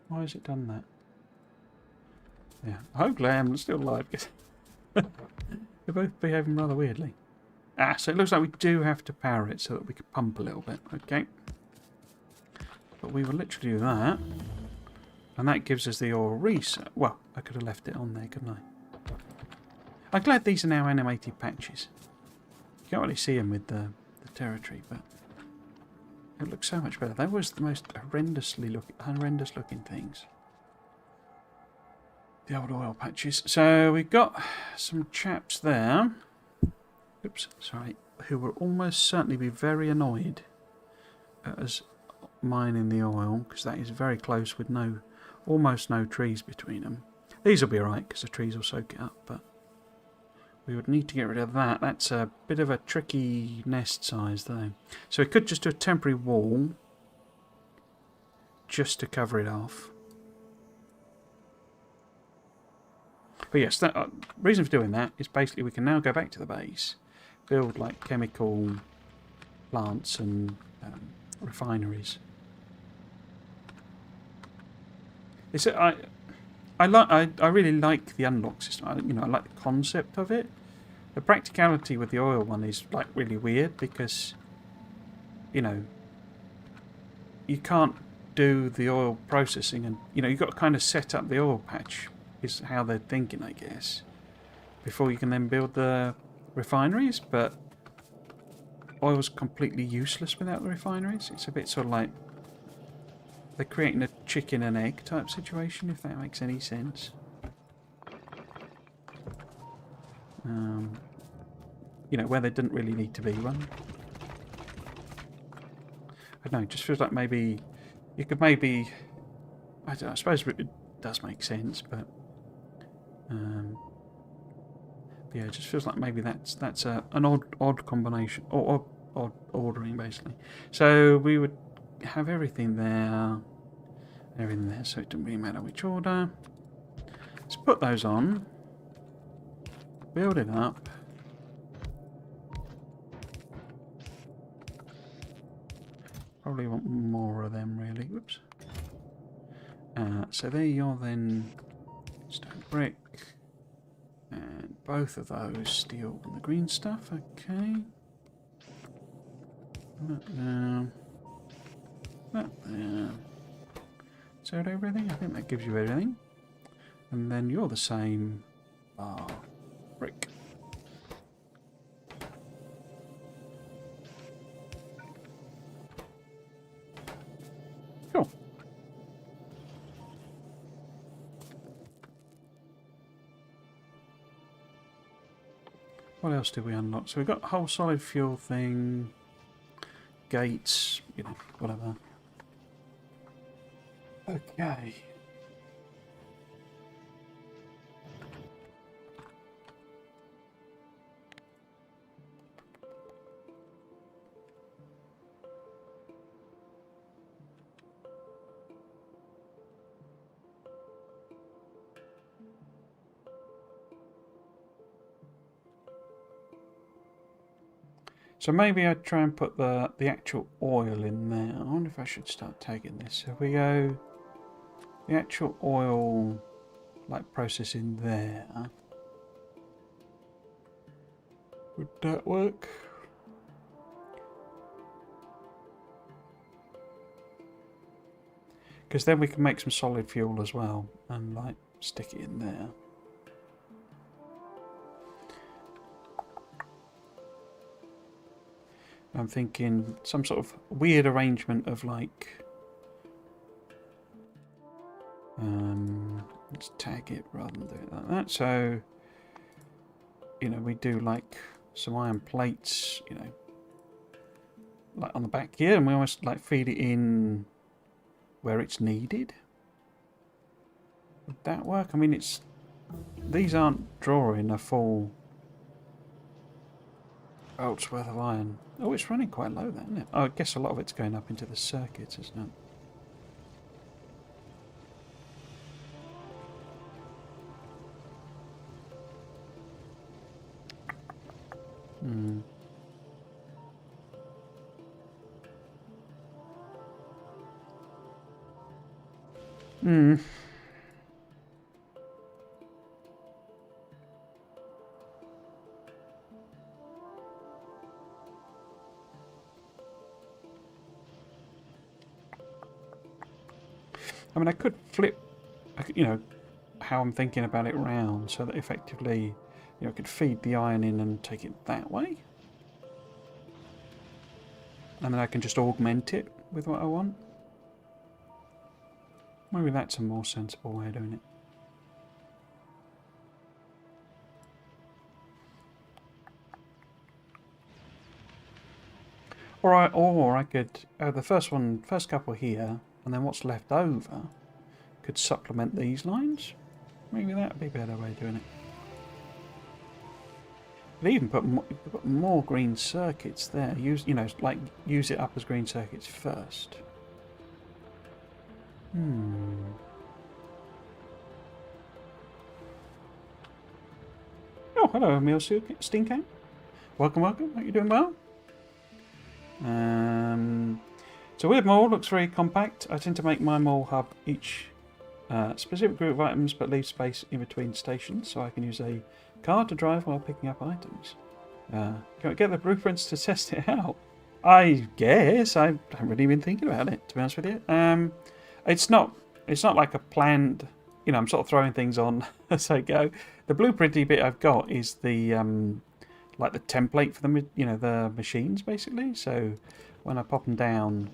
Why has it done that? Yeah. Hopefully I am still alive. They're both behaving rather weirdly. So it looks like we do have to power it so that we can pump a little bit. Okay. But we will literally do that. And that gives us the ore reset. Well, I could have left it on there, couldn't I? I'm glad these are now animated patches. You can't really see them with the territory, but it looks so much better. That was the most horrendous looking things. The old oil patches. So we've got some chaps there. Oops, sorry. Who will almost certainly be very annoyed at us mining the oil, because that is very close with almost no trees between them. These will be alright because the trees will soak it up, but we would need to get rid of that. That's a bit of a tricky nest size though. So we could just do a temporary wall just to cover it off. But yes, the reason for doing that is basically we can now go back to the base, build like chemical plants and refineries. It's I really like the unlock system. I like the concept of it. The practicality with the oil one is like really weird because you can't do the oil processing, and you've got to kind of set up the oil patch. Is how they're thinking, I guess, before you can then build the refineries. But oil's completely useless without the refineries. It's a bit sort of like they're creating a chicken and egg type situation, if that makes any sense. Where there didn't really need to be one. I don't know, it just feels like maybe you could I suppose it does make sense, but yeah, it just feels like maybe that's an odd combination, or odd ordering basically. So we would have everything there, so it doesn't really matter which order. Let's put those on, build it up. Probably want more of them really. Whoops. So there you're then stone brick. And both of those steel and the green stuff, okay. That there. That there. Is that everything? I think that gives you everything. And then you're the same bar brick. Cool. What else did we unlock? So we've got the whole solid fuel thing, gates, whatever. Okay. So maybe I'd try and put the actual oil in there. I wonder if I should start tagging this. So if we go the actual oil like process in there. Would that work? Because then we can make some solid fuel as well and like stick it in there. I'm thinking some sort of weird arrangement of like let's tag it rather than do it like that. So we do like some iron plates, like on the back here, and we almost like feed it in where it's needed. Would that work? I mean, these aren't drawing a full bolt's worth of iron. Oh, it's running quite low then, isn't it? Oh, I guess a lot of it's going up into the circuits, isn't it? Hmm. Hmm. I mean, I could flip, how I'm thinking about it round, so that effectively, I could feed the iron in and take it that way. And then I can just augment it with what I want. Maybe that's a more sensible way of doing it. Or I could the first couple here, and then what's left over could supplement these lines. Maybe that would be a better way of doing it. They even put more green circuits there. Use, you know, like use it up as green circuits first. Oh, hello, Emil Stinking. Welcome, welcome. Hope you're doing well. So weird mall looks very compact. I tend to make my mall hub each specific group of items, but leave space in between stations so I can use a car to drive while picking up items. Can I get the blueprints to test it out? I guess. I haven't really been thinking about it, to be honest with you. It's not like a planned, you know, I'm sort of throwing things on as I go. The blueprinty bit I've got is the like the template for the, you know, the machines basically. So when I pop them down,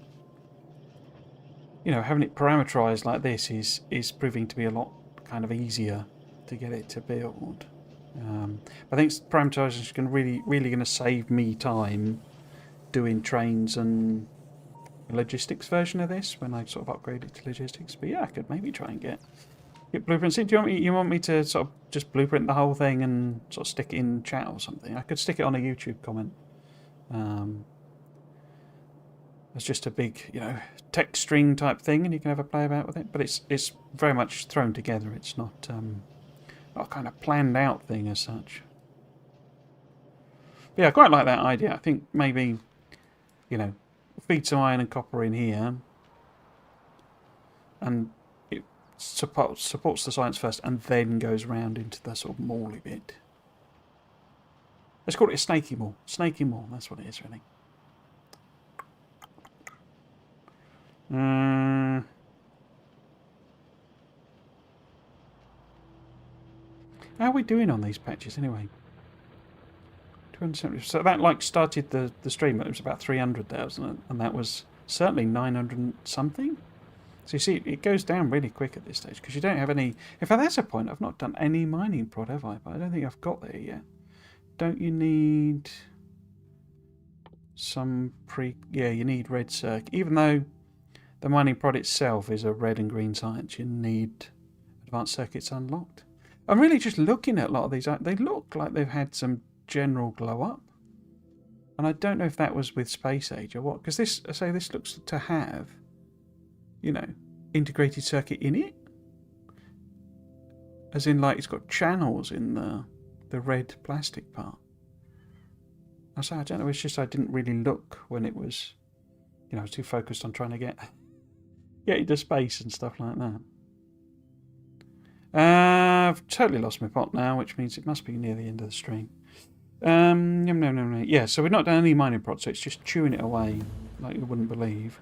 you know, having it parameterized like this is proving to be a lot kind of easier to get it to build. I think parameterization is really going to save me time doing trains and logistics version of this when I sort of upgrade it to logistics. But yeah, I could maybe try and get blueprints in. Do you want me to sort of just blueprint the whole thing and sort of stick it in chat or something? I could stick it on a YouTube comment. It's just a big, you know, text string type thing, and you can have a play about with it. But it's very much thrown together. It's not a kind of planned out thing as such. But yeah, I quite like that idea. I think maybe, you know, feed some iron and copper in here, and it supports the science first, and then goes round into the sort of mall-y bit. Let's call it a snaky mall. Snaky mall, that's what it is, really. How are we doing on these patches anyway? 270. So that like started the stream. It was about 300,000, and that was certainly 900 something. So you see, it goes down really quick at this stage because you don't have any. In fact, that's a point. I've not done any mining prod, have I? But I don't think I've got there yet. Don't you need some Yeah, you need red circuit. Even though the mining prod itself is a red and green science, you need advanced circuits unlocked. I'm really just looking at a lot of these. They look like they've had some general glow up, and I don't know if that was with Space Age or what. Because this looks to have, you know, integrated circuit in it, as in like it's got channels in the red plastic part. I don't know. It's just I didn't really look when it was, you know, I was too focused on trying to get into space and stuff like that. I've totally lost my pot now, which means it must be near the end of the stream. No. Yeah, so we've not done any mining prod, so it's just chewing it away like you wouldn't believe.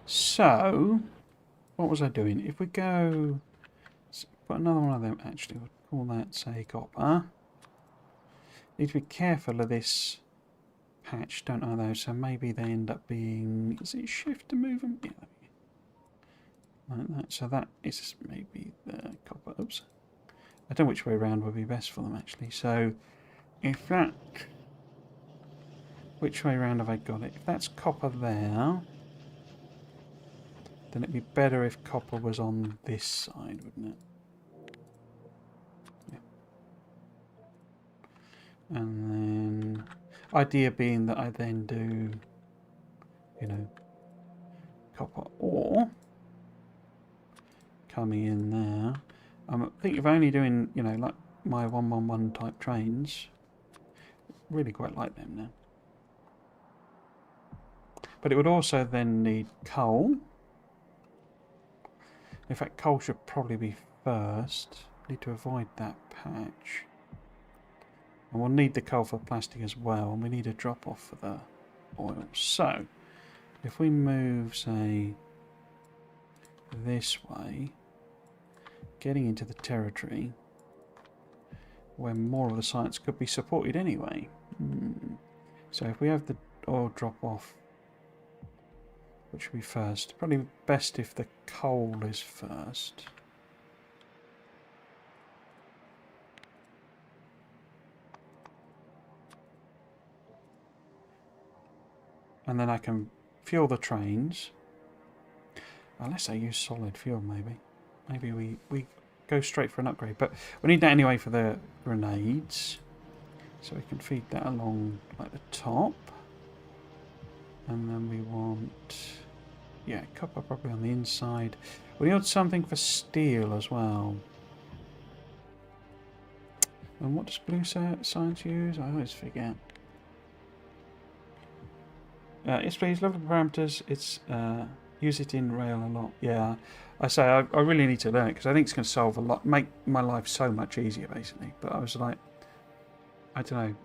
So, what was I doing? If we go... put another one of them, actually, we'll call that, say, copper. Need to be careful of this patch, don't I, though? So maybe they end up being... Is it shift to move them? Yeah. Like that. So that is maybe the copper. Oops. I don't know which way around would be best for them, actually. So if that... Which way around have I got it? If that's copper there, then it'd be better if copper was on this side, wouldn't it? Yeah. And then... Idea being that I then do, you know, copper ore coming in there. I think of only doing, you know, like my 111 type trains. Really quite like them now. But it would also then need coal. In fact, coal should probably be first. Need to avoid that patch. And we'll need the coal for plastic as well. And we need a drop off for the oil. So, if we move, say, this way, getting into the territory where more of the science could be supported anyway. So if we have the oil drop off, which should be first, probably best if the coal is first. And then I can fuel the trains. Unless I use solid fuel, maybe. Maybe we go straight for an upgrade. But we need that anyway for the grenades. So we can feed that along like the top. And then we want, yeah, copper probably on the inside. We need something for steel as well. And what does blue science use? I always forget. Yes, please. Love the parameters. It's use it in rail a lot. Yeah, I say I really need to learn it because I think it's going to solve a lot, make my life so much easier, basically. But I was like, I don't know.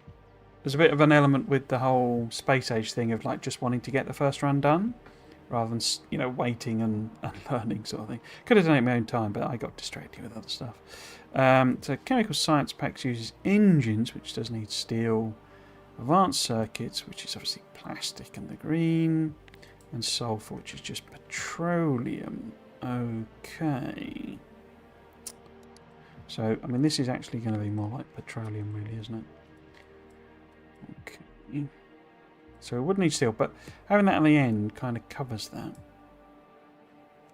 There's a bit of an element with the whole space age thing of like just wanting to get the first run done, rather than waiting and learning sort of thing. Could have done it in my own time, but I got distracted with other stuff. So chemical science packs uses engines, which does need steel. Advanced circuits, which is obviously plastic and the green, and sulfur, which is just petroleum. Okay. So, I mean, this is actually going to be more like petroleum, really, isn't it? Okay. So it would need steel, but having that at the end kind of covers that.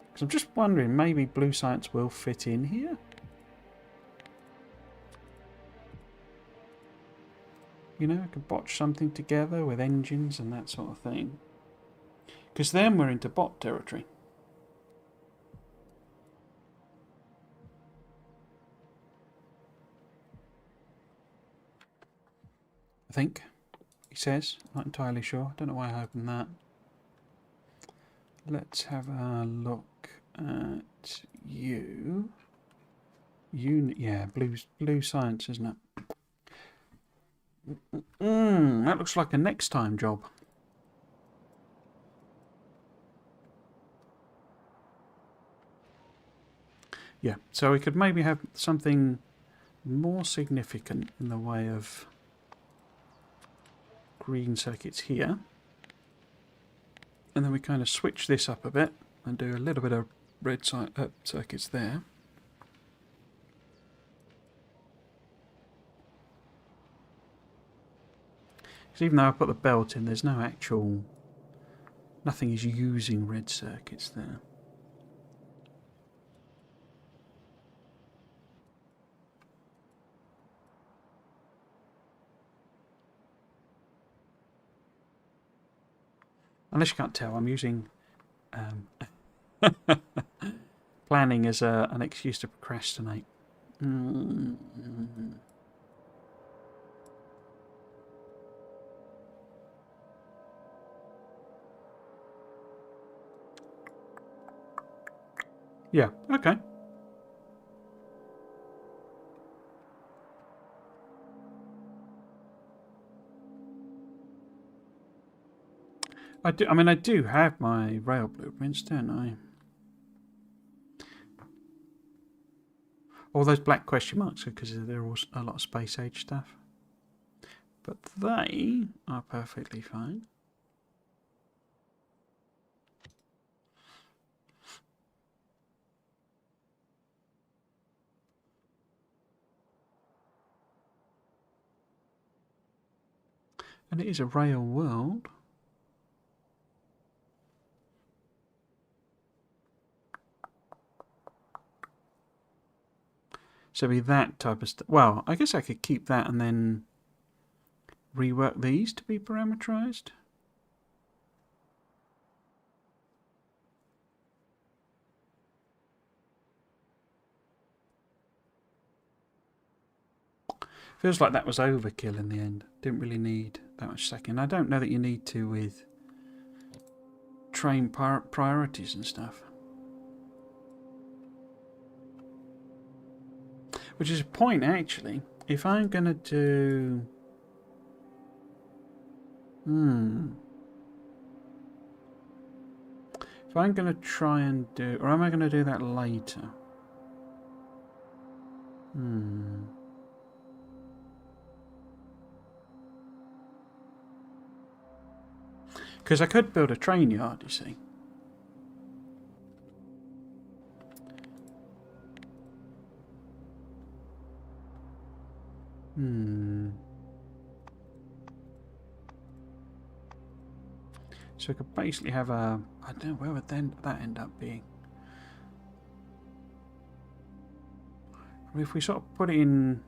Because I'm just wondering, maybe blue science will fit in here? You know, I could botch something together with engines and that sort of thing. Because then we're into bot territory. I think, he says. Not entirely sure. Don't know why I opened that. Let's have a look at you. Yeah, blue science, isn't it? That looks like a next time job. Yeah, so we could maybe have something more significant in the way of green circuits here. And then we kind of switch this up a bit and do a little bit of red circuits there. Because even though I put the belt in, there's no actual... nothing is using red circuits there. Unless you can't tell, I'm using planning as an excuse to procrastinate. Yeah, okay. I do have my rail blueprints, don't I? All those black question marks are because there was a lot of space age stuff. But they are perfectly fine. And it is a rail world. So be that type of stuff. Well, I guess I could keep that and then rework these to be parameterized. Feels like that was overkill in the end. Didn't really need that much stacking. I don't know that you need to with train priorities and stuff. Which is a point, actually. If I'm going to do... If I'm going to try and do... Or am I going to do that later? Because I could build a train yard, you see. So I could basically have a... I don't know, where would then that end up being? If we sort of put it in,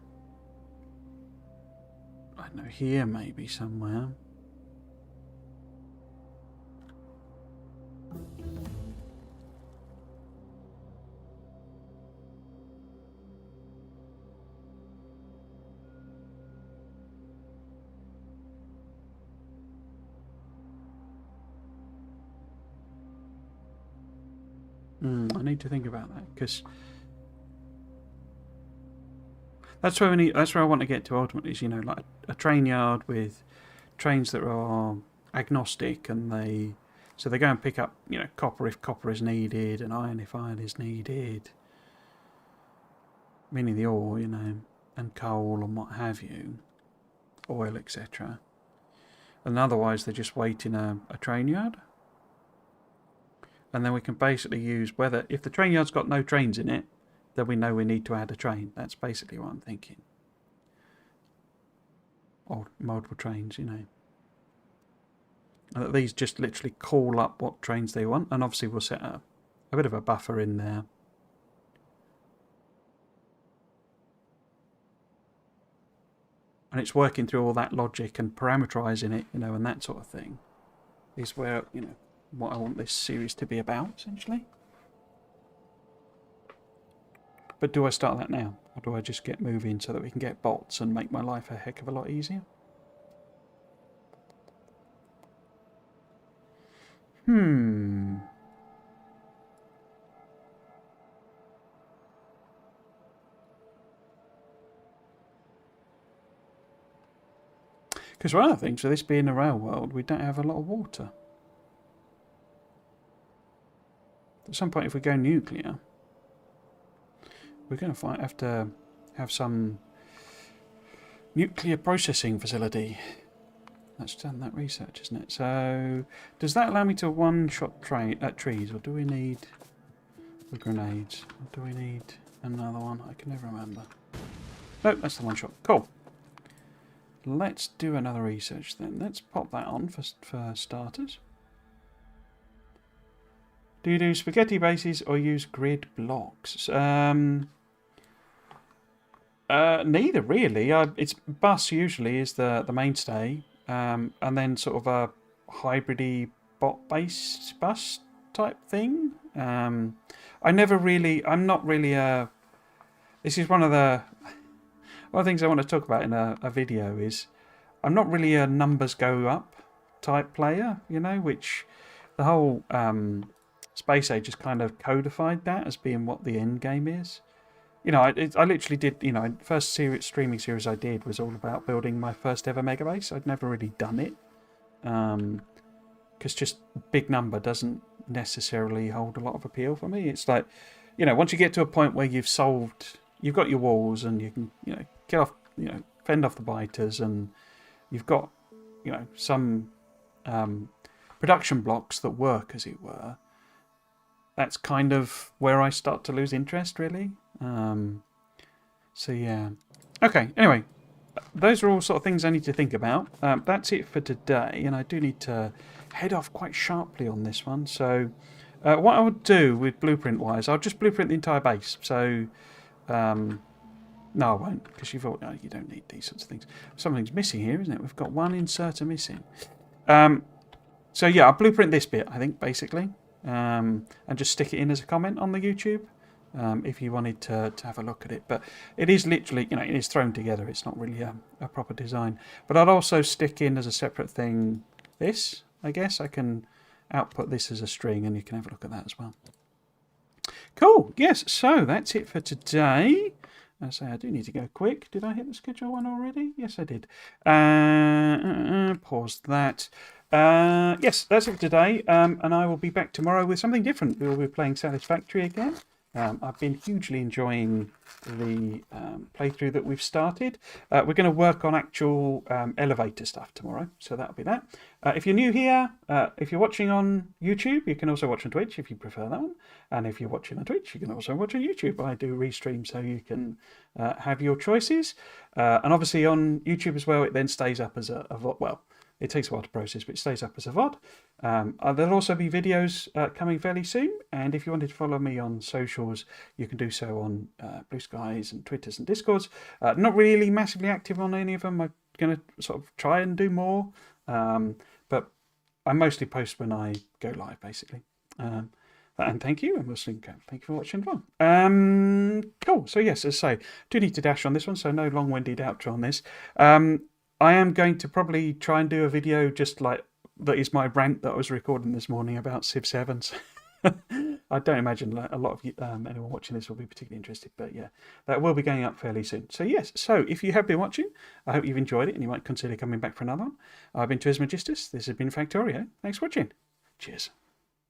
I don't know, here maybe somewhere. I need to think about that, because that's where I want to get to ultimately. Is, you know, like a train yard with trains that are agnostic, and they go and pick up, you know, copper if copper is needed, and iron if iron is needed, meaning the ore, you know, and coal and what have you, oil, etc. And otherwise they just wait in a train yard. And then we can basically use whether, if the train yard's got no trains in it, then we know we need to add a train. That's basically what I'm thinking. Or multiple trains, you know. And that these just literally call up what trains they want. And obviously we'll set a bit of a buffer in there. And it's working through all that logic and parameterizing it, you know, and that sort of thing is where, you know, what I want this series to be about, essentially. But do I start that now? Or do I just get moving so that we can get bots and make my life a heck of a lot easier? Because one of the things, for this being a rail world, we don't have a lot of water. At some point, if we go nuclear, we're going to have to have some nuclear processing facility. That's done that research, isn't it? So, does that allow me to one-shot trees, or do we need the grenades? Or do we need another one? I can never remember. Nope, that's the one-shot. Cool. Let's do another research then. Let's pop that on for starters. Do you do spaghetti bases or use grid blocks? Neither really. It's bus usually is the mainstay, and then sort of a hybridy bot-based bus type thing. I'm not really a. This is one of the things I want to talk about in a video is I'm not really a numbers go up type player, you know, which the whole Space Age has kind of codified that as being what the end game is. You know, I literally did, you know, first streaming series I did was all about building my first ever mega base. I'd never really done it because just big number doesn't necessarily hold a lot of appeal for me. It's like, you know, once you get to a point where you've got your walls and you can, you know, kill off, you know, fend off the biters, and you've got, you know, some production blocks that work, as it were. That's kind of where I start to lose interest, really. So yeah. Okay, anyway, those are all sort of things I need to think about. That's it for today, and I do need to head off quite sharply on this one. So what I would do with blueprint-wise, I'll just blueprint the entire base. So, no, I won't, because you don't need these sorts of things. Something's missing here, isn't it? We've got one inserter missing. So yeah, I'll blueprint this bit, I think, basically. And just stick it in as a comment on the YouTube if you wanted to have a look at it. But it is literally, you know, it is thrown together. It's not really a proper design. But I'd also stick in as a separate thing this, I guess. I can output this as a string and you can have a look at that as well. Cool. Yes, so that's it for today. I say I do need to go quick. Did I hit the schedule one already? Yes, I did. Pause that. Yes, that's it for today, and I will be back tomorrow with something different. We will be playing Satisfactory again. I've been hugely enjoying the playthrough that we've started. We're going to work on actual elevator stuff tomorrow, so that'll be that. If you're new here, if you're watching on YouTube, you can also watch on Twitch if you prefer that one. And if you're watching on Twitch, you can also watch on YouTube. I do restream so you can have your choices. And obviously on YouTube as well, it then stays up as well, It takes a while to process, but it stays up as a VOD. There'll also be videos coming fairly soon, and if you wanted to follow me on socials, you can do so on Blue Skies and Twitters and Discords. Not really massively active on any of them. I'm going to sort of try and do more, but I mostly post when I go live, basically. And thank you, and we'll soon go. Thank you for watching as well. Cool. So yes, as I say, do need to dash on this one, so no long-winded outro on this. I am going to probably try and do a video just like that is my rant that I was recording this morning about Civ 7s. I don't imagine a lot of you, anyone watching this will be particularly interested, but yeah, that will be going up fairly soon. So yes, so if you have been watching, I hope you've enjoyed it and you might consider coming back for another one. I've been Trismegistus. This has been Factorio. Thanks for watching. Cheers.